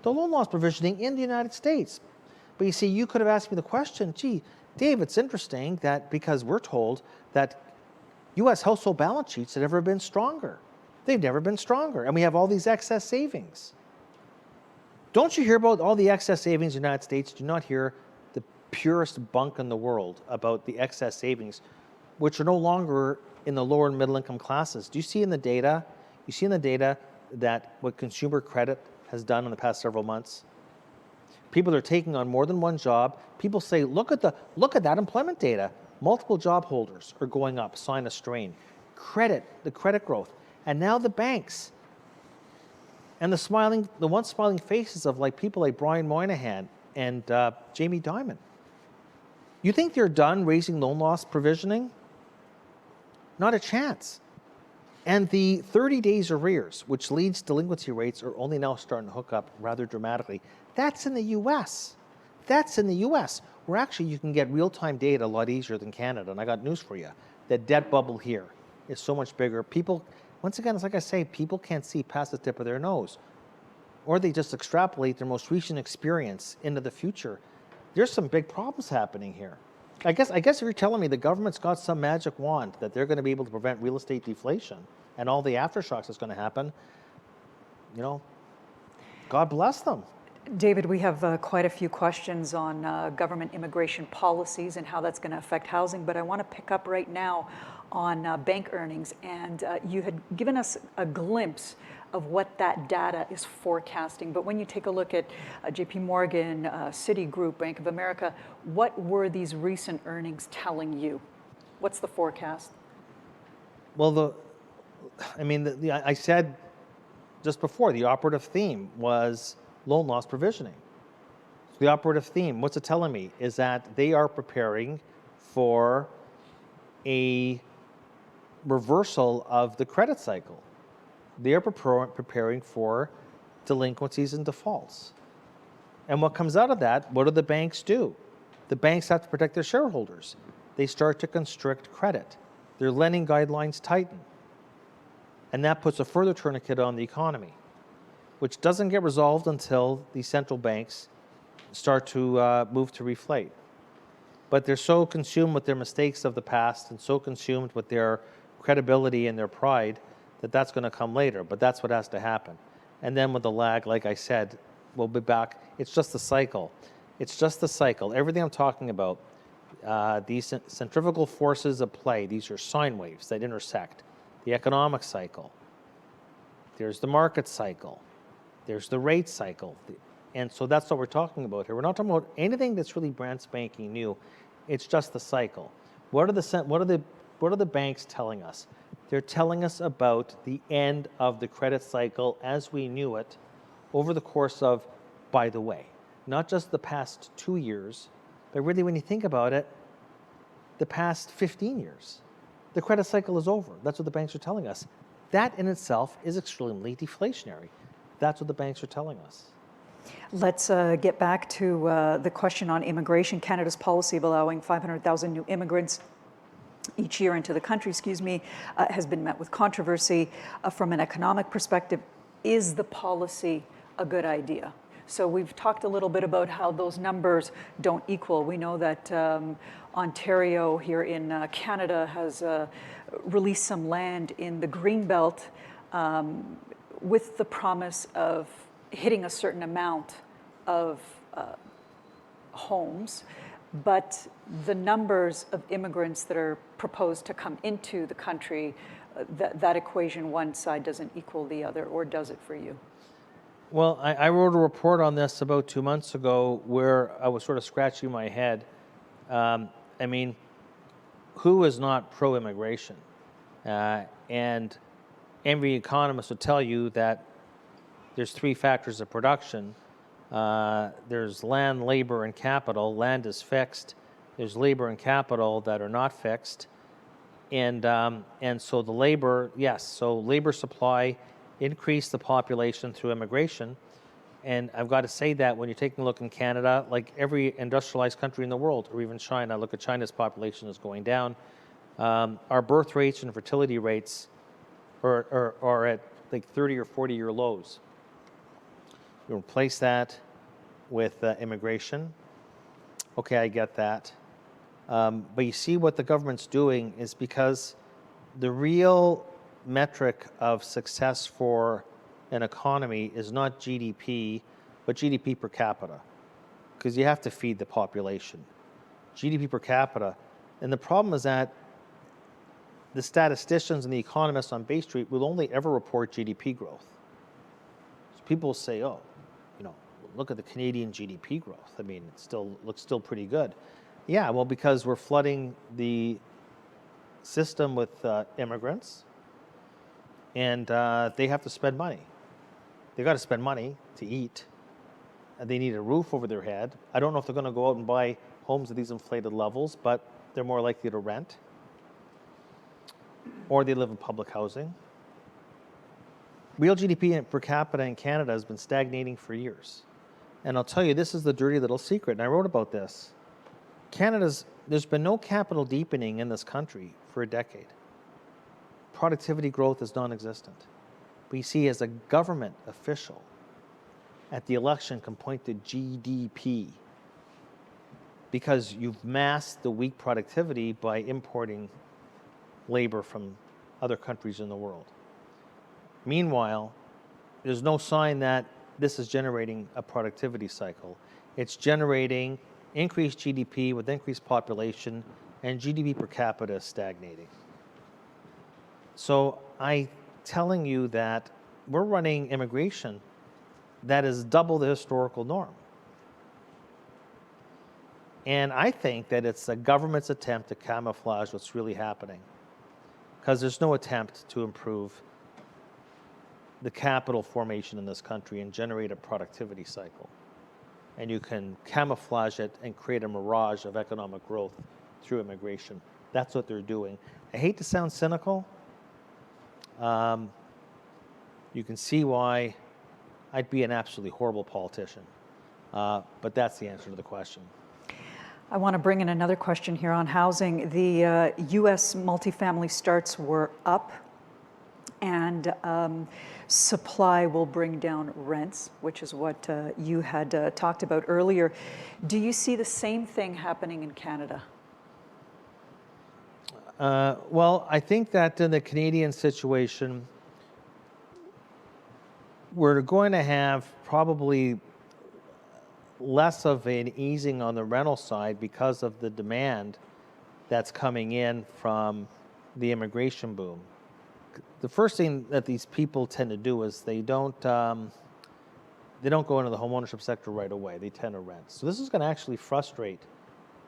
The loan loss provisioning in the United States. But you see, you could have asked me the question, gee, Dave, it's interesting that because we're told that U.S. household balance sheets have never been stronger. They've never been stronger. And we have all these excess savings. Don't you hear about all the excess savings in the United States? Do you not hear the purest bunk in the world about the excess savings, which are no longer in the lower and middle income classes? Do you see in the data, that what consumer credit has done in the past several months? People are taking on more than one job. People say, look at that employment data. Multiple job holders are going up, sign of strain. The credit growth. And now the banks. And the once smiling faces of like people like Brian Moynihan and Jamie Dimon. You think they're done raising loan loss provisioning? Not a chance. And the 30 days arrears, which leads delinquency rates, are only now starting to hook up rather dramatically. That's in the US. That's in the US, where actually you can get real-time data a lot easier than Canada. And I got news for you. The debt bubble here is so much bigger. People, once again, it's like I say, people can't see past the tip of their nose. Or they just extrapolate their most recent experience into the future. There's some big problems happening here. I guess if you're telling me the government's got some magic wand that they're going to be able to prevent real estate deflation and all the aftershocks that's going to happen, you know, God bless them. David, we have quite a few questions on government immigration policies and how that's going to affect housing, but I want to pick up right now on bank earnings. And you had given us a glimpse of what that data is forecasting. But when you take a look at JP Morgan, Citigroup, Bank of America, what were these recent earnings telling you? What's the forecast? Well, I said just before, the operative theme was loan loss provisioning. So the operative theme, what's it telling me, is that they are preparing for a reversal of the credit cycle. They are preparing for delinquencies and defaults. And what comes out of that, what do the banks do? The banks have to protect their shareholders. They start to constrict credit. Their lending guidelines tighten. And that puts a further tourniquet on the economy, which doesn't get resolved until the central banks start to move to reflate. But they're so consumed with their mistakes of the past and so consumed with their credibility and their pride that that's going to come later. But that's what has to happen. And then with the lag, like I said, we'll be back. It's just the cycle. It's just the cycle. Everything I'm talking about, these centrifugal forces of play, these are sine waves that intersect. The economic cycle. There's the market cycle. There's the rate cycle. And so that's what we're talking about here. We're not talking about anything that's really brand spanking new. It's just the cycle. What are the banks telling us? They're telling us about the end of the credit cycle as we knew it over the course of, by the way, not just the past 2 years, but really when you think about it, the past 15 years. The credit cycle is over. That's what the banks are telling us. That in itself is extremely deflationary. That's what the banks are telling us. Let's get back to the question on immigration. Canada's policy of allowing 500,000 new immigrants each year into the country, has been met with controversy. From an economic perspective, is the policy a good idea? So we've talked a little bit about how those numbers don't equal. We know that Ontario here in Canada has released some land in the Greenbelt with the promise of hitting a certain amount of homes, but the numbers of immigrants that are proposed to come into the country, that equation, one side doesn't equal the other, or does it for you? Well, I wrote a report on this about 2 months ago where I was sort of scratching my head. Who is not pro-immigration? And every economist would tell you that there's 3 factors of production. There's land, labor, and capital. Land is fixed. There's labor and capital that are not fixed. And so the labor, yes, so labor supply increase the population through immigration. And I've got to say that when you're taking a look in Canada, like every industrialized country in the world, or even China, look at China's population is going down. Our birth rates and fertility rates are at like 30 or 40-year lows. You replace that with immigration. Okay, I get that. But you see what the government's doing is because the real metric of success for an economy is not GDP, but GDP per capita, because you have to feed the population. GDP per capita. And the problem is that the statisticians and the economists on Bay Street will only ever report GDP growth. So people say, oh, look at the Canadian GDP growth. I mean, it looks pretty good. Yeah, well, because we're flooding the system with immigrants, and they have to spend money. They got to spend money to eat. They need a roof over their head. I don't know if they're going to go out and buy homes at these inflated levels, but they're more likely to rent, or they live in public housing. Real GDP per capita in Canada has been stagnating for years. And I'll tell you, this is the dirty little secret, and I wrote about this. There's been no capital deepening in this country for a decade. Productivity growth is non-existent. But you see, as a government official at the election can point to GDP because you've masked the weak productivity by importing labor from other countries in the world. Meanwhile, there's no sign that this is generating a productivity cycle. It's generating increased GDP with increased population, and GDP per capita is stagnating. So I'm telling you that we're running immigration that is double the historical norm. And I think that it's the government's attempt to camouflage what's really happening, because there's no attempt to improve the capital formation in this country and generate a productivity cycle. And you can camouflage it and create a mirage of economic growth through immigration. That's what they're doing. I hate to sound cynical. You can see why I'd be an absolutely horrible politician. But that's the answer to the question. I want to bring in another question here on housing. The U.S. multifamily starts were up, and supply will bring down rents, which is what you had talked about earlier. Do you see the same thing happening in Canada? Well, I think that in the Canadian situation, we're going to have probably less of an easing on the rental side because of the demand that's coming in from the immigration boom. The first thing that these people tend to do is they don't go into the homeownership sector right away. They tend to rent. So this is going to actually frustrate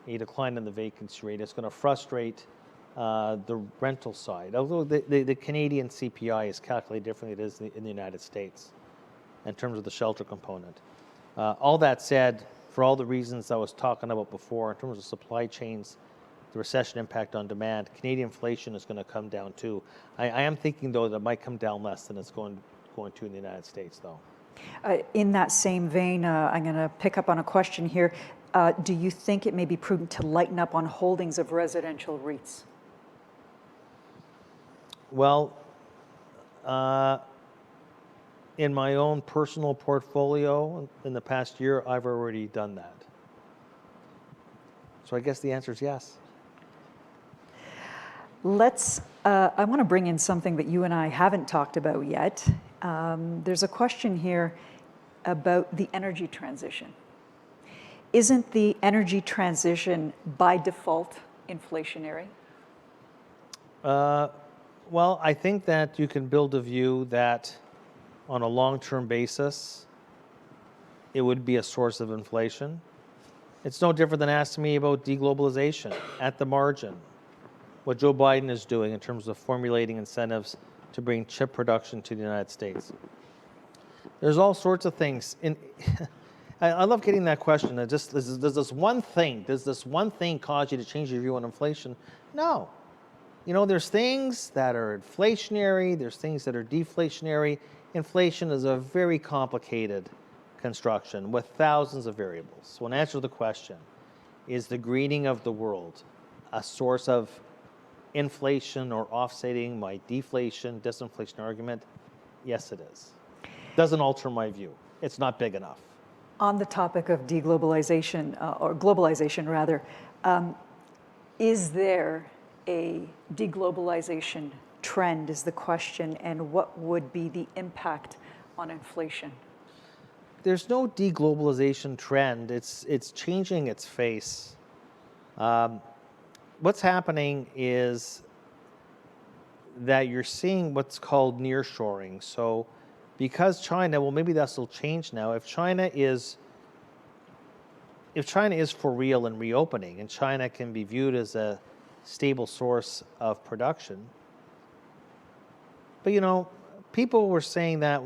a decline in the vacancy rate. It's going to frustrate the rental side. Although the Canadian CPI is calculated differently than it is in the United States in terms of the shelter component. All that said, for all the reasons I was talking about before, in terms of supply chains, the recession impact on demand, Canadian inflation is going to come down too. I am thinking, though, that it might come down less than it's going to in the United States, though. In that same vein, I'm going to pick up on a question here. Do you think it may be prudent to lighten up on holdings of residential REITs? Well, in my own personal portfolio in the past year, I've already done that. So I guess the answer is yes. I want to bring in something that you and I haven't talked about yet. There's a question here about the energy transition. Isn't the energy transition by default inflationary? Well, I think that you can build a view that on a long-term basis, it would be a source of inflation. It's no different than asking me about deglobalization at the margin, what Joe Biden is doing in terms of formulating incentives to bring chip production to the United States. There's all sorts of things. I love getting that question. Does this one thing cause you to change your view on inflation? No. You know, there's things that are inflationary, there's things that are deflationary. Inflation is a very complicated construction with thousands of variables. So in answer to the question, is the greening of the world a source of inflation or offsetting my deflation, disinflation argument? Yes, it is. Doesn't alter my view. It's not big enough. On the topic of deglobalization, or globalization rather, is there a deglobalization trend is the question, and what would be the impact on inflation? There's no deglobalization trend. It's changing its face. What's happening is that you're seeing what's called nearshoring. So because China, well, maybe that will change now. If China is for real and reopening, and China can be viewed as a stable source of production. But, you know, people were saying that,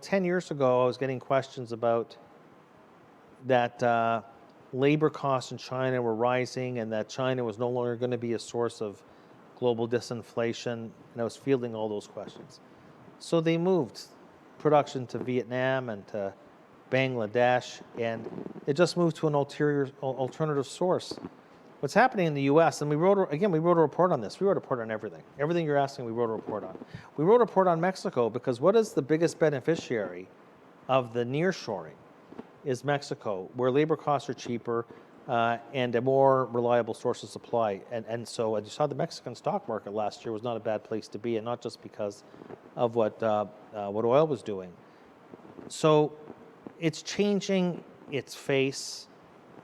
10 years ago, I was getting questions about that labor costs in China were rising and that China was no longer going to be a source of global disinflation, and I was fielding all those questions. So they moved production to Vietnam and to Bangladesh, and it just moved to an alternative source. What's happening in the U.S., and we wrote a report on this. We wrote a report on everything. Everything you're asking, we wrote a report on. We wrote a report on Mexico because what is the biggest beneficiary of the nearshoring is Mexico, where labor costs are cheaper and a more reliable source of supply. And so as you saw, the Mexican stock market last year was not a bad place to be, and not just because of what oil was doing. So it's changing its face.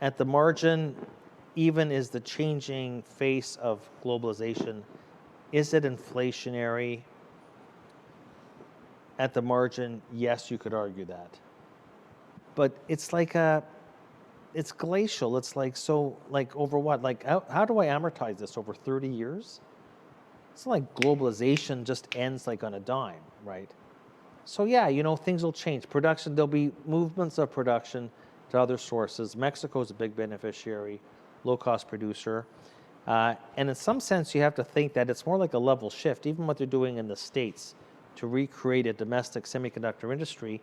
At the margin, even is the changing face of globalization, is it inflationary? At the margin, yes, you could argue that. But it's like it's glacial. It's like, so, like, over what? Like, how do I amortize this over 30 years? It's not like globalization just ends like on a dime, right? So yeah, you know, things will change. Production, there'll be movements of production to other sources. Mexico is a big beneficiary, low-cost producer. And in some sense, you have to think that it's more like a level shift. Even what they're doing in the States to recreate a domestic semiconductor industry,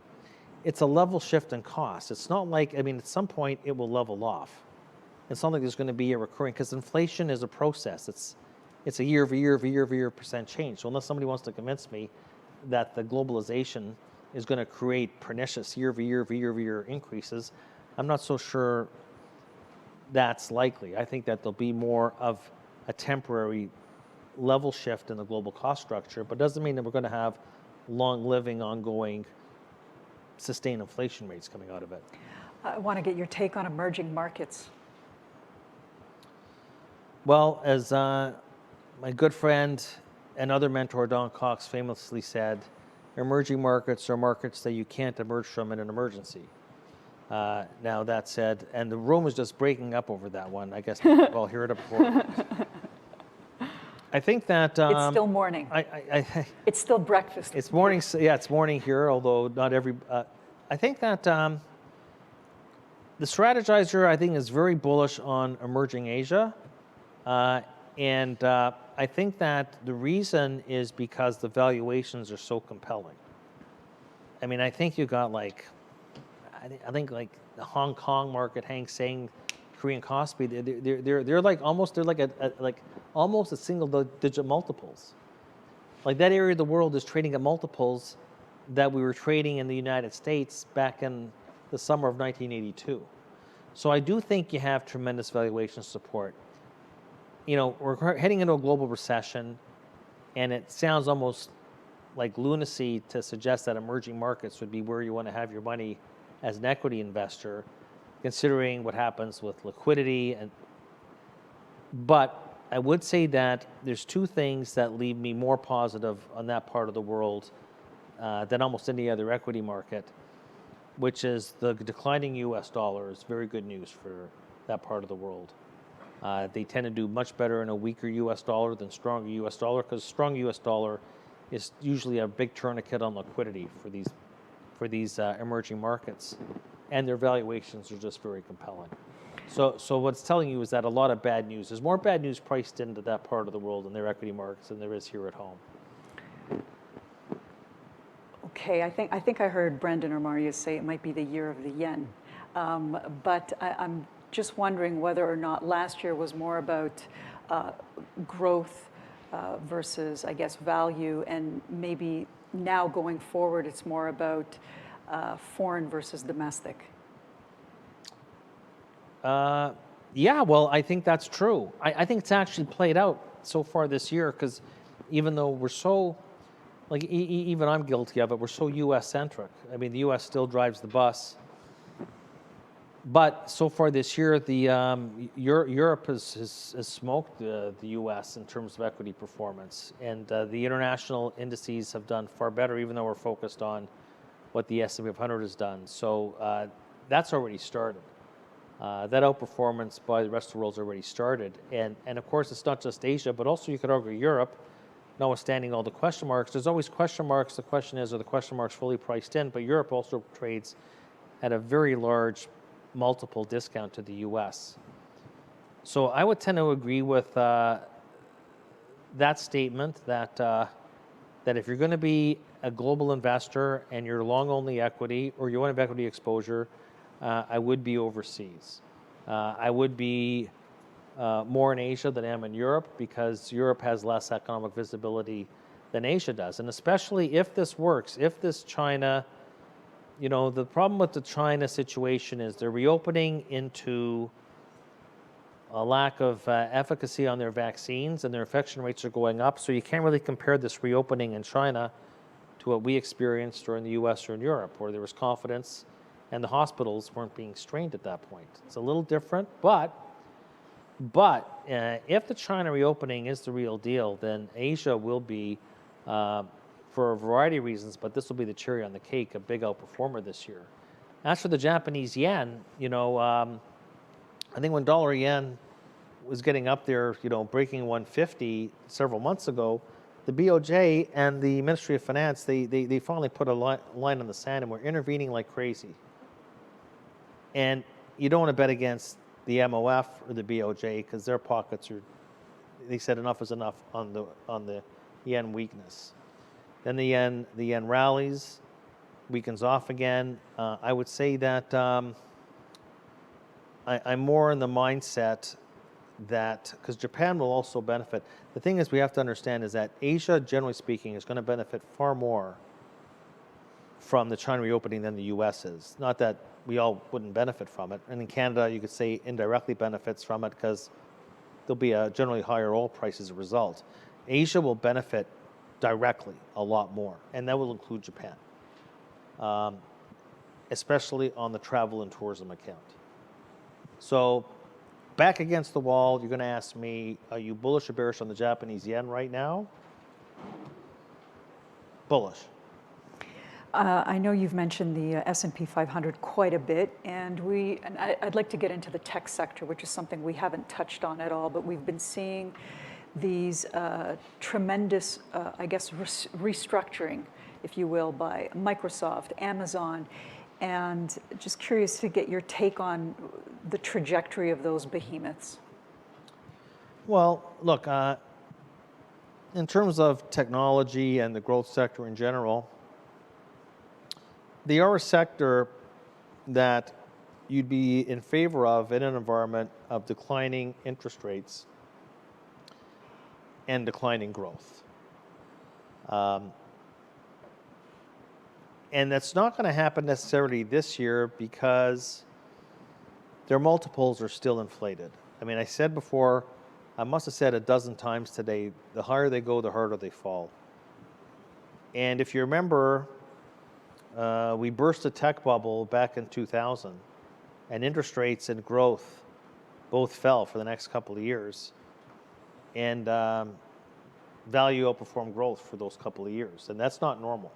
it's a level shift in cost. It's not like, I mean, at some point it will level off. It's not like there's going to be a recurring, because inflation is a process. It's a year over year over year over year percent change. So unless somebody wants to convince me that the globalization is going to create pernicious year over year over year over year increases, I'm not so sure that's likely. I think that there'll be more of a temporary level shift in the global cost structure, but doesn't mean that we're going to have long-living, ongoing, sustained inflation rates coming out of it. I want to get your take on emerging markets. Well, as my good friend and other mentor, Don Cox, famously said, emerging markets are markets that you can't emerge from in an emergency. Now, that said, and the room was just breaking up over that one. I guess we've all heard it before. I think that... it's still morning. It's still breakfast. It's morning, yeah, it's morning here, although not every... I think that the Strategizer, I think, is very bullish on emerging Asia. And I think that the reason is because the valuations are so compelling. I mean, I think you got like, I think like the Hong Kong market, Hang Seng, Korean Kospi, they're like almost, they're like almost a single-digit multiples. Like that area of the world is trading at multiples that we were trading in the United States back in the summer of 1982. So I do think you have tremendous valuation support. You know, we're heading into a global recession, and it sounds almost like lunacy to suggest that emerging markets would be where you want to have your money as an equity investor, considering what happens with liquidity. But I would say that there's two things that leave me more positive on that part of the world than almost any other equity market, which is the declining US dollar is very good news for that part of the world. They tend to do much better in a weaker US dollar than stronger US dollar, because strong US dollar is usually a big tourniquet on liquidity for these emerging markets, and their valuations are just very compelling. So what's telling you is that a lot of bad news, there's more bad news priced into that part of the world in their equity markets than there is here at home. Okay, I think I heard Brendan or Marius say it might be the year of the yen, but I'm just wondering whether or not last year was more about growth versus, I guess, value, and maybe now going forward it's more about foreign versus domestic. Yeah, well, I think that's true. I think it's actually played out so far this year, because even though we're so, like, even I'm guilty of it, we're so US-centric. I mean, the US still drives the bus. But so far this year, Europe has smoked the US in terms of equity performance. And the international indices have done far better, even though we're focused on what the S&P 500 has done. So that's already started. That outperformance by the rest of the world's already started. And of course, it's not just Asia, but also you could argue Europe, notwithstanding all the question marks. There's always question marks. The question is, are the question marks fully priced in? But Europe also trades at a very large multiple discount to the US. So I would tend to agree with that statement that that if you're going to be a global investor and you're long only equity, or you want to have equity exposure, I would be overseas. I would be more in Asia than I am in Europe, because Europe has less economic visibility than Asia does. And especially if this works, if this China, you know, the problem with the China situation is they're reopening into a lack of efficacy on their vaccines, and their infection rates are going up. So you can't really compare this reopening in China to what we experienced or in the US or in Europe, where there was confidence and the hospitals weren't being strained at that point. It's a little different, but if the China reopening is the real deal, then Asia will be, for a variety of reasons, but this will be the cherry on the cake, a big outperformer this year. As for the Japanese yen, I think when dollar yen was getting up there, breaking 150 several months ago, the BOJ and the Ministry of Finance, they finally put a line in the sand and were intervening like crazy. And you don't want to bet against the MOF or the BOJ because their pockets they said enough is enough on the yen weakness. Then the yen rallies, weakens off again. I would say that I'm more in the mindset that, because Japan will also benefit. The thing is we have to understand is that Asia, generally speaking, is going to benefit far more from the China reopening than the US is. Not that we all wouldn't benefit from it. And in Canada, you could say indirectly benefits from it because there'll be a generally higher oil price as a result. Asia will benefit directly a lot more, and that will include Japan, especially on the travel and tourism account. So back against the wall, you're going to ask me, are you bullish or bearish on the Japanese yen right now? Bullish. I know you've mentioned the S&P 500 quite a bit, and I'd like to get into the tech sector, which is something we haven't touched on at all, but we've been seeing these tremendous, restructuring, if you will, by Microsoft, Amazon, and just curious to get your take on the trajectory of those behemoths. Well, look, in terms of technology and the growth sector in general, they are a sector that you'd be in favor of in an environment of declining interest rates and declining growth. And that's not going to happen necessarily this year because their multiples are still inflated. I mean, I said before, I must have said a dozen times today, the higher they go, the harder they fall. And if you remember, we burst a tech bubble back in 2000, and interest rates and growth both fell for the next couple of years. And value outperformed growth for those couple of years, and that's not normal.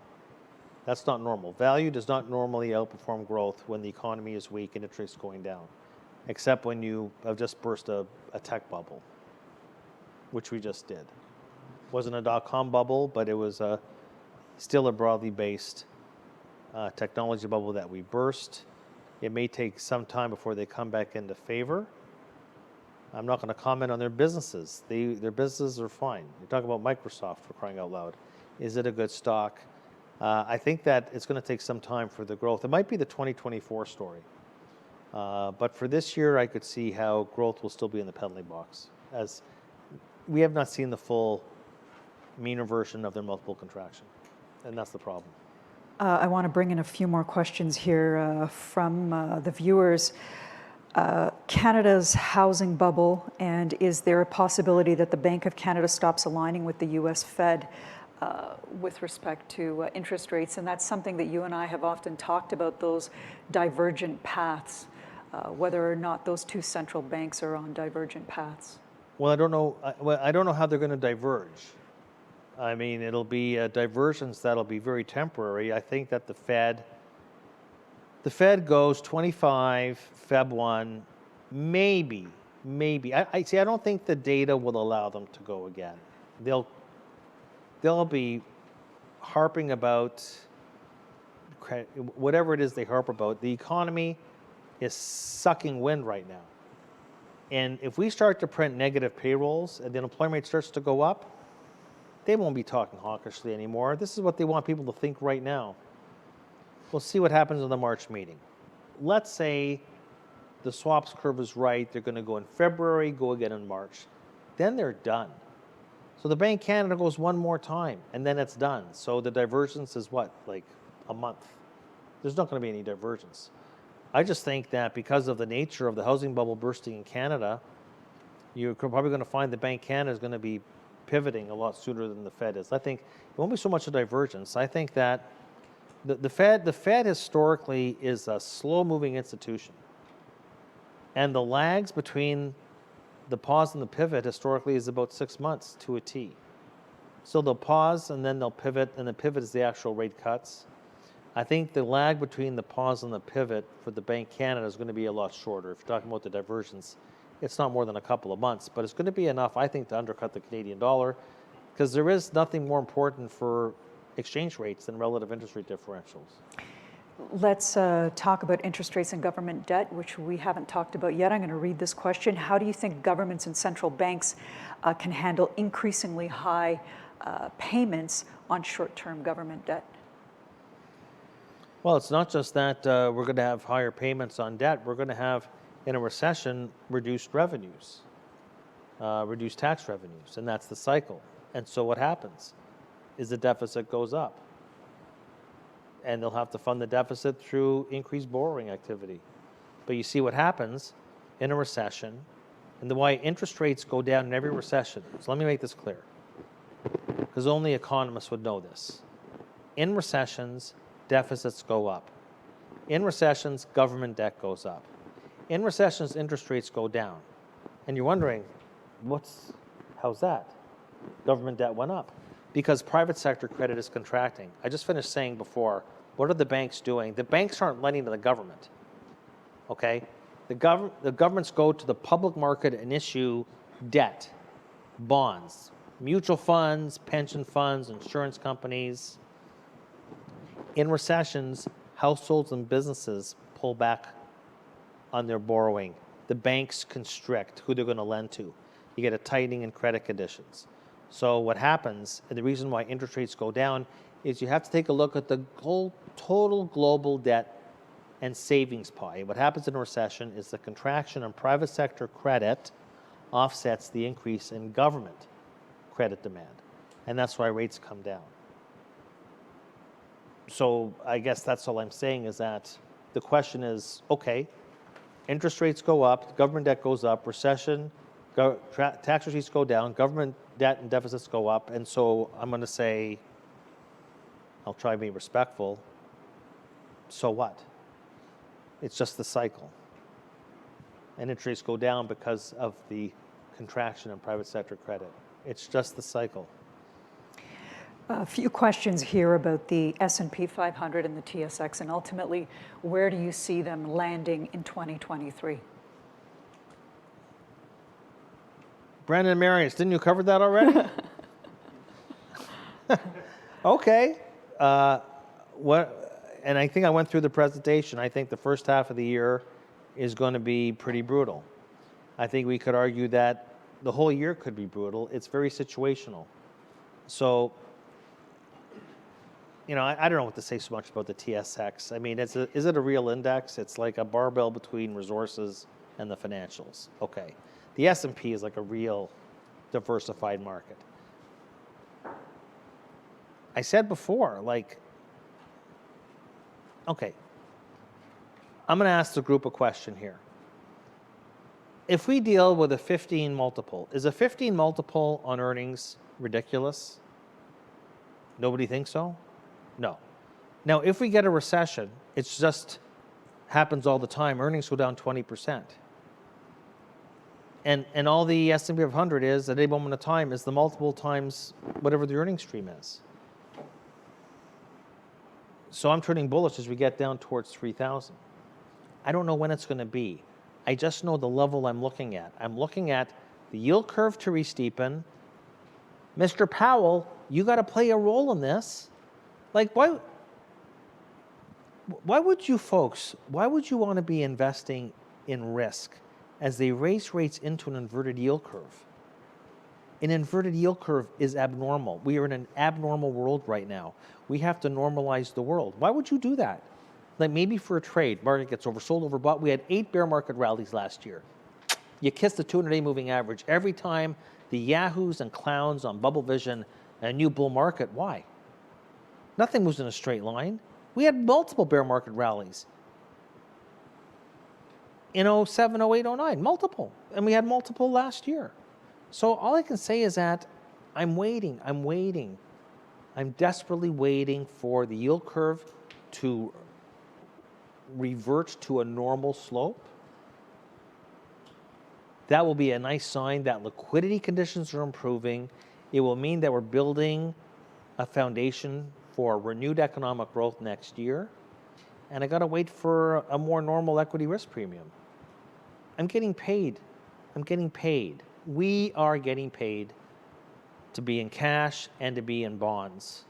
That's not normal. Value does not normally outperform growth when the economy is weak and interest rates going down, except when you have just burst a tech bubble, which we just did. It wasn't a dot-com bubble, but it was still a broadly based technology bubble that we burst. It may take some time before they come back into favor. I'm not going to comment on their businesses. Their businesses are fine. You're talking about Microsoft, for crying out loud. Is it a good stock? I think that it's going to take some time for the growth. It might be the 2024 story. But for this year, I could see how growth will still be in the penalty box, as we have not seen the full mean reversion of their multiple contraction. And that's the problem. I want to bring in a few more questions here from the viewers. Canada's housing bubble, and is there a possibility that the Bank of Canada stops aligning with the US Fed with respect to interest rates? And that's something that you and I have often talked about, those divergent paths, whether or not those two central banks are on divergent paths. Well, I don't know how they're going to diverge. I mean, it'll be a divergence that'll be very temporary. I think that the Fed goes 25, Feb 1, maybe. I see. I don't think the data will allow them to go again. They'll be harping about whatever it is they harp about. The economy is sucking wind right now. And if we start to print negative payrolls and the unemployment rate starts to go up, they won't be talking hawkishly anymore. This is what they want people to think right now. We'll see what happens in the March meeting. Let's say the swaps curve is right. They're going to go in February, go again in March. Then they're done. So the Bank of Canada goes one more time, and then it's done. So the divergence is what, like a month? There's not going to be any divergence. I just think that because of the nature of the housing bubble bursting in Canada, you're probably going to find the Bank of Canada is going to be pivoting a lot sooner than the Fed is. I think it won't be so much a divergence. I think that The Fed historically is a slow-moving institution. And the lags between the pause and the pivot historically is about 6 months to a T. So they'll pause and then they'll pivot, and the pivot is the actual rate cuts. I think the lag between the pause and the pivot for the Bank Canada is going to be a lot shorter. If you're talking about the divergence, it's not more than a couple of months, but it's going to be enough, I think, to undercut the Canadian dollar, because there is nothing more important for exchange rates than relative interest rate differentials. Let's talk about interest rates and government debt, which we haven't talked about yet. I'm going to read this question. How do you think governments and central banks can handle increasingly high payments on short-term government debt? Well, it's not just that we're going to have higher payments on debt. We're going to have, in a recession, reduced revenues, reduced tax revenues, and that's the cycle. And so what happens is the deficit goes up. And they'll have to fund the deficit through increased borrowing activity. But you see what happens in a recession, and why interest rates go down in every recession. So let me make this clear, because only economists would know this. In recessions, deficits go up. In recessions, government debt goes up. In recessions, interest rates go down. And you're wondering, how's that? Government debt went up. Because private sector credit is contracting. I just finished saying before, what are the banks doing? The banks aren't lending to the government, okay? The governments go to the public market and issue debt, bonds, mutual funds, pension funds, insurance companies. In recessions, households and businesses pull back on their borrowing. The banks constrict who they're going to lend to. You get a tightening in credit conditions. So what happens, and the reason why interest rates go down, is you have to take a look at the whole total global debt and savings pie. What happens in a recession is the contraction in private sector credit offsets the increase in government credit demand. And that's why rates come down. So I guess that's all I'm saying, is that the question is, okay, interest rates go up, government debt goes up, recession, tax receipts go down, government debt and deficits go up, and so I'm going to say, I'll try to be respectful, so what? It's just the cycle. And interest rates go down because of the contraction in private sector credit. It's just the cycle. A few questions here about the S&P 500 and the TSX, and ultimately, where do you see them landing in 2023? Brandon and Marius, didn't you cover that already? Okay. And I think I went through the presentation. I think the first half of the year is going to be pretty brutal. I think we could argue that the whole year could be brutal. It's very situational. So, I don't know what to say so much about the TSX. I mean, is it a real index? It's like a barbell between resources and the financials. Okay. The S&P is like a real diversified market. I said before, okay, I'm going to ask the group a question here. If we deal with a 15 multiple, is a 15 multiple on earnings ridiculous? Nobody thinks so? No. Now, if we get a recession, it just happens all the time. Earnings go down 20%. And all the S&P 500 is, at any moment of time, is the multiple times whatever the earnings stream is. So I'm turning bullish as we get down towards 3,000. I don't know when it's going to be. I just know the level I'm looking at. I'm looking at the yield curve to re-steepen. Mr. Powell, you got to play a role in this. Why would you want to be investing in risk as they raise rates into an inverted yield curve? An inverted yield curve is abnormal. We are in an abnormal world right now. We have to normalize the world. Why would you do that? Maybe for a trade, market gets oversold, overbought. We had 8 bear market rallies last year. You kiss the 200-day moving average every time the yahoos and clowns on Bubble Vision and a new bull market. Why? Nothing moves in a straight line. We had multiple bear market rallies. In 07, 08, 09, multiple. And we had multiple last year. So all I can say is that I'm waiting. I'm desperately waiting for the yield curve to revert to a normal slope, that will be a nice sign that liquidity conditions are improving. It will mean that we're building a foundation for renewed economic growth next year. And I got to wait for a more normal equity risk premium. I'm getting paid. I'm getting paid. We are getting paid to be in cash and to be in bonds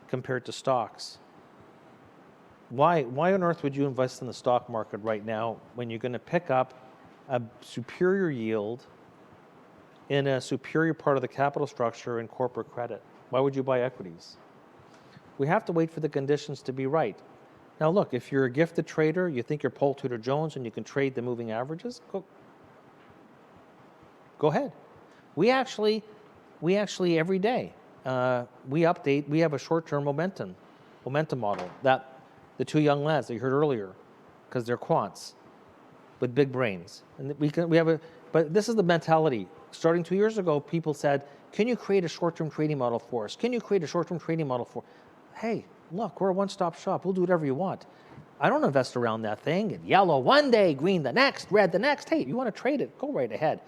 compared to stocks. Why on earth would you invest in the stock market right now when you're going to pick up a superior yield in a superior part of the capital structure in corporate credit? Why would you buy equities? We have to wait for the conditions to be right. Now look, if you're a gifted trader, you think you're Paul Tudor Jones and you can trade the moving averages, go ahead. We actually every day, we update, we have a short-term momentum model that the two young lads that you heard earlier, because they're quants with big brains. And but this is the mentality. Starting 2 years ago, people said, can you create a short-term trading model for us? Can you create a short-term trading model for, hey, look, we're a one-stop shop. We'll do whatever you want. I don't invest around that thing. And yellow one day, green the next, red the next. Hey, you want to trade it, go right ahead.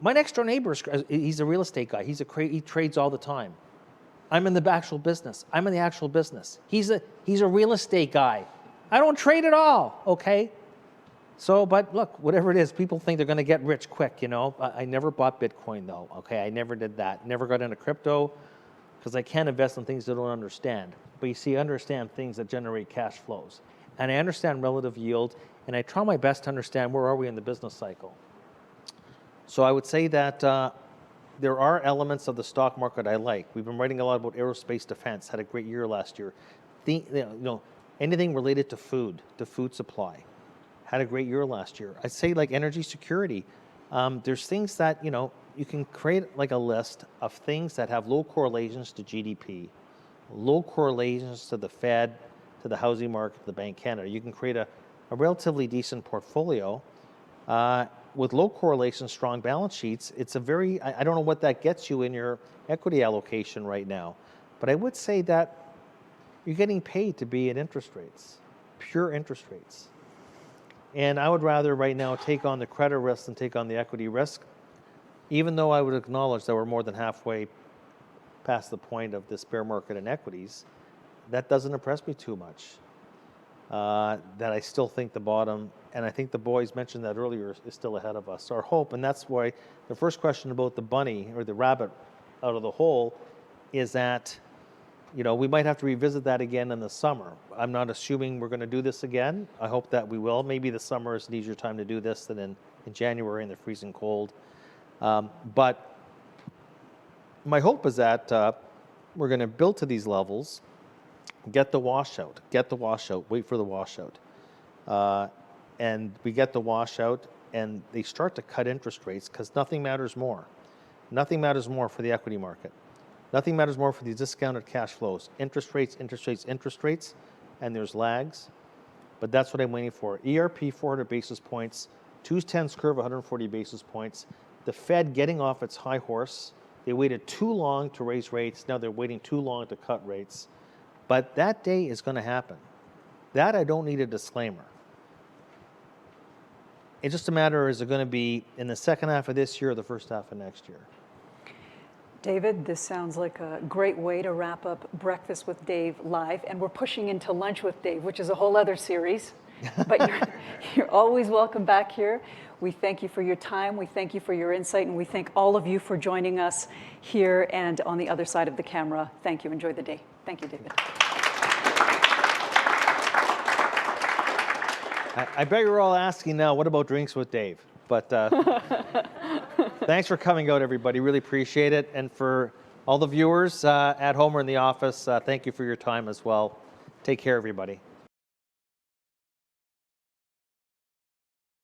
My next door neighbor, he's a real estate guy. He trades all the time. I'm in the actual business. I'm in the actual business. He's a real estate guy. I don't trade at all, okay? So, but look, whatever it is, people think they're going to get rich quick, you know. I never bought Bitcoin though, okay? I never did that. Never got into crypto because I can't invest in things I don't understand. But you see, I understand things that generate cash flows. And I understand relative yield, and I try my best to understand where are we in the business cycle. So I would say that there are elements of the stock market I like. We've been writing a lot about aerospace defense, had a great year last year. Anything related to food supply, had a great year last year. I'd say like energy security. There's things that, you can create like a list of things that have low correlations to GDP, low correlations to the Fed, to the housing market, to the Bank of Canada. You can create a relatively decent portfolio with low correlation, strong balance sheets. It's a very, I don't know what that gets you in your equity allocation right now, but I would say that you're getting paid to be at interest rates, pure interest rates. And I would rather right now take on the credit risk than take on the equity risk, even though I would acknowledge that we're more than halfway past the point of this bear market in equities. That doesn't impress me too much. That I still think the bottom, and I think the boys mentioned that earlier, is still ahead of us. Our hope, and that's why the first question about the bunny or the rabbit out of the hole is that, we might have to revisit that again in the summer. I'm not assuming we're going to do this again. I hope that we will. Maybe the summer is an easier time to do this than in January in the freezing cold. But my hope is that we're going to build to these levels, get the washout, wait for the washout. And we get the washout and they start to cut interest rates because nothing matters more. Nothing matters more for the equity market. Nothing matters more for these discounted cash flows. Interest rates, and there's lags. But that's what I'm waiting for. ERP 400 basis points, 2's curve 140 basis points. The Fed getting off its high horse. They waited too long to raise rates. Now they're waiting too long to cut rates. But that day is going to happen. That I don't need a disclaimer. It's just a matter, is it going to be in the second half of this year or the first half of next year? David, this sounds like a great way to wrap up Breakfast with Dave live, and we're pushing into Lunch with Dave, which is a whole other series, but you're always welcome back here. We thank you for your time, we thank you for your insight, and we thank all of you for joining us here and on the other side of the camera. Thank you, enjoy the day. Thank you, David. I bet you're all asking now, what about Drinks with Dave? But thanks for coming out, everybody. Really appreciate it. And for all the viewers at home or in the office, thank you for your time as well. Take care, everybody.